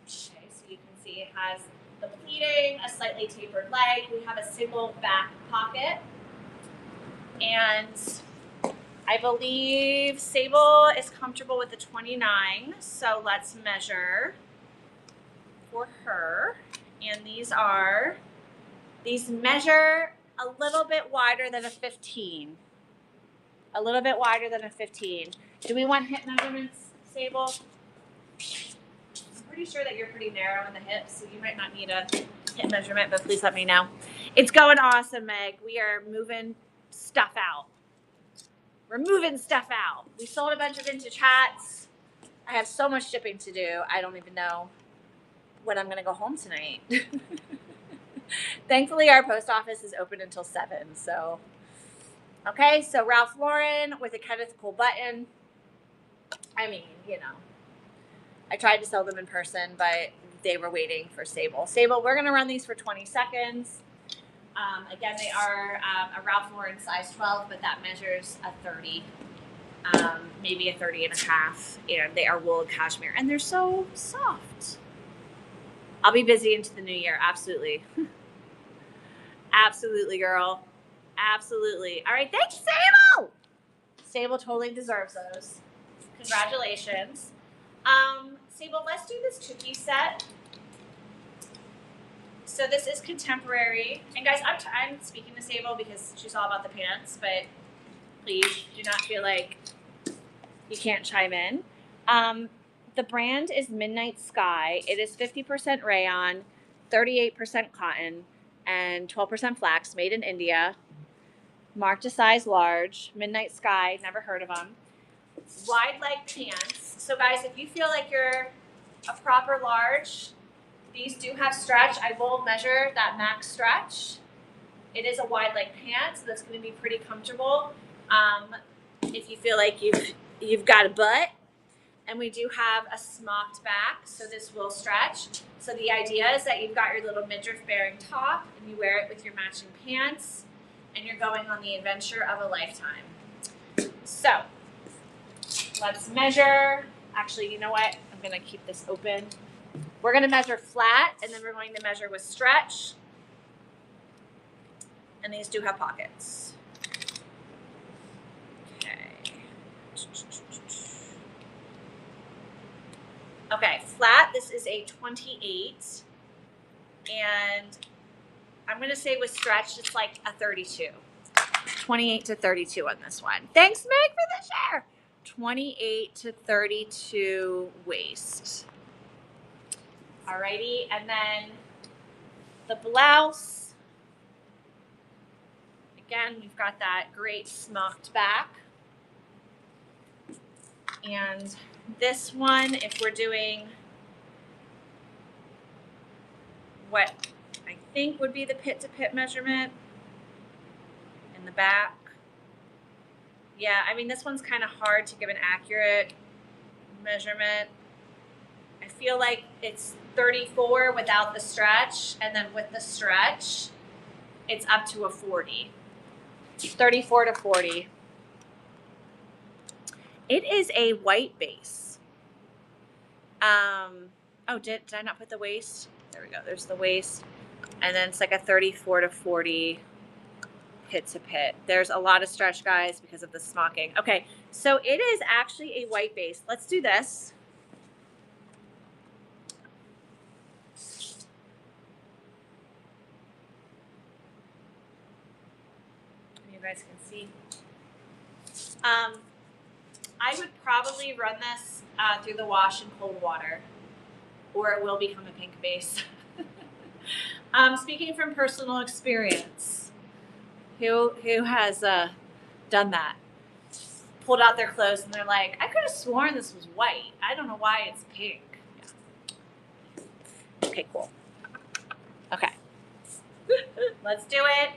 Okay, so you can see it has the pleating, a slightly tapered leg. We have a single back pocket. And I believe Sable is comfortable with the 29. So let's measure for her. And these measure a little bit wider than a 15. A little bit wider than a 15. Do we want hip measurements, Sable? I'm pretty sure that you're pretty narrow in the hips, so you might not need a hip measurement, but please let me know. It's going awesome, Meg. We are moving stuff out. We're moving stuff out. We sold a bunch of vintage hats. I have so much shipping to do. I don't even know when I'm going to go home tonight. Thankfully, our post office is open until 7. So, okay. So Ralph Lauren with a Kenneth Cole button. I mean, I tried to sell them in person, but they were waiting for Sable. Sable, we're going to run these for 20 seconds. Again, they are a Ralph Lauren size 12, but that measures a 30, maybe a 30 and a half. And they are wool and cashmere, and they're so soft. I'll be busy into the new year. Absolutely. Absolutely, girl. Absolutely. All right. Thanks, Sable. Sable totally deserves those. Congratulations. Sable, let's do this cookie set. So this is contemporary. And guys, I'm speaking to Sable because she's all about the pants, but please do not feel like you can't chime in. The brand is Midnight Sky. It is 50% rayon, 38% cotton, and 12% flax, made in India. Marked a size large. Midnight Sky, never heard of them. Wide leg pants. So guys, if you feel like you're a proper large, these do have stretch. I will measure that max stretch. It is a wide leg pant, so that's going to be pretty comfortable. If you feel like you've got a butt. And we do have a smocked back, so this will stretch. So the idea is that you've got your little midriff bearing top, and you wear it with your matching pants, and you're going on the adventure of a lifetime. So let's measure. Actually, you know what? I'm going to keep this open. We're going to measure flat, and then we're going to measure with stretch. And these do have pockets. Okay, flat, this is a 28. And I'm going to say with stretch, it's like a 32. 28 to 32 on this one. Thanks, Meg, for the share. 28 to 32 waist. Alrighty, and then the blouse. Again, we've got that great smocked back. And this one, if we're doing what I think would be the pit-to-pit measurement in the back. Yeah, I mean, this one's kind of hard to give an accurate measurement. I feel like it's 34 without the stretch, and then with the stretch, it's up to a 40. 34 to 40. It is a white base. Oh, did I not put the waist? There we go. There's the waist. And then it's like a 34 to 40 pit to pit. There's a lot of stretch, guys, because of the smocking. Okay, so it is actually a white base. Let's do this. You guys can see. I would probably run this through the wash in cold water, or it will become a pink base. Speaking from personal experience, who has done that? Pulled out their clothes and they're like, I could have sworn this was white. I don't know why it's pink. Yeah. Okay, cool. Okay. Let's do it.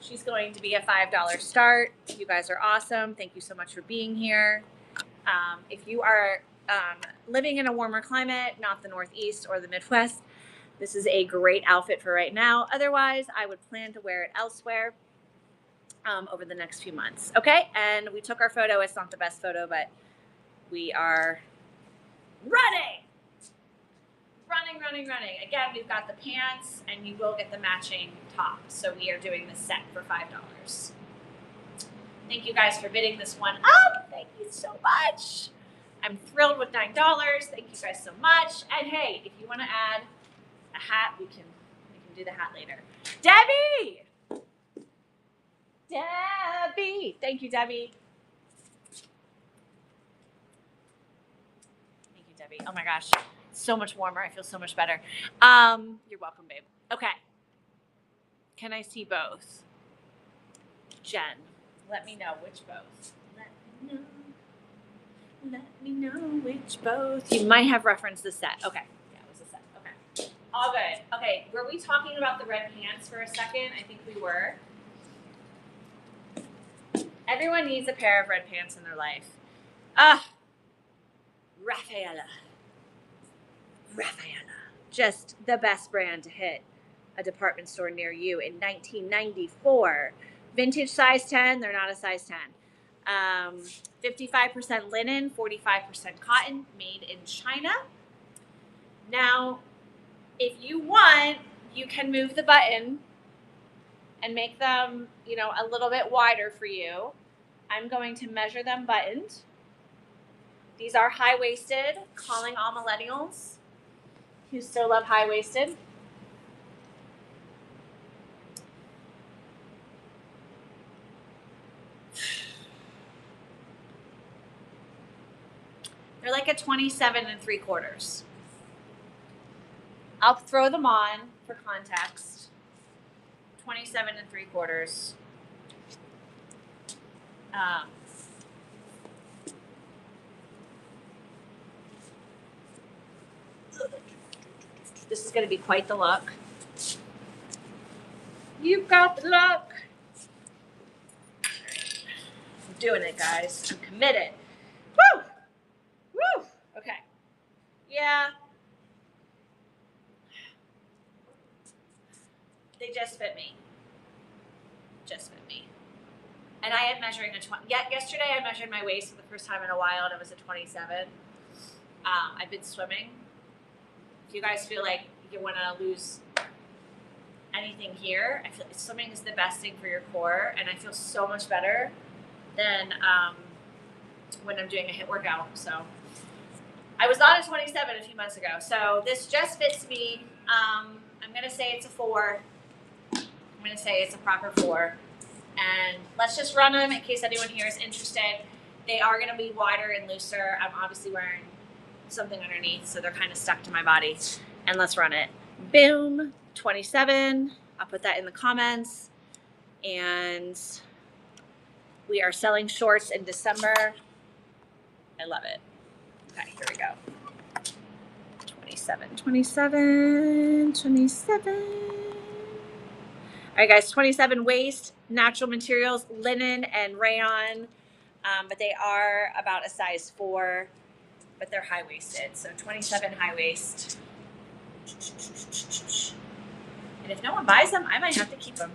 She's going to be a $5 start. You guys are awesome. Thank you so much for being here. If you are living in a warmer climate, not the Northeast or the Midwest, this is a great outfit for right now. Otherwise, I would plan to wear it elsewhere over the next few months. Okay, and we took our photo. It's not the best photo, but we are running. Running. Again, we've got the pants, and you will get the matching top. So we are doing this set for $5. Thank you guys for bidding this one up. Thank you so much. I'm thrilled with $9. Thank you guys so much. And hey, if you want to add a hat, we can do the hat later. Debbie! Thank you, Debbie. Thank you, Debbie. Oh my gosh. So much warmer. I feel so much better. You're welcome, babe. Okay. Can I see both? Jen, let me know which both. Let me know which both. You might have referenced the set. Okay. Yeah, it was a set. Okay. All good. Okay, were we talking about the red pants for a second? I think we were. Everyone needs a pair of red pants in their life. Ah, Rafaela. Just the best brand to hit a department store near you in 1994. Vintage size 10, they're not a size 10. 55% linen, 45% cotton, made in China. Now, if you want, you can move the button and make them, a little bit wider for you. I'm going to measure them buttoned. These are high-waisted, calling all millennials who still love high-waisted. They're like a 27 3/4. I'll throw them on for context. 27 3/4. This is going to be quite the look. You've got the look. I'm doing it, guys. I'm committed. Woo! Woo! Okay. Yeah. They just fit me. And I am measuring a 20. Yeah, yesterday I measured my waist for the first time in a while, and it was a 27. I've been swimming. If you guys feel like you want to lose anything here, I feel like swimming is the best thing for your core, and I feel so much better than when I'm doing a HIIT workout. So I was not a 27 a few months ago. So this just fits me. I'm going to say it's a 4. I'm going to say it's a proper 4. And let's just run them in case anyone here is interested. They are going to be wider and looser. I'm obviously wearing something underneath, so they're kind of stuck to my body. And let's run it. Boom, 27. I'll put that in the comments. And we are selling shorts in December. I love it. Okay, here we go. 27. All right, guys, 27 waist, natural materials, linen and rayon, but they are about a size 4, but they're high-waisted. So 27 high waist. And if no one buys them, I might have to keep them.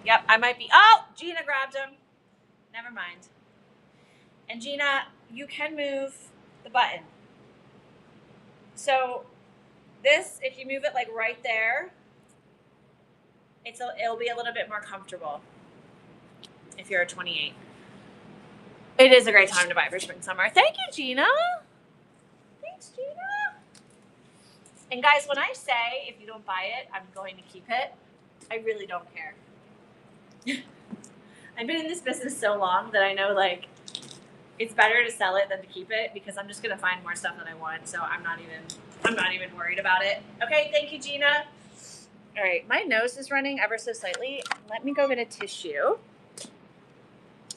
Yep, I might be. Oh, Gina grabbed them. Never mind. And Gina, you can move the button. So this, if you move it like right there, it'll be a little bit more comfortable if you're a 28. It is a great time to buy for spring summer. Thank you, Gina. Thanks, Gina. And guys, when I say if you don't buy it, I'm going to keep it, I really don't care. I've been in this business so long that I know like it's better to sell it than to keep it because I'm just gonna find more stuff that I want. So I'm not even worried about it. Okay, thank you, Gina. All right, my nose is running ever so slightly. Let me go get a tissue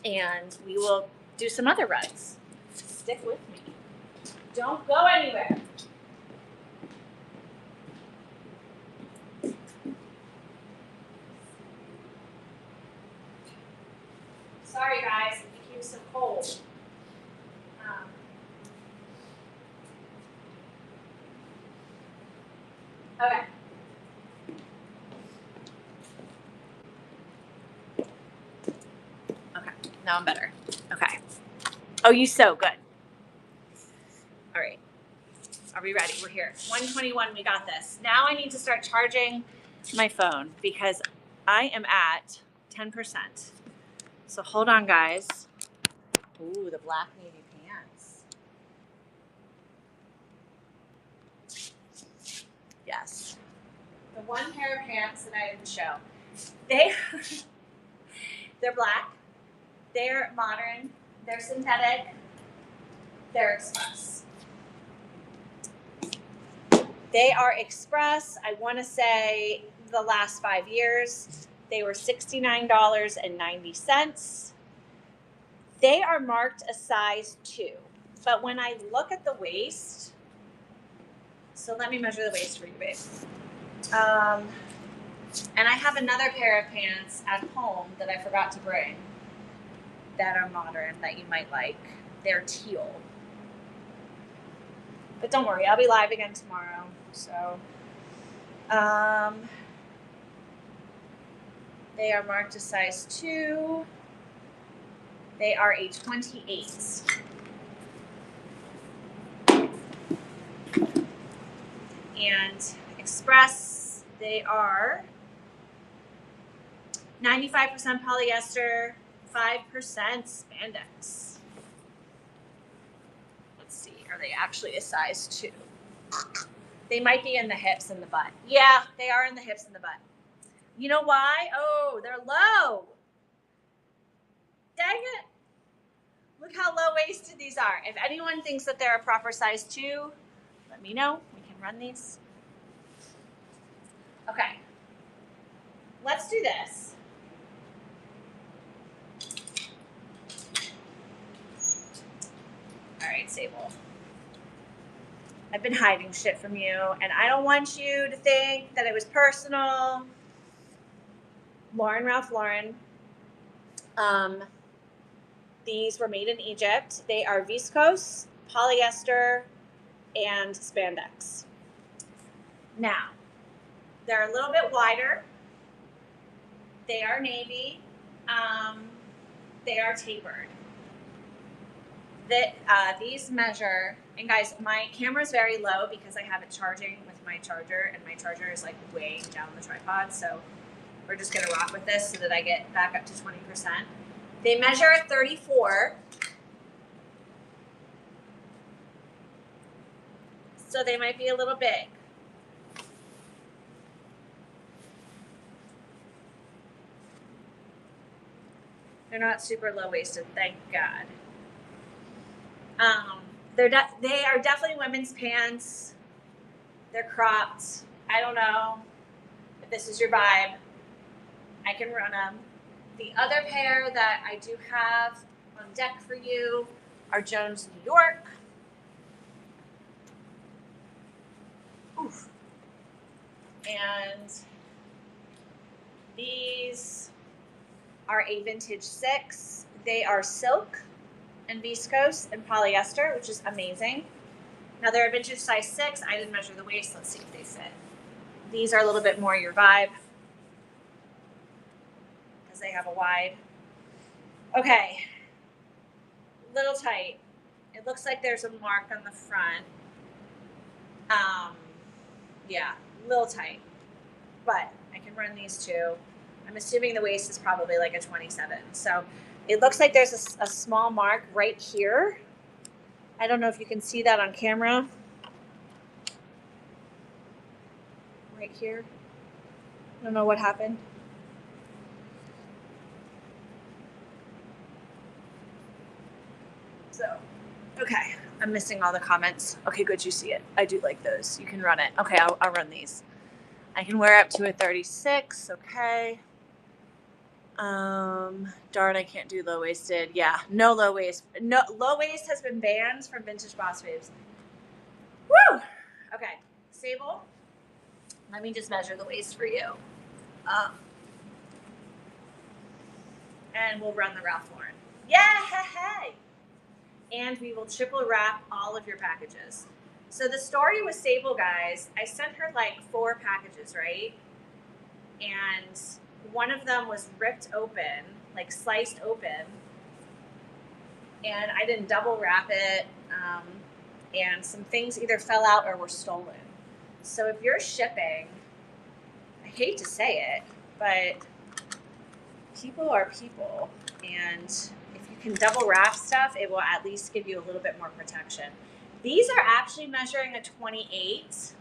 and we will do some other runs. Stick with me. Don't go anywhere. Sorry, guys, it became so cold. Okay. Okay, now I'm better. Okay. Oh, you so good. All right. Are we ready? We're here. 121, we got this. Now I need to start charging my phone because I am at 10%. So hold on, guys. Ooh, the black navy pants. Yes. The one pair of pants that I didn't show. They're black. They're modern. They're synthetic. They're express. They are express. I want to say the last 5 years, they were $69.90. They are marked a size 2. But when I look at the waist, so let me measure the waist for you, babe. And I have another pair of pants at home that I forgot to bring that are modern that you might like. They're teal. But don't worry, I'll be live again tomorrow. So, they are marked a size 2. They are a 28. And Express, they are 95% polyester, 5% spandex. Let's see, are they actually a size 2? They might be in the hips and the butt. Yeah, they are in the hips and the butt. You know why? Oh, they're low. Dang it. Look how low-waisted these are. If anyone thinks that they're a proper size 2, let me know. We can run these. Okay. Let's do this. All right, Sable. I've been hiding shit from you, and I don't want you to think that it was personal. Lauren Ralph Lauren. These were made in Egypt. They are viscose, polyester, and spandex. Now, they're a little bit wider. They are navy. They are tapered. These measure, and guys, my camera is very low because I have it charging with my charger, and my charger is like way down the tripod, so we're just gonna rock with this so that I get back up to 20%. They measure 34. So they might be a little big. They're not super low-waisted, thank God. They are definitely women's pants. They're cropped. I don't know if this is your vibe. I can run them. The other pair that I do have on deck for you are Jones New York. Oof. And these are a vintage 6. They are silk and viscose and polyester, which is amazing. Now they're a vintage size 6. I didn't measure the waist. Let's see if they fit. These are a little bit more your vibe because they have a wide. Okay, little tight. It looks like there's a mark on the front. Yeah, little tight, but I can run these too. I'm assuming the waist is probably like a 27. So it looks like there's a small mark right here. I don't know if you can see that on camera. Right here. I don't know what happened. So, okay. I'm missing all the comments. Okay, good. You see it. I do like those. You can run it. Okay, I'll run these. I can wear up to a 36. Okay. Darn, I can't do low-waisted. Yeah, no low waist. No, low waist has been banned from Vintage Boss Babes. Woo! Okay, Sable, let me just measure the waist for you. And we'll run the Ralph Lauren. Yeah, hey! And we will triple wrap all of your packages. So the story with Sable, guys, I sent her like 4 packages, right? And one of them was ripped open, like sliced open, and I didn't double wrap it, and some things either fell out or were stolen. So if you're shipping, I hate to say it, but people are people, and if you can double wrap stuff, it will at least give you a little bit more protection. These are actually measuring a 28.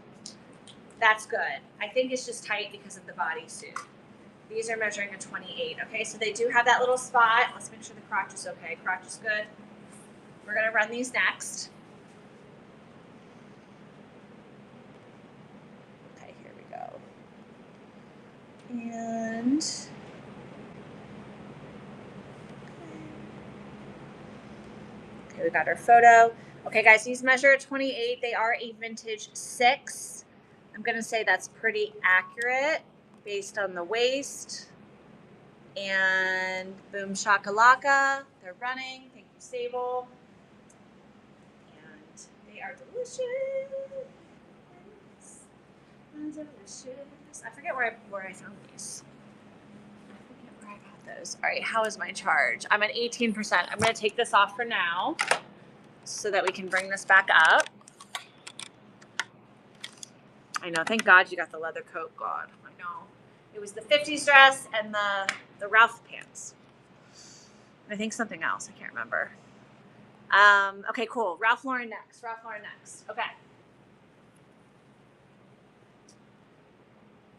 That's good. I think it's just tight because of the bodysuit. These are measuring a 28. Okay, so they do have that little spot. Let's make sure the crotch is okay. Crotch is good. We're going to run these next. Okay, here we go. And okay, we got our photo. Okay, guys, these measure 28. They are a vintage 6. I'm going to say that's pretty accurate based on the waist. And boom shakalaka. They're running. Thank you, Sable. And they are delicious. Delicious. I forget where I found these. I forget where I got those. All right, how is my charge? I'm at 18%. I'm going to take this off for now so that we can bring this back up. I know. Thank God you got the leather coat. God, I know. It was the 50s dress and the Ralph pants. And I think something else. I can't remember. Okay, cool. Ralph Lauren next. Okay.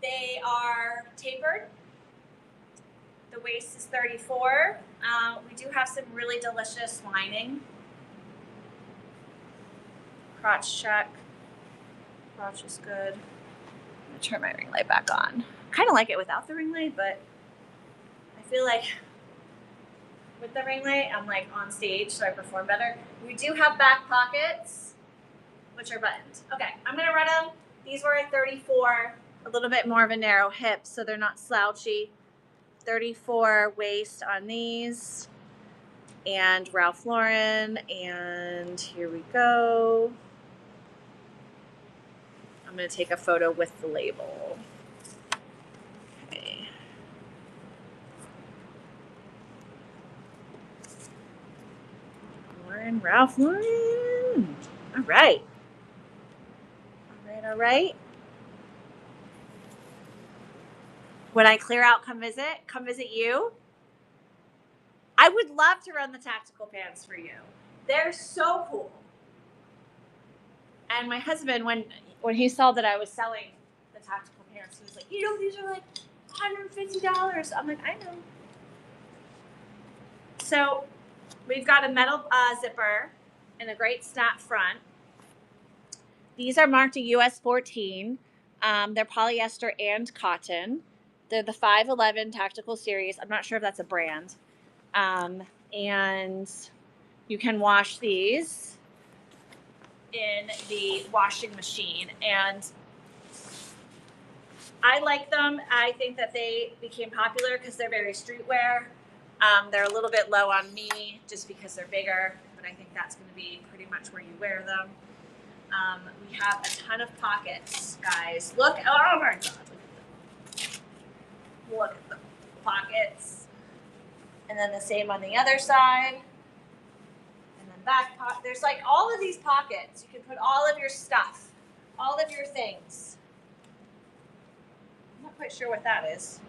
They are tapered. The waist is 34. We do have some really delicious lining. Crotch check. Crotch is good. I'm going to turn my ring light back on. Kind of like it without the ring light, but I feel like with the ring light, I'm like on stage, so I perform better. We do have back pockets, which are buttoned. Okay, I'm going to run them. These were at 34, a little bit more of a narrow hip, so they're not slouchy. 34 waist on these, and Ralph Lauren, and here we go. I'm going to take a photo with the label. Okay. Ralph Lauren. All right. All right. When I clear out, come visit you. I would love to run the tactical pants for you. They're so cool. And my husband, when he saw that I was selling the tactical pants, he was like, these are like $150. I'm like, I know. So we've got a metal zipper and a great snap front. These are marked a US 14. They're polyester and cotton. They're the 511 Tactical Series. I'm not sure if that's a brand. And you can wash these in the washing machine. And I like them. I think that they became popular because they're very streetwear. They're a little bit low on me just because they're bigger, but I think that's going to be pretty much where you wear them. We have a ton of pockets, guys. Look, oh my God. Look at the pockets. And then the same on the other side. And then back pocket. There's like all of these pockets. You can put all of your stuff, all of your things. I'm not quite sure what that is.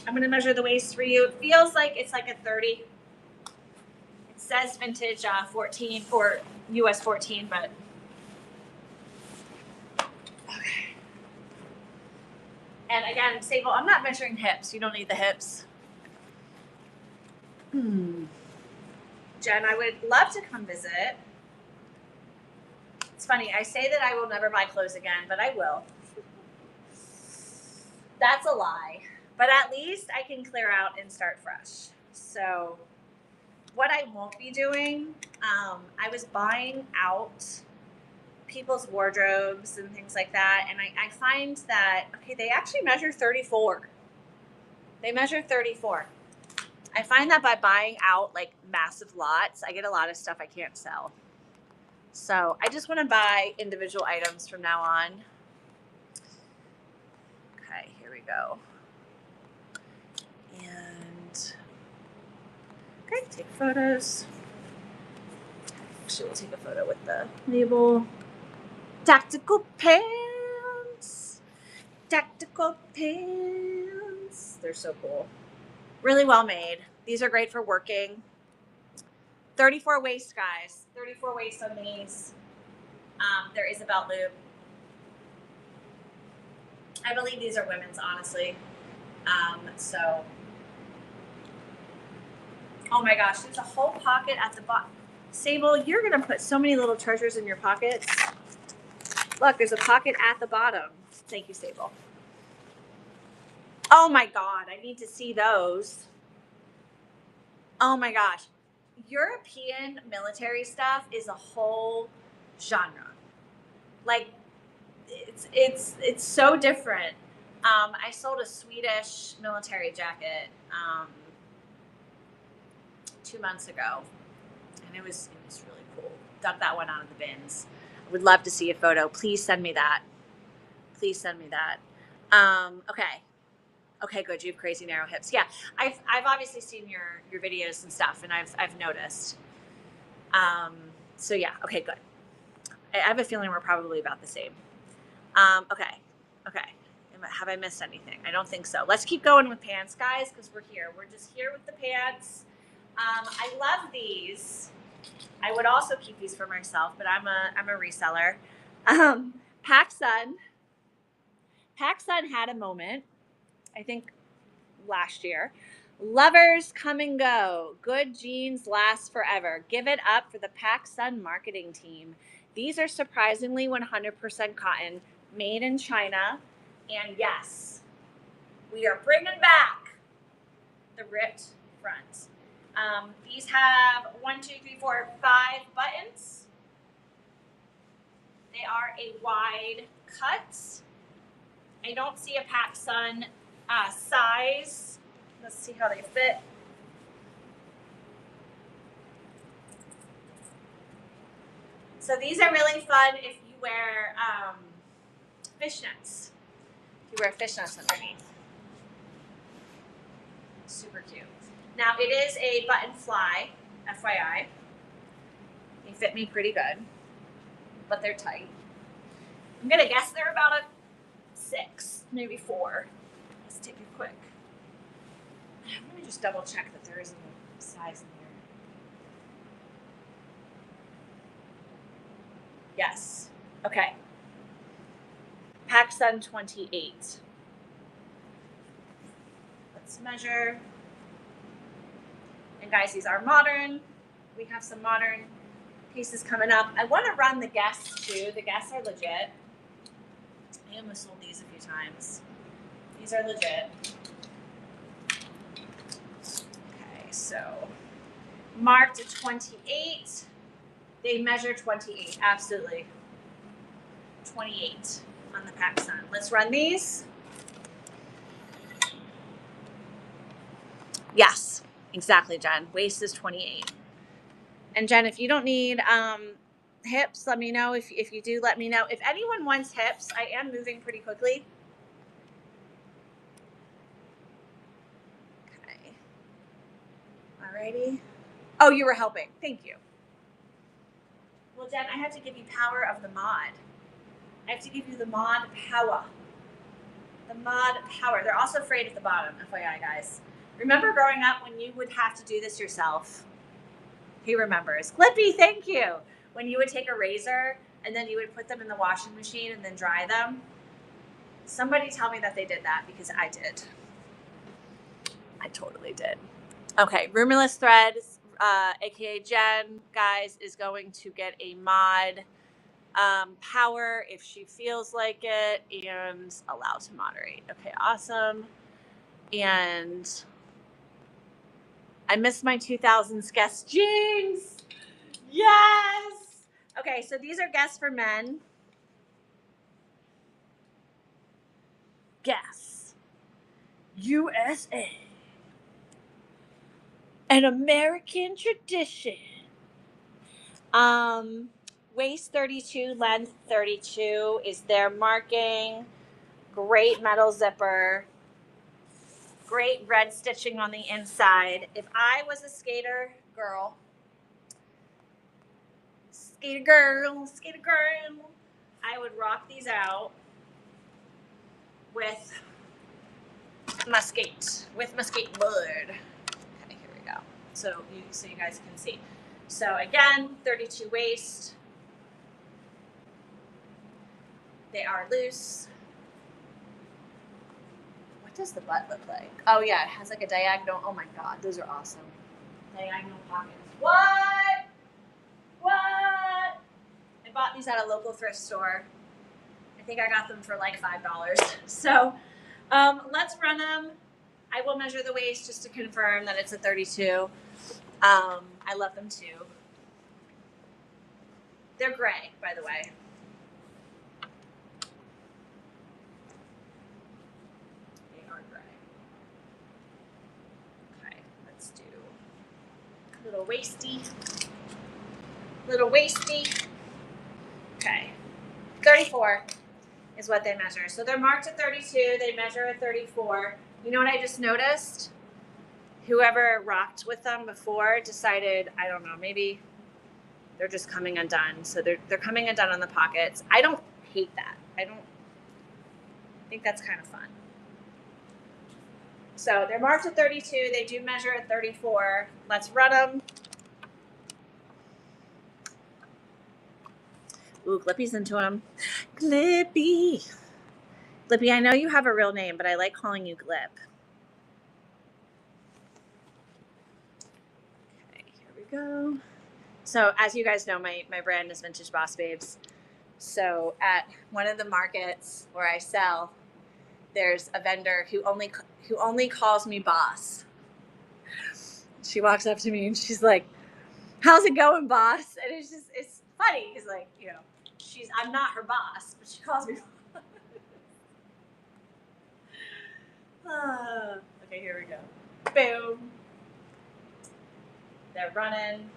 I'm going to measure the waist for you. It feels like it's like a 30. It says vintage 14 or US 14, but okay. And again, Sable, I'm not measuring hips. You don't need the hips. Jen, I would love to come visit. It's funny. I say that I will never buy clothes again, but I will. That's a lie. But at least I can clear out and start fresh. So what I won't be doing, I was buying out people's wardrobes and things like that. And I find that, okay, they actually measure 34. They measure 34. I find that by buying out like massive lots, I get a lot of stuff I can't sell. So I just want to buy individual items from now on. Okay, here we go. And okay, take photos. Actually, we'll take a photo with the label. Tactical pants. Tactical pants. They're so cool. Really well made. These are great for working. 34 waist, guys. 34 waist on these. There is a belt loop. I believe these are women's, honestly. So, oh my gosh, there's a whole pocket at the bottom. Sable, you're going to put so many little treasures in your pockets. Look, there's a pocket at the bottom. Thank you, Sable. Oh my God, I need to see those. Oh my gosh. European military stuff is a whole genre. Like it's so different. I sold a Swedish military jacket 2 months ago, and it was really cool. Dug that one out of the bins. I would love to see a photo. Please send me that. Please send me that. Okay, good. You have crazy narrow hips. Yeah, I've obviously seen your videos and stuff, and I've noticed. So yeah, okay, good. I have a feeling we're probably about the same. Okay. Have I missed anything? I don't think so. Let's keep going with pants, guys, because we're here. We're just here with the pants. I love these. I would also keep these for myself, but I'm a reseller. PacSun had a moment, I think last year. Lovers come and go. Good jeans last forever. Give it up for the PacSun marketing team. These are surprisingly 100% cotton, made in China. And yes, we are bringing back the ripped front. These have 1, 2, 3, 4, 5 buttons. They are a wide cut. I don't see a PacSun size. Let's see how they fit. So these are really fun if you wear fishnets. If you wear fishnets underneath. Super cute. Now it is a button fly, FYI. They fit me pretty good, but they're tight. I'm gonna guess they're about a 6, maybe 4. Let's take a quick. Let me just double check that there isn't a size in here. Yes. Okay. PacSun 28. Let's measure. And guys, these are modern. We have some modern pieces coming up. I want to run the Guess too. The Guess are legit. I almost sold these a few times. These are legit. Okay, so marked at 28. They measure 28, absolutely. 28 on the PacSun. Let's run these. Yes, exactly, Jen. Waist is 28. And Jen, if you don't need hips, let me know. If you do, let me know. If anyone wants hips, I am moving pretty quickly. Okay. Alrighty. Oh, you were helping. Thank you. Well, Jen, I have to give you power of the mod. I have to give you the mod power. The mod power. They're also frayed at the bottom, FYI, guys. Remember growing up when you would have to do this yourself? He remembers. Clippy, thank you. When you would take a razor and then you would put them in the washing machine and then dry them. Somebody tell me that they did that, because I did. I totally did. Okay, Rumorless Threads, aka Jen, guys, is going to get a mod power if she feels like it, and allow to moderate. Okay, awesome. And I missed my 2000s Guess jeans. Yes. Okay, so these are Guess for men. Guess. USA. An American tradition. Waist 32, length 32 is their marking. Great metal zipper. Great red stitching on the inside. If I was a skater girl, I would rock these out with my skateboard. Okay, here we go. So you guys can see. So again, 32 waist. They are loose. What does the butt look like? Oh yeah, it has like a diagonal. Oh my God, those are awesome. Diagonal pockets. What? I bought these at a local thrift store. I think I got them for like $5. So let's run them. I will measure the waist just to confirm that it's a 32. I love them too. They're gray, by the way. They are gray. Okay, let's do little waisty. Little waisty. Okay. 34 is what they measure. So they're marked at 32. They measure at 34. You know what I just noticed? Whoever rocked with them before decided, I don't know, maybe they're just coming undone. So they're coming undone on the pockets. I don't hate that. I think that's kind of fun. So they're marked at 32. They do measure at 34. Let's run them. Ooh, Glippy's into them. Glippy. Glippy, I know you have a real name, but I like calling you Glip. Okay, here we go. So as you guys know, my brand is Vintage Boss Babes. So at one of the markets where I sell, there's a vendor who only calls me boss. She walks up to me and she's like, "How's it going, boss?" And it's funny. He's like, you know, I'm not her boss, but she calls me boss. Okay, here we go. Boom. They're running.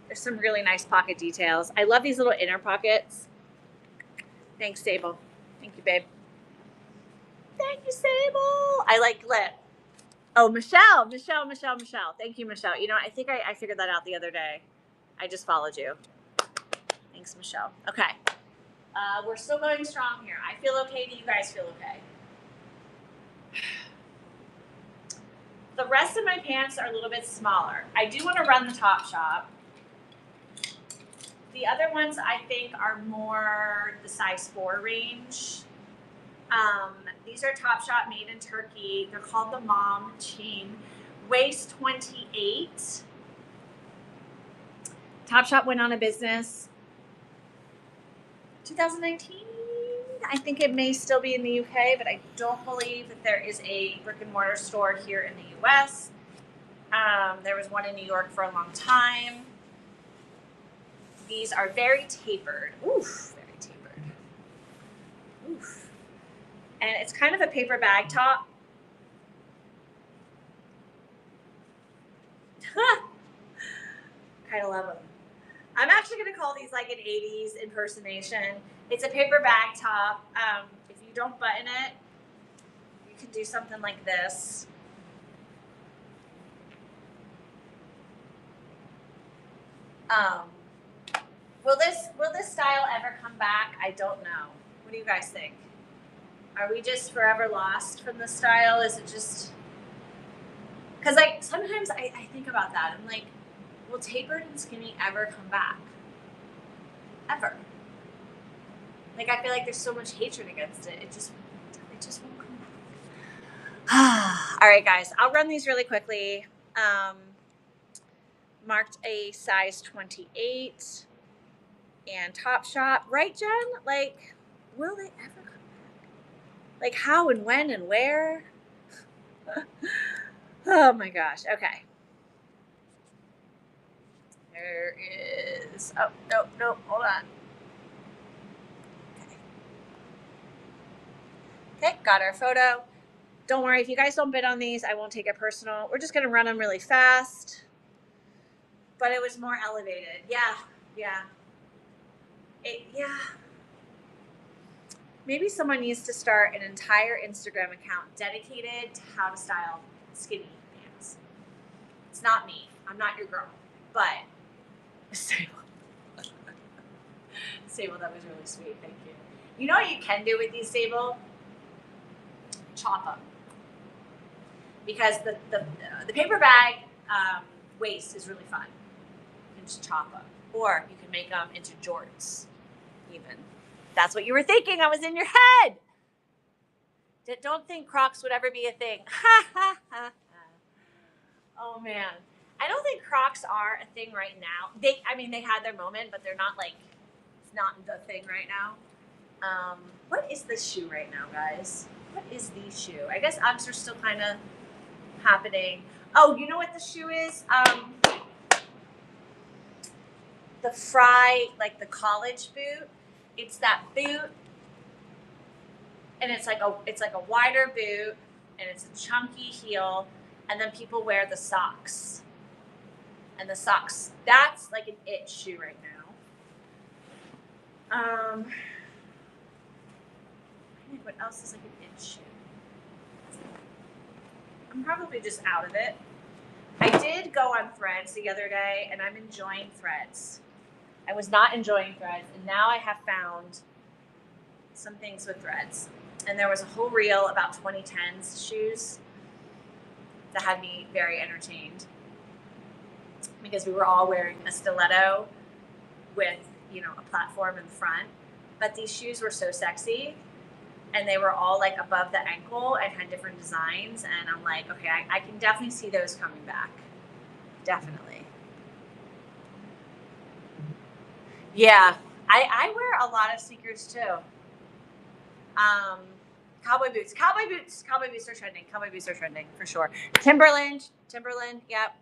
There's some really nice pocket details. I love these little inner pockets. Thanks, Sable. Thank you, babe. Thank you, Sable. I like Glip. Oh, Michelle. Thank you, Michelle. You know, I think I figured that out the other day. I just followed you. Thanks, Michelle. Okay. We're still going strong here. I feel okay. Do you guys feel okay? The rest of my pants are a little bit smaller. I do want to run the Topshop. The other ones I think are more the size 4 range. These are Topshop made in Turkey. They're called the Mom Chain. Waist 28. Topshop went out of business 2019. I think it may still be in the UK, but I don't believe that there is a brick and mortar store here in the US. There was one in New York for a long time. These are very tapered. Oof, very tapered. Oof. And it's kind of a paper bag top. Kind of love them. I'm actually going to call these like an 80s impersonation. It's a paper bag top. If you don't button it, you can do something like this. Will this style ever come back? I don't know. What do you guys think? Are we just forever lost from this style? Is it just... Because like sometimes I think about that. I'm like, will tapered and skinny ever come back? Ever. Like I feel like there's so much hatred against it. It just won't come back. All right, guys. I'll run these really quickly. Marked a size 28 and Topshop. Right, Jen? Like, will they ever come back? Like how and when and where? Oh my gosh. Okay. There is... Oh, nope. Hold on. Okay, got our photo. Don't worry, if you guys don't bid on these, I won't take it personal. We're just going to run them really fast. But it was more elevated. Yeah. Maybe someone needs to start an entire Instagram account dedicated to how to style skinny pants. It's not me. I'm not your girl. But Sable, that was really sweet. Thank you. You know what you can do with these, Sable? Chop them. Because the paper bag waist is really fun. You can just chop them. Or you can make them into jorts, even. That's what you were thinking. I was in your head. Don't think Crocs would ever be a thing. Oh, man. I don't think Crocs are a thing right now. They had their moment, but they're not like, it's not the thing right now. What is this shoe right now, guys? What is the shoe? I guess Uggs are still kind of happening. Oh, you know what the shoe is? The Fry, like the college boot. It's that boot, and it's like a wider boot, and it's a chunky heel, and then people wear the socks. And the socks, that's like an it shoe right now. What else is like an it shoe? I'm probably just out of it. I did go on Threads the other day, and I'm enjoying Threads. I was not enjoying Threads, and now I have found some things with Threads. And there was a whole reel about 2010s shoes that had me very entertained, because we were all wearing a stiletto with, a platform in the front. But these shoes were so sexy, and they were all like above the ankle and had different designs. And I'm like, okay, I can definitely see those coming back. Definitely. Yeah, I wear a lot of sneakers too. Cowboy boots are trending for sure. Timberland, yep.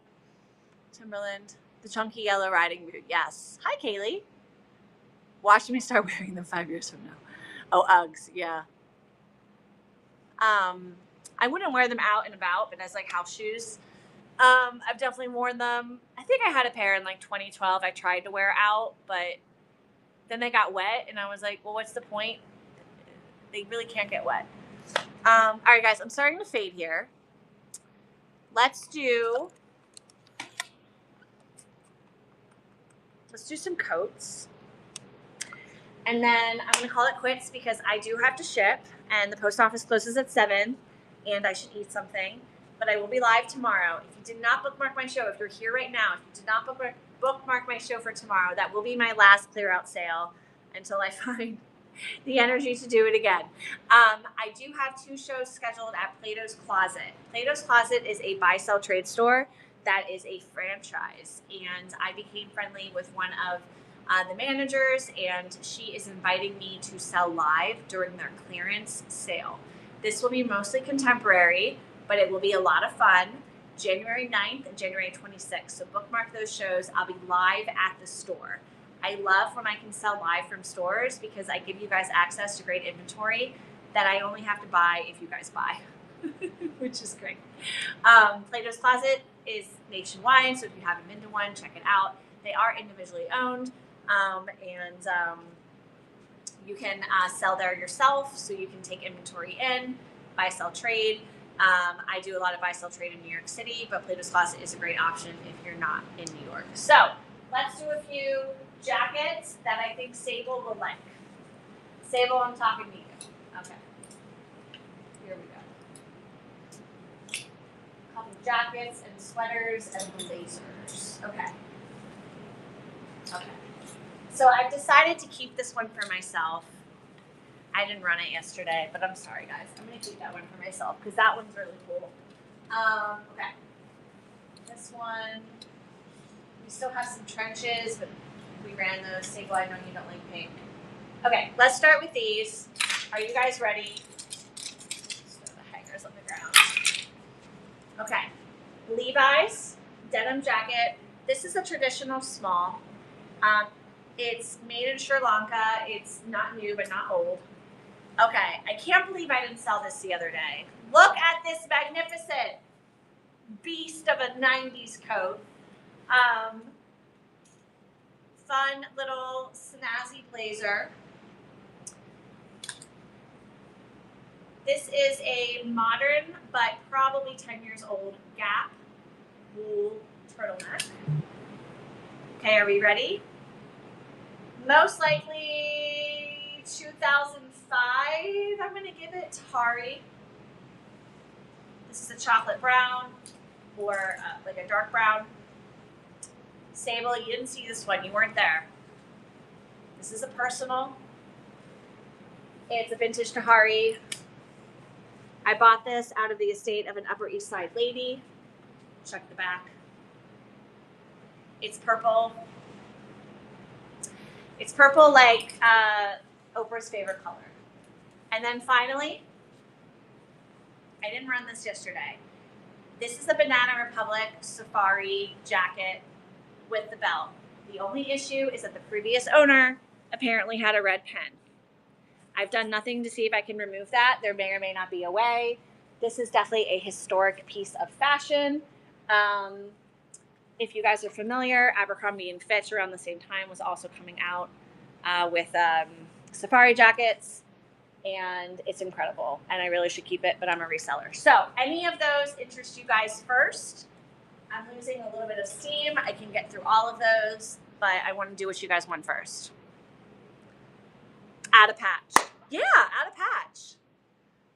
Timberland, the chunky yellow riding boot. Yes. Hi, Kaylee. Watch me start wearing them 5 years from now. Oh, Uggs, yeah. I wouldn't wear them out and about, but as like house shoes, I've definitely worn them. I think I had a pair in like 2012. I tried to wear out, but then they got wet, and I was like, well, what's the point? They really can't get wet. All right, guys, I'm starting to fade here. Let's do some coats. And then I'm going to call it quits, because I do have to ship, and the post office closes at 7, and I should eat something. But I will be live tomorrow. If you did not bookmark my show, if you're here right now, if you did not bookmark my show for tomorrow, that will be my last clear out sale until I find the energy to do it again. I do have 2 shows scheduled at Plato's Closet. Plato's Closet is a buy-sell trade store that is a franchise, and I became friendly with one of the managers, and she is inviting me to sell live during their clearance sale. This will be mostly contemporary, but it will be a lot of fun. January 9th and January 26th. So bookmark those shows. I'll be live at the store. I love when I can sell live from stores, because I give you guys access to great inventory that I only have to buy if you guys buy, which is great. Plato's Closet is nationwide, so if you haven't been to one, check it out. They are individually owned, and you can sell there yourself, so you can take inventory in, buy, sell, trade. I do a lot of buy, sell, trade in New York City, but Plato's Closet is a great option if you're not in New York. So let's do a few jackets that I think Sable will like. Sable, I'm talking to you. Okay. Here we go. A couple jackets and sweaters and blazers. Okay. So I've decided to keep this one for myself. I didn't run it yesterday, but I'm sorry, guys. I'm going to keep that one for myself, because that one's really cool. Okay. This one, we still have some trenches, but we ran those. Sable, I know you don't like pink. Okay, let's start with these. Are you guys ready? Let's throw the hangers on the ground. Okay. Levi's denim jacket. This is a traditional small. It's made in Sri Lanka. It's not new, but not old. Okay, I can't believe I didn't sell this the other day. Look at this magnificent beast of a 90s coat. Fun little snazzy blazer. This is a modern, but probably 10 years old Gap wool turtleneck. Okay, are we ready? Most likely 2005, I'm going to give it to Hari. This is a chocolate brown, or like a dark brown. Sable, you didn't see this one. You weren't there. This is a personal. It's a vintage Tahari. I bought this out of the estate of an Upper East Side lady. Check the back. It's purple. It's purple like Oprah's favorite color. And then finally, I didn't run this yesterday. This is the Banana Republic Safari jacket with the belt. The only issue is that the previous owner apparently had a red pen. I've done nothing to see if I can remove that. There may or may not be a way. This is definitely a historic piece of fashion. If you guys are familiar, Abercrombie and Fitch around the same time was also coming out with safari jackets, and it's incredible, and I really should keep it, but I'm a reseller. So any of those interest you guys first? I'm losing a little bit of steam. I can get through all of those, but I want to do what you guys want first. Add a patch. Yeah, add a patch.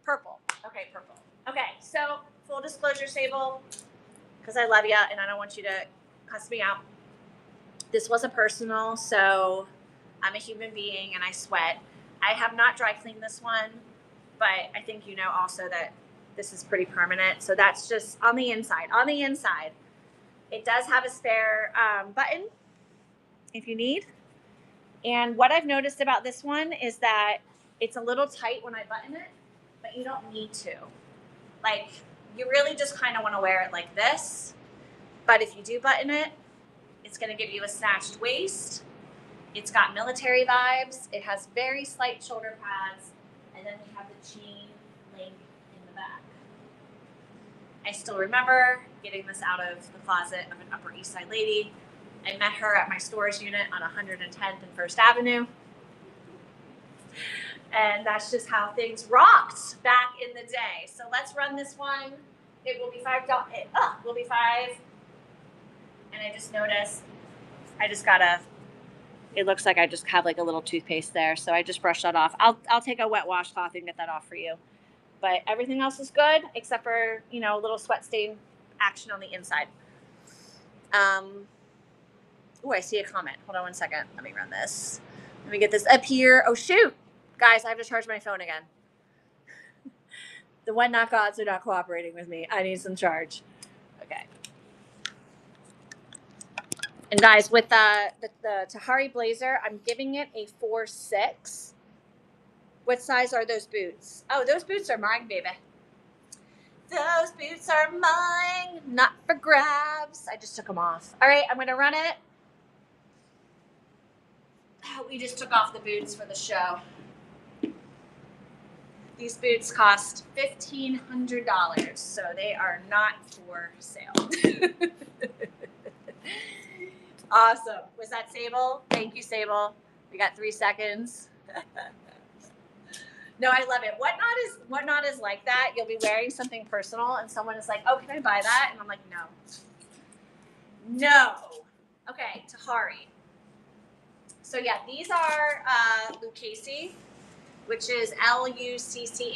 Purple. Okay, purple. Okay, so full disclosure, Sable, because I love you and I don't want you to cuss me out. This was a personal, so I'm a human being and I sweat. I have not dry cleaned this one, but I think you know also that this is pretty permanent. So that's just on the inside. On the inside, it does have a spare button if you need. And what I've noticed about this one is that it's a little tight when I button it, but you don't need to. Like, you really just kind of want to wear it like this. But if you do button it, it's going to give you a snatched waist. It's got military vibes. It has very slight shoulder pads. And then we have the chain link in the back. I still remember getting this out of the closet of an Upper East Side lady. I met her at my storage unit on 110th and First Avenue. And that's just how things rocked back in the day. So let's run this one. It will be $5. Will be $5. And I just noticed, it looks like I just have like a little toothpaste there. So I just brushed that off. I'll take a wet washcloth and get that off for you. But everything else is good except for, a little sweat stain action on the inside. Oh, I see a comment. Hold on one second. Let me run this. Let me get this up here. Oh, shoot. Guys, I have to charge my phone again. The When Not Gods are not cooperating with me. I need some charge. Okay. And guys, with the Tahari blazer, I'm giving it a 4.6. What size are those boots? Oh, those boots are mine, baby. Those boots are mine, not for grabs. I just took them off. All right, I'm going to run it. We just took off the boots for the show. These boots cost $1,500, so they are not for sale. Awesome. Was that Sable? Thank you, Sable. We got 3 seconds. No, I love it. Whatnot is like that. You'll be wearing something personal, and someone is like, "Oh, can I buy that?" And I'm like, "No." Okay, Tahari. So yeah, these are Lucchese, which is Lucchese.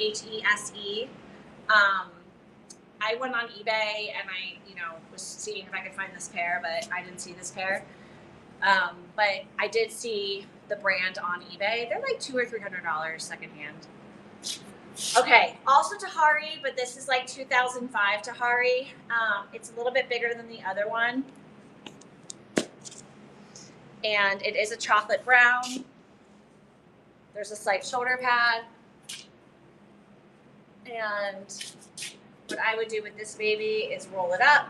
I went on eBay and I, was seeing if I could find this pair, but I didn't see this pair. But I did see the brand on eBay. They're like $200 or $300 secondhand. Okay, also Tahari, but this is like 2005 Tahari. It's a little bit bigger than the other one. And it is a chocolate brown. There's a slight shoulder pad. And what I would do with this baby is roll it up.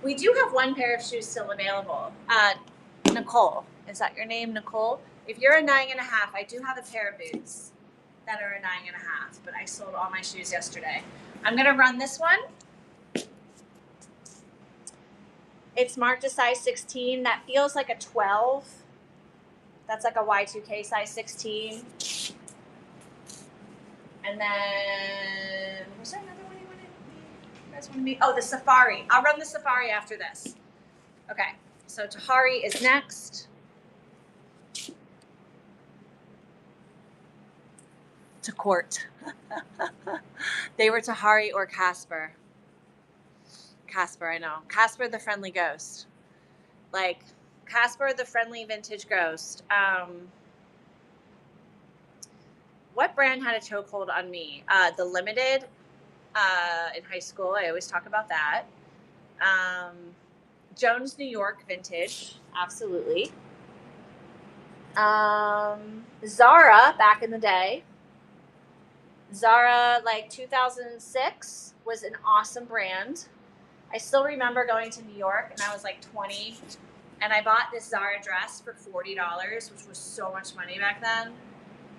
We do have one pair of shoes still available. Nicole, is that your name, Nicole? If you're a 9.5, I do have a pair of boots that are a 9.5, but I sold all my shoes yesterday. I'm going to run this one. It's marked a size 16. That feels like a 12. That's like a Y2K size 16. And then, was there another one you guys wanted me? Oh, the Safari. I'll run the Safari after this. Okay, so Tahari is next. To court. They were Tahari or Casper. Casper, I know. Casper the friendly ghost. Like, Casper the friendly vintage ghost. What brand had a chokehold on me? The Limited in high school. I always talk about that. Jones New York vintage. Absolutely. Zara back in the day. Zara, like 2006, was an awesome brand. I still remember going to New York, and I was like 20, and I bought this Zara dress for $40, which was so much money back then,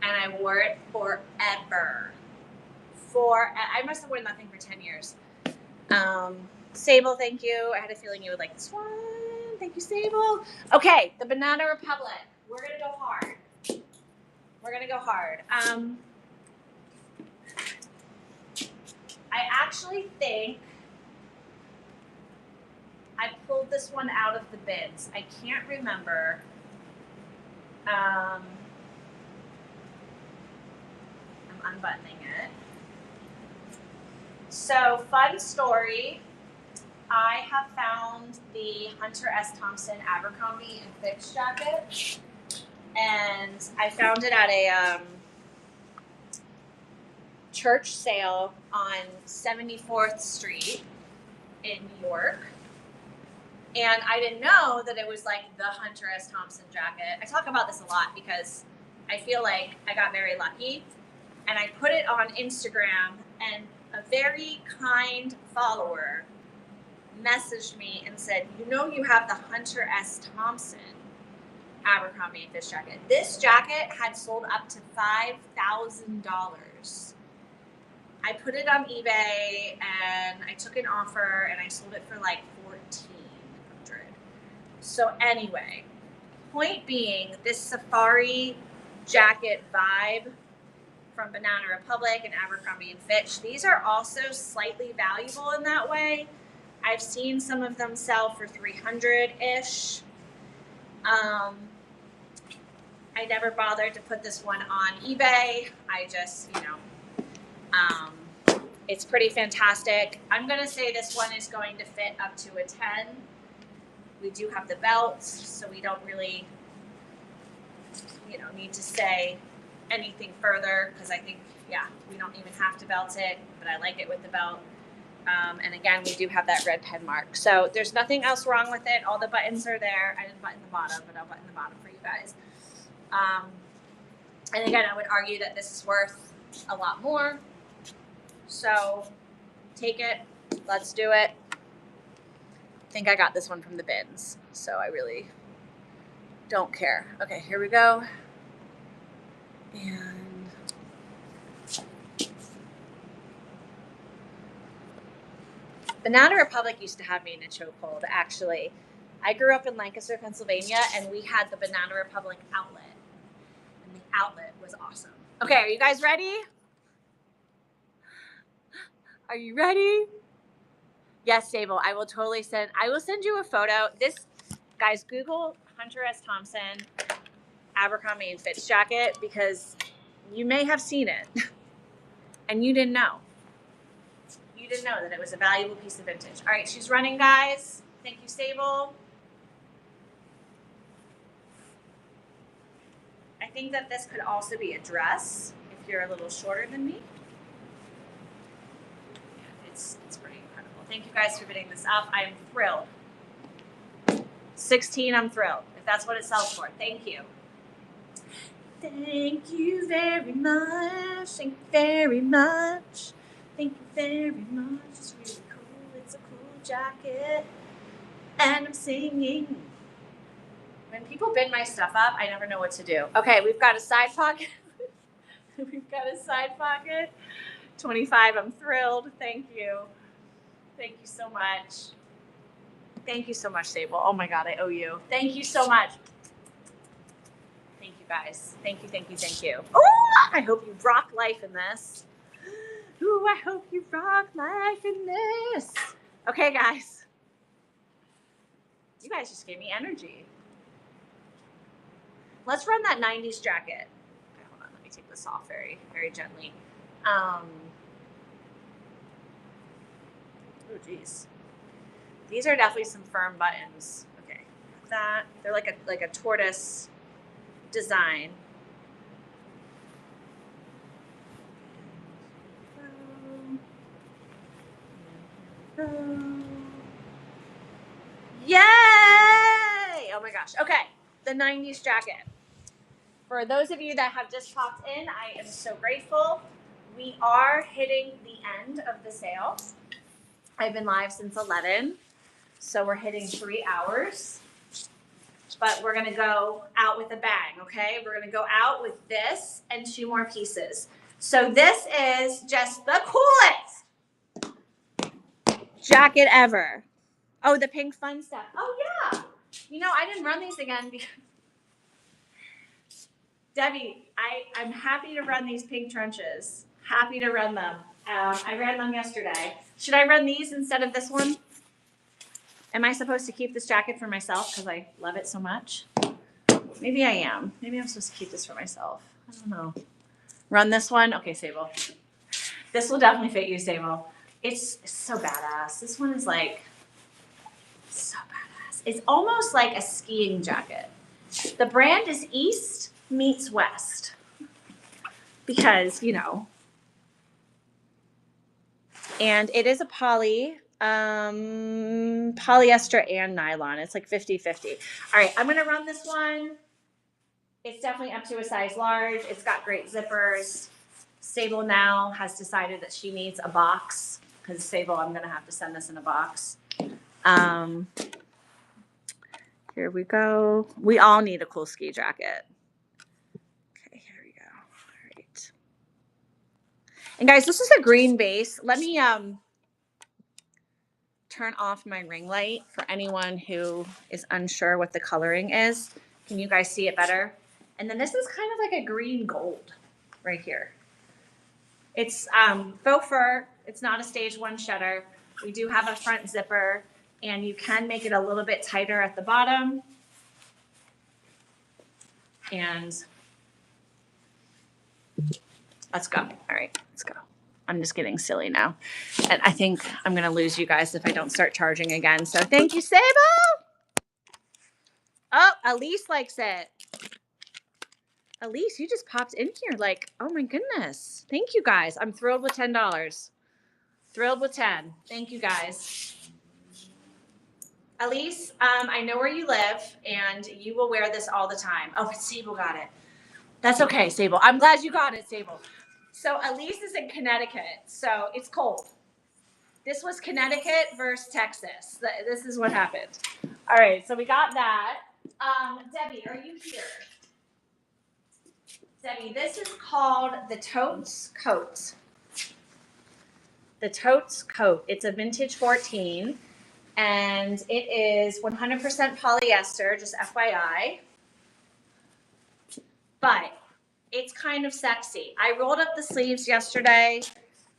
and I wore it forever. I must have worn nothing for 10 years. Sable, thank you. I had a feeling you would like this one. Thank you, Sable. Okay, the Banana Republic. We're going to go hard. We're going to go hard. I actually think I pulled this one out of the bins. I can't remember. I'm unbuttoning it. So, fun story. I have found the Hunter S. Thompson Abercrombie and Fitch jacket, and I found it at a church sale on 74th Street in New York. And I didn't know that it was like the Hunter S. Thompson jacket. I talk about this a lot because I feel like I got very lucky. And I put it on Instagram, and a very kind follower messaged me and said, you have the Hunter S. Thompson Abercrombie and Fitch jacket. This jacket had sold up to $5,000. I put it on eBay, and I took an offer, and I sold it for like $1,400. So anyway, point being, this safari jacket vibe from Banana Republic and Abercrombie and Fitch, these are also slightly valuable in that way. I've seen some of them sell for $300-ish. I never bothered to put this one on eBay. I just, it's pretty fantastic. I'm going to say this one is going to fit up to a 10. We do have the belts, so we don't really, need to say anything further, because I think, we don't even have to belt it, but I like it with the belt. And again, we do have that red pen mark. So there's nothing else wrong with it. All the buttons are there. I didn't button the bottom, but I'll button the bottom for you guys. And again, I would argue that this is worth a lot more. So take it. Let's do it. I think I got this one from the bins, so I really don't care. Okay, here we go. And Banana Republic used to have me in a chokehold, actually. I grew up in Lancaster, Pennsylvania, and we had the Banana Republic outlet. And the outlet was awesome. Okay, are you guys ready? Are you ready? Yes, Sable, I will send you a photo. Guys, Google Hunter S. Thompson Abercrombie and Fitch jacket, because you may have seen it and you didn't know. You didn't know that it was a valuable piece of vintage. All right, she's running, guys. Thank you, Sable. I think that this could also be a dress if you're a little shorter than me. It's pretty incredible. Thank you guys for bidding this up. I am thrilled. 16, I'm thrilled. If that's what it sells for, thank you. Thank you very much. Thank you very much. Thank you very much. It's really cool. It's a cool jacket. And I'm singing. When people bid my stuff up, I never know what to do. Okay, we've got a side pocket. We've got a side pocket. 25, I'm thrilled. Thank you. Thank you so much. Thank you so much, Sable. Oh my God, I owe you. Thank you so much. Thank you, guys. Thank you, thank you, thank you. Oh, I hope you rock life in this. Ooh, I hope you rock life in this. Okay, guys. You guys just gave me energy. Let's run that 90s jacket. Okay, hold on. Let me take this off very, very gently. Oh, geez. These are definitely some firm buttons. Okay, like that. They're like a tortoise design. Yay! Oh my gosh. Okay, the 90s jacket. For those of you that have just popped in, I am so grateful. we are hitting the end of the sale. I've been live since 11, so we're hitting 3 hours. But we're gonna go out with a bang, okay? We're gonna go out with this and 2 more pieces. So this is just the coolest jacket ever. Oh, the pink fun stuff. Oh yeah. You know, I didn't run these again because Debbie, I'm happy to run these pink trenches. Happy to run them. I ran them yesterday. Should I run these instead of this one? Am I supposed to keep this jacket for myself because I love it so much? Maybe I am. Maybe I'm supposed to keep this for myself. I don't know. Run this one? Okay, Sable. This will definitely fit you, Sable. It's so badass. This one is like so badass. It's almost like a skiing jacket. The brand is East meets West. Because, you know. And it is a polyester and nylon. It's like 50-50. All right, I'm gonna run this one. It's definitely up to a size large. It's got great zippers. Sable now has decided that she needs a box because Sable, I'm gonna have to send this in a box. Here we go. We all need a cool ski jacket. Okay, here we go. All right. And guys, this is a green base. Let me turn off my ring light for anyone who is unsure what the coloring is. Can you guys see it better? And then this is kind of like a green gold right here. It's faux fur. It's not a stage 1 shutter. We do have a front zipper, and you can make it a little bit tighter at the bottom. And let's go. All right, let's go. I'm just getting silly now. And I think I'm going to lose you guys if I don't start charging again. So thank you, Sable. Oh, Elise likes it. Elise, you just popped in here like, oh my goodness. Thank you guys. I'm thrilled with $10. Thrilled with 10. Thank you guys. Elise, I know where you live and you will wear this all the time. Oh, but Sable got it. That's okay, Sable. I'm glad you got it, Sable. So Elise is in Connecticut, so it's cold. This was Connecticut versus Texas. This is what happened. All right, so we got that. Debbie, are you here? Debbie, this is called the Totes Coat. The Totes Coat. It's a vintage 14, and it is 100% polyester, just FYI. But it's kind of sexy. I rolled up the sleeves yesterday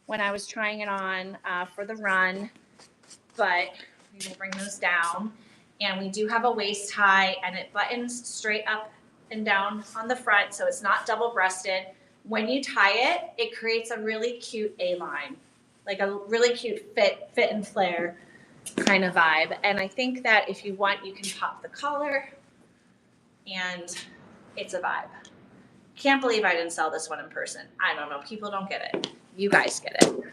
when I was trying it on for the run, but we will bring those down. And we do have a waist high, and it buttons straight up and down on the front, so it's not double-breasted. When you tie it, it creates a really cute A-line, like a really cute fit and flare kind of vibe. And I think that if you want, you can pop the collar, and it's a vibe. Can't believe I didn't sell this one in person. I don't know. People don't get it. You guys get it.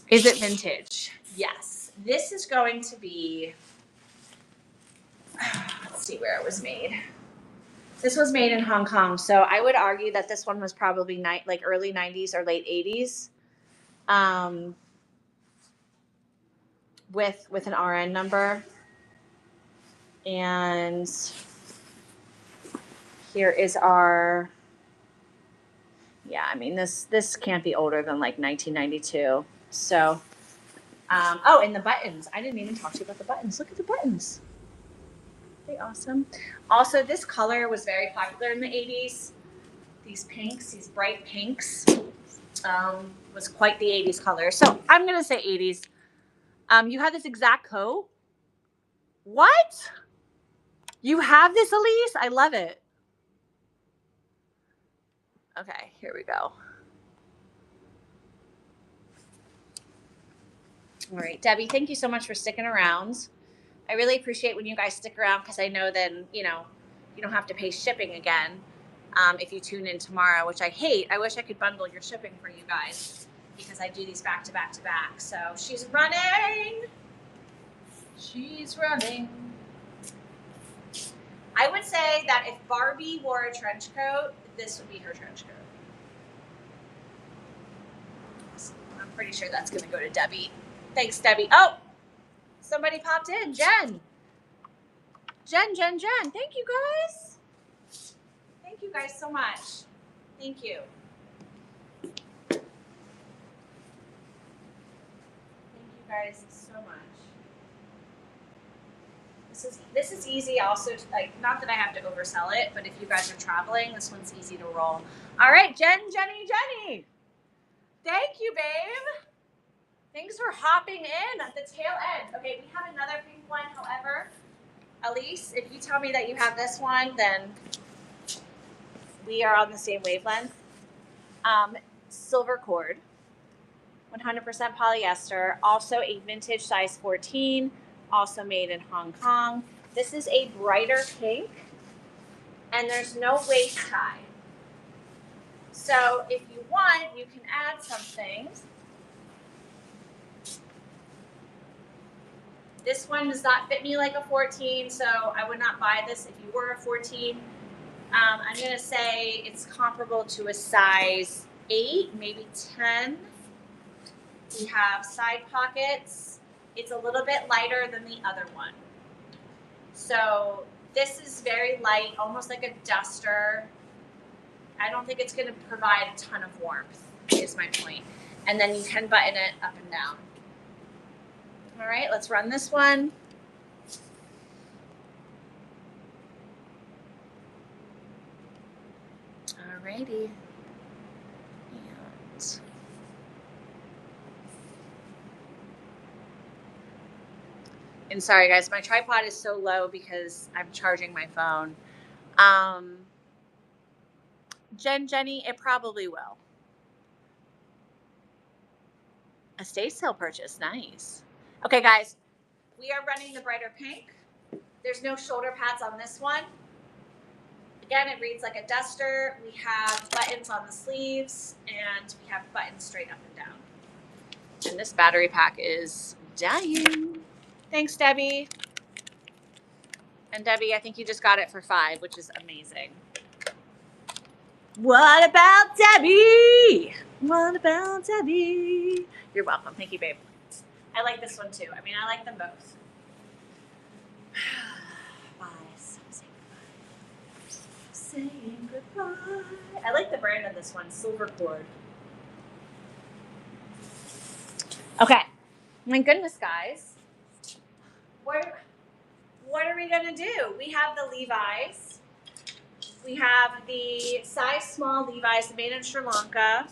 Is it vintage? Yes. This is going to be, let's see where it was made. This was made in Hong Kong, so I would argue that this one was probably like early 90s or late 80s, with an RN number. And here is our, yeah, I mean this can't be older than like 1992. So, oh, and the buttons. I didn't even talk to you about the buttons. Look at the buttons. Pretty awesome. Also, this color was very popular in the 80s. These pinks, these bright pinks, was quite the 80s color. So I'm going to say 80s. You have this exact coat? What? You have this, Elise? I love it. Okay, here we go. All right, Debbie, thank you so much for sticking around. I really appreciate when you guys stick around because I know then, you know, you don't have to pay shipping again if you tune in tomorrow, which I hate. I wish I could bundle your shipping for you guys because I do these back to back to back. So she's running. She's running. I would say that if Barbie wore a trench coat, this would be her trench coat. I'm pretty sure that's going to go to Debbie. Thanks, Debbie. Oh, somebody popped in. Jen. Thank you, guys. Thank you guys so much. Thank you. Thank you guys so much. This is easy also, like, not that I have to oversell it, but if you guys are traveling, this one's easy to roll. All right, Jenny. Thank you, babe. Thanks for hopping in at the tail end. Okay, we have another pink one, however. Elise, if you tell me that you have this one, then we are on the same wavelength. Silver cord, 100% polyester, also a vintage size 14, also made in Hong Kong. This is a brighter pink, and there's no waist tie. So if you want, you can add something. This one does not fit me like a 14, so I would not buy this if you were a 14. I'm going to say it's comparable to a size 8, maybe 10. We have side pockets. It's a little bit lighter than the other one. So this is very light, almost like a duster. I don't think it's going to provide a ton of warmth, is my point. And then you can button it up and down. All right, let's run this one. All righty. And sorry, guys, my tripod is so low because I'm charging my phone. Jenny, it probably will. Estate sale purchase, nice. Okay, guys, we are running the brighter pink. There's no shoulder pads on this one. Again, it reads like a duster. We have buttons on the sleeves, and we have buttons straight up and down. And this battery pack is dying. Thanks, Debbie. And Debbie, I think you just got it for $5, which is amazing. What about Debbie? What about Debbie? You're welcome. Thank you, babe. I like this one too. I mean, I like them both. Bye. Saying goodbye. I like the brand of this one, Silver Cord. Okay. My goodness, guys. What are we going to do? We have the Levi's. We have the size small Levi's made in Sri Lanka.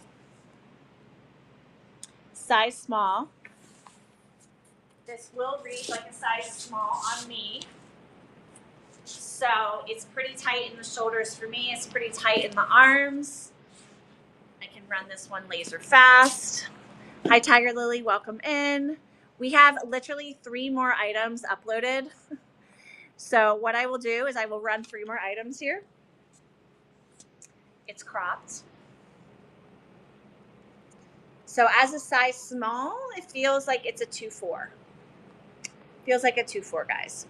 Size small. This will read like a size small on me. So it's pretty tight in the shoulders for me. It's pretty tight in the arms. I can run this one laser fast. Hi, Tiger Lily. Welcome in. We have literally 3 more items uploaded. So what I will do is I will run 3 more items here. It's cropped. So as a size small, it feels like it's a 2-4. Feels like a 2-4, guys.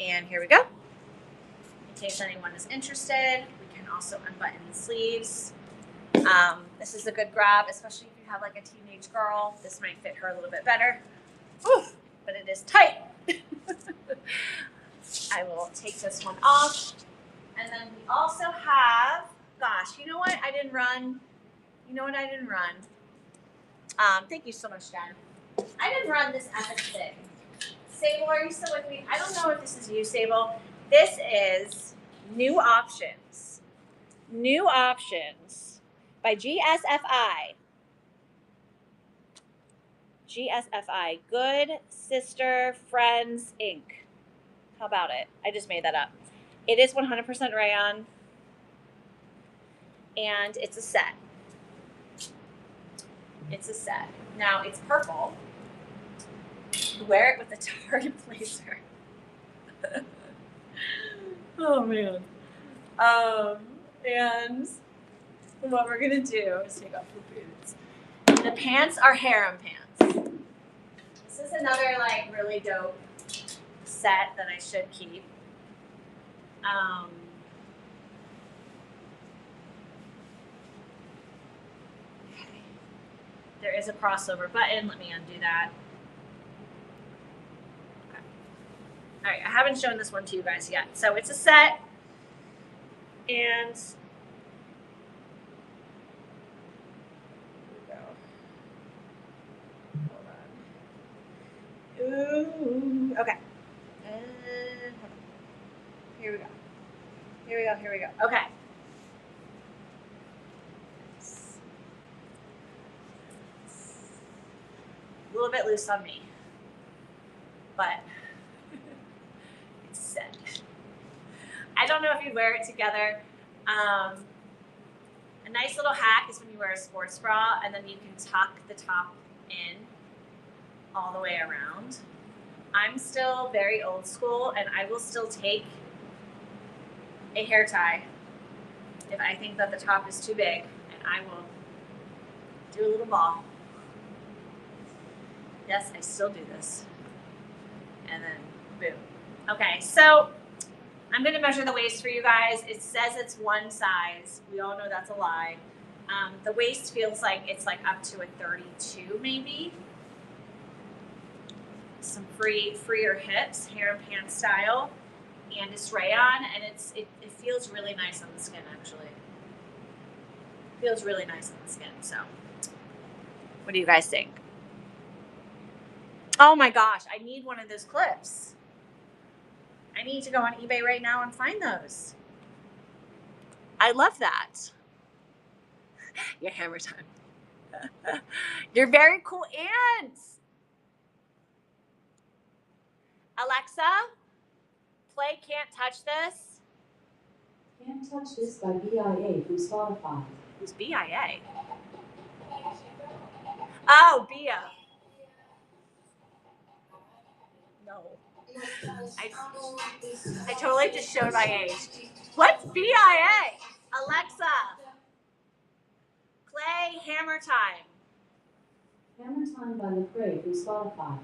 And here we go. In case anyone is interested, we can also unbutton the sleeves. This is a good grab, especially if you have like a teenage girl. This might fit her a little bit better. Oof, but it is tight. I will take this one off. And then we also have, gosh, you know what I didn't run? Thank you so much, Jen. I didn't run this epic thing. Sable, are you still with me? I don't know if this is you, Sable. This is New Options. New Options by GSFI. GSFI. Good Sister Friends, Inc. How about it? I just made that up. It is 100% rayon. And it's a set. It's a set. Now, it's purple. Wear it with a tarred blazer. Oh, man. And what we're going to do is take off the boots. The pants are harem pants. This is another, like, really dope set that I should keep. there is a crossover button. Let me undo that. Okay. All right, I haven't shown this one to you guys yet. So it's a set, and ooh, okay. Here we go. Here we go. Here we go. Okay. A little bit loose on me, but it's set. I don't know if you'd wear it together. A nice little hack is when you wear a sports bra and then you can tuck the top in all the way around. I'm still very old school, and I will still take a hair tie if I think that the top is too big, and I will do a little ball. Yes, I still do this. And then boom. Okay, so I'm going to measure the waist for you guys. It says it's one size. We all know that's a lie. The waist feels like it's like up to a 32 maybe. Some freer hips, hair and pants style, and it's rayon, and it feels really nice on the skin actually. It feels really nice on the skin. So, what do you guys think? Oh my gosh, I need one of those clips. I need to go on eBay right now and find those. I love that. Your hammer time. You're very cool, ants. Alexa, play Can't Touch This. Can't Touch This by BIA from Spotify. Who's BIA? Oh, Bia. No. I totally just showed my age. What's BIA? Alexa, play Hammer Time. Hammer Time by Lecrae from Spotify.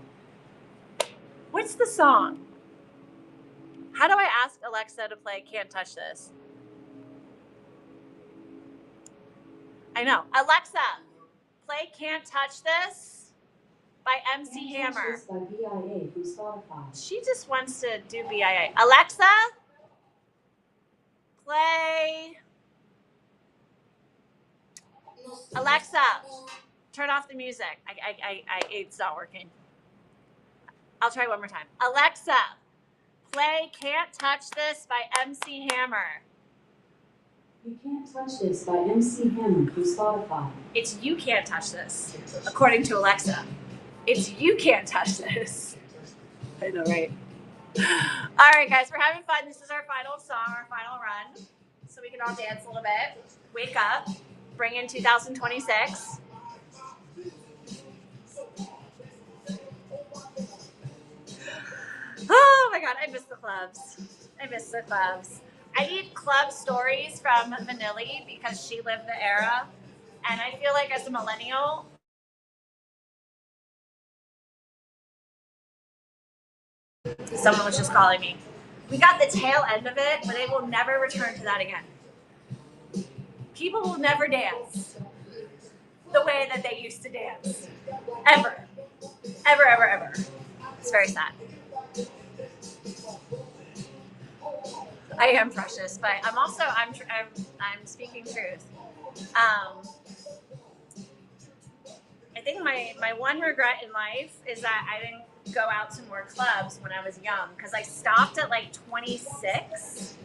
What's the song? How do I ask Alexa to play Can't Touch This? I know. Alexa, play Can't Touch This by MC Can't Hammer. Touch This by BIA from Spotify. She just wants to do BIA. Alexa, play. Alexa, turn off the music. It's not working. I'll try one more time. Alexa, play Can't Touch This by MC Hammer. You Can't Touch This by MC Hammer from Spotify. It's You Can't Touch This, according to Alexa. It's You Can't Touch This. I know, right? All right, guys, we're having fun. This is our final song, our final run. So we can all dance a little bit. Wake up. Bring in 2026. Oh my God, I miss the clubs. I miss the clubs. I need club stories from Manili because she lived the era. And I feel like as a millennial, someone was just calling me. We got the tail end of it, but it will never return to that again. People will never dance the way that they used to dance. Ever. Ever, ever, ever. It's very sad. I am precious, but I'm also, I'm speaking truth. I think my one regret in life is that I didn't go out to more clubs when I was young, because I stopped at like 26.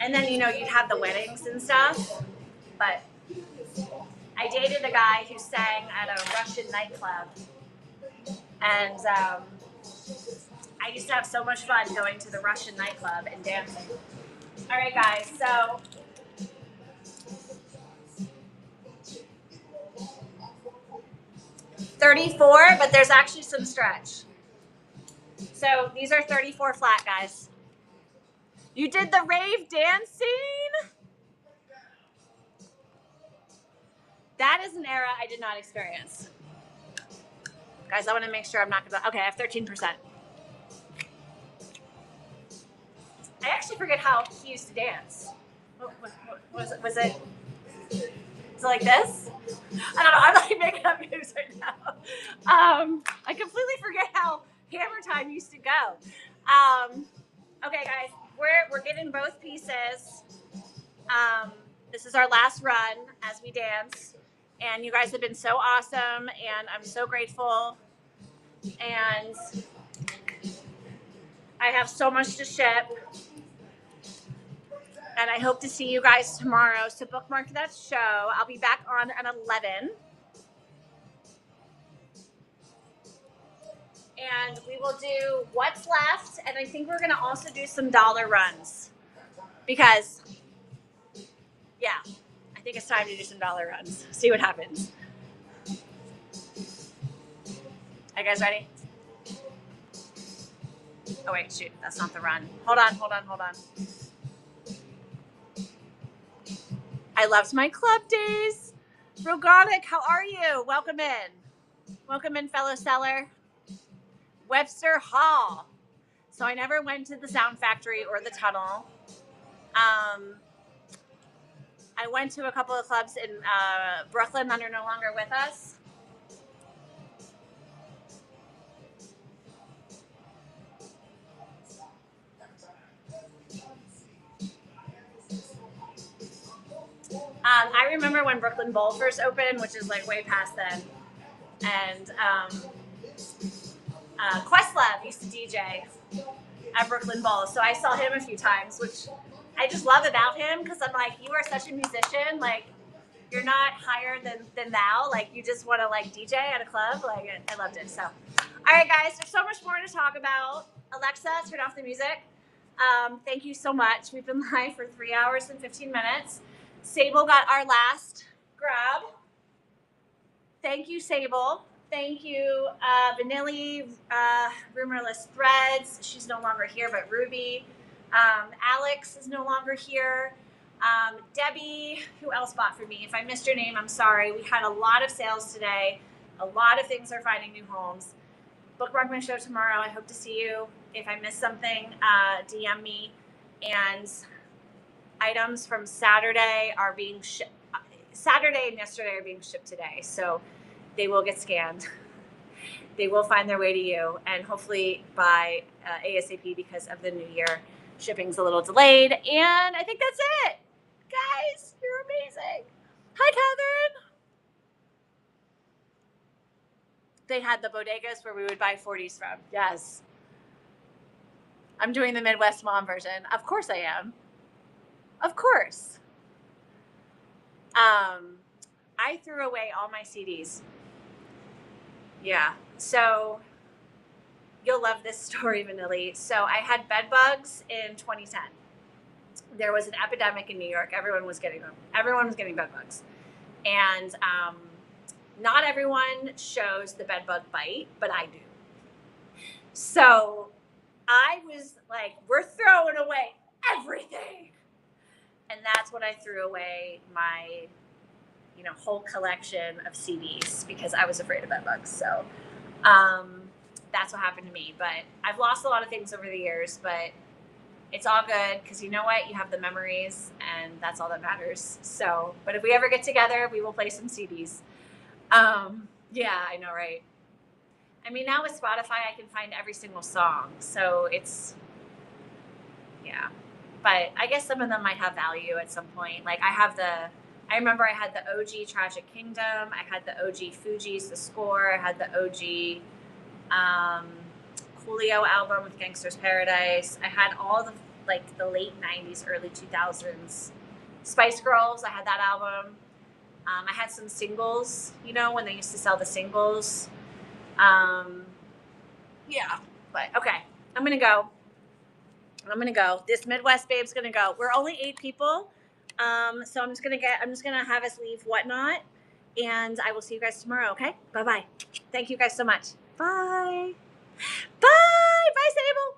And then, you know, you'd have the weddings and stuff. But I dated a guy who sang at a Russian nightclub. And I used to have so much fun going to the Russian nightclub and dancing. All right, guys, so $34, but there's actually some stretch. So these are 34 flat, guys. You did the rave dancing? That is an era I did not experience. Guys, I want to make sure I'm not going to... Okay, I have 13%. I actually forget how he used to dance. What was it? Was it like this? I don't know. I'm like making up moves right now. I completely forget how hammer time used to go. Okay, guys, we're getting both pieces. This is our last run as we dance, and you guys have been so awesome, and I'm so grateful. And I have so much to ship, and I hope to see you guys tomorrow. So bookmark that show. I'll be back on at 11. And we will do what's left, and I think we're going to also do some dollar runs because, yeah, I think it's time to do some dollar runs. See what happens. Are you guys ready? Oh, wait, shoot. That's not the run. Hold on. I loved my club days. Rogonic, how are you? Welcome in, fellow seller. Webster Hall. So I never went to the Sound Factory or the Tunnel. I went to a couple of clubs in Brooklyn that are no longer with us. I remember when Brooklyn Bowl first opened, which is like way past then. And Questlove used to DJ at Brooklyn Bowl. So I saw him a few times, which I just love about him because I'm like, you are such a musician. Like, you're not higher than thou. Like, you just want to like DJ at a club. Like, I loved it. So, all right, guys, there's so much more to talk about. Alexa, turn off the music. Thank you so much. We've been live for 3 hours and 15 minutes. Sable got our last grab. Thank you, Sable. Thank you, Vanilli, Rumorless Threads. She's no longer here, but Ruby. Alex is no longer here. Debbie, who else bought for me? If I missed your name, I'm sorry. We had a lot of sales today. A lot of things are finding new homes. Bookmark my show tomorrow. I hope to see you. If I missed something, DM me. And items from Saturday are being shipped. Saturday and yesterday are being shipped today. So they will get scanned. They will find their way to you. And hopefully by ASAP because of the new year. Shipping's a little delayed. And I think that's it. Guys, you're amazing. Hi, Catherine. They had the bodegas where we would buy 40s from. Yes. I'm doing the Midwest Mom version. Of course I am. Of course. I threw away all my CDs. Yeah. So you'll love this story, Vanilli. So I had bed bugs in 2010. There was an epidemic in New York. Everyone was getting them. Everyone was getting bed bugs. And not everyone shows the bed bug bite, but I do. So I was like, we're throwing away everything. And that's when I threw away my, whole collection of CDs because I was afraid of bed bugs. So that's what happened to me. But I've lost a lot of things over the years, but it's all good because you know what? You have the memories and that's all that matters. So, but if we ever get together, we will play some CDs. Yeah, I know, right? I mean, now with Spotify, I can find every single song. So it's, yeah. But I guess some of them might have value at some point. Like I remember I had the OG Tragic Kingdom. I had the OG Fugees, The Score. I had the OG Coolio album with Gangster's Paradise. I had all the late 90s, early 2000s. Spice Girls, I had that album. I had some singles, when they used to sell the singles. Yeah, but okay, I'm going to go. This Midwest babe's going to go. We're only 8 people. So I'm just going to have us leave Whatnot, and I will see you guys tomorrow. Okay. Bye-bye. Thank you guys so much. Bye. Bye. Bye, Sable.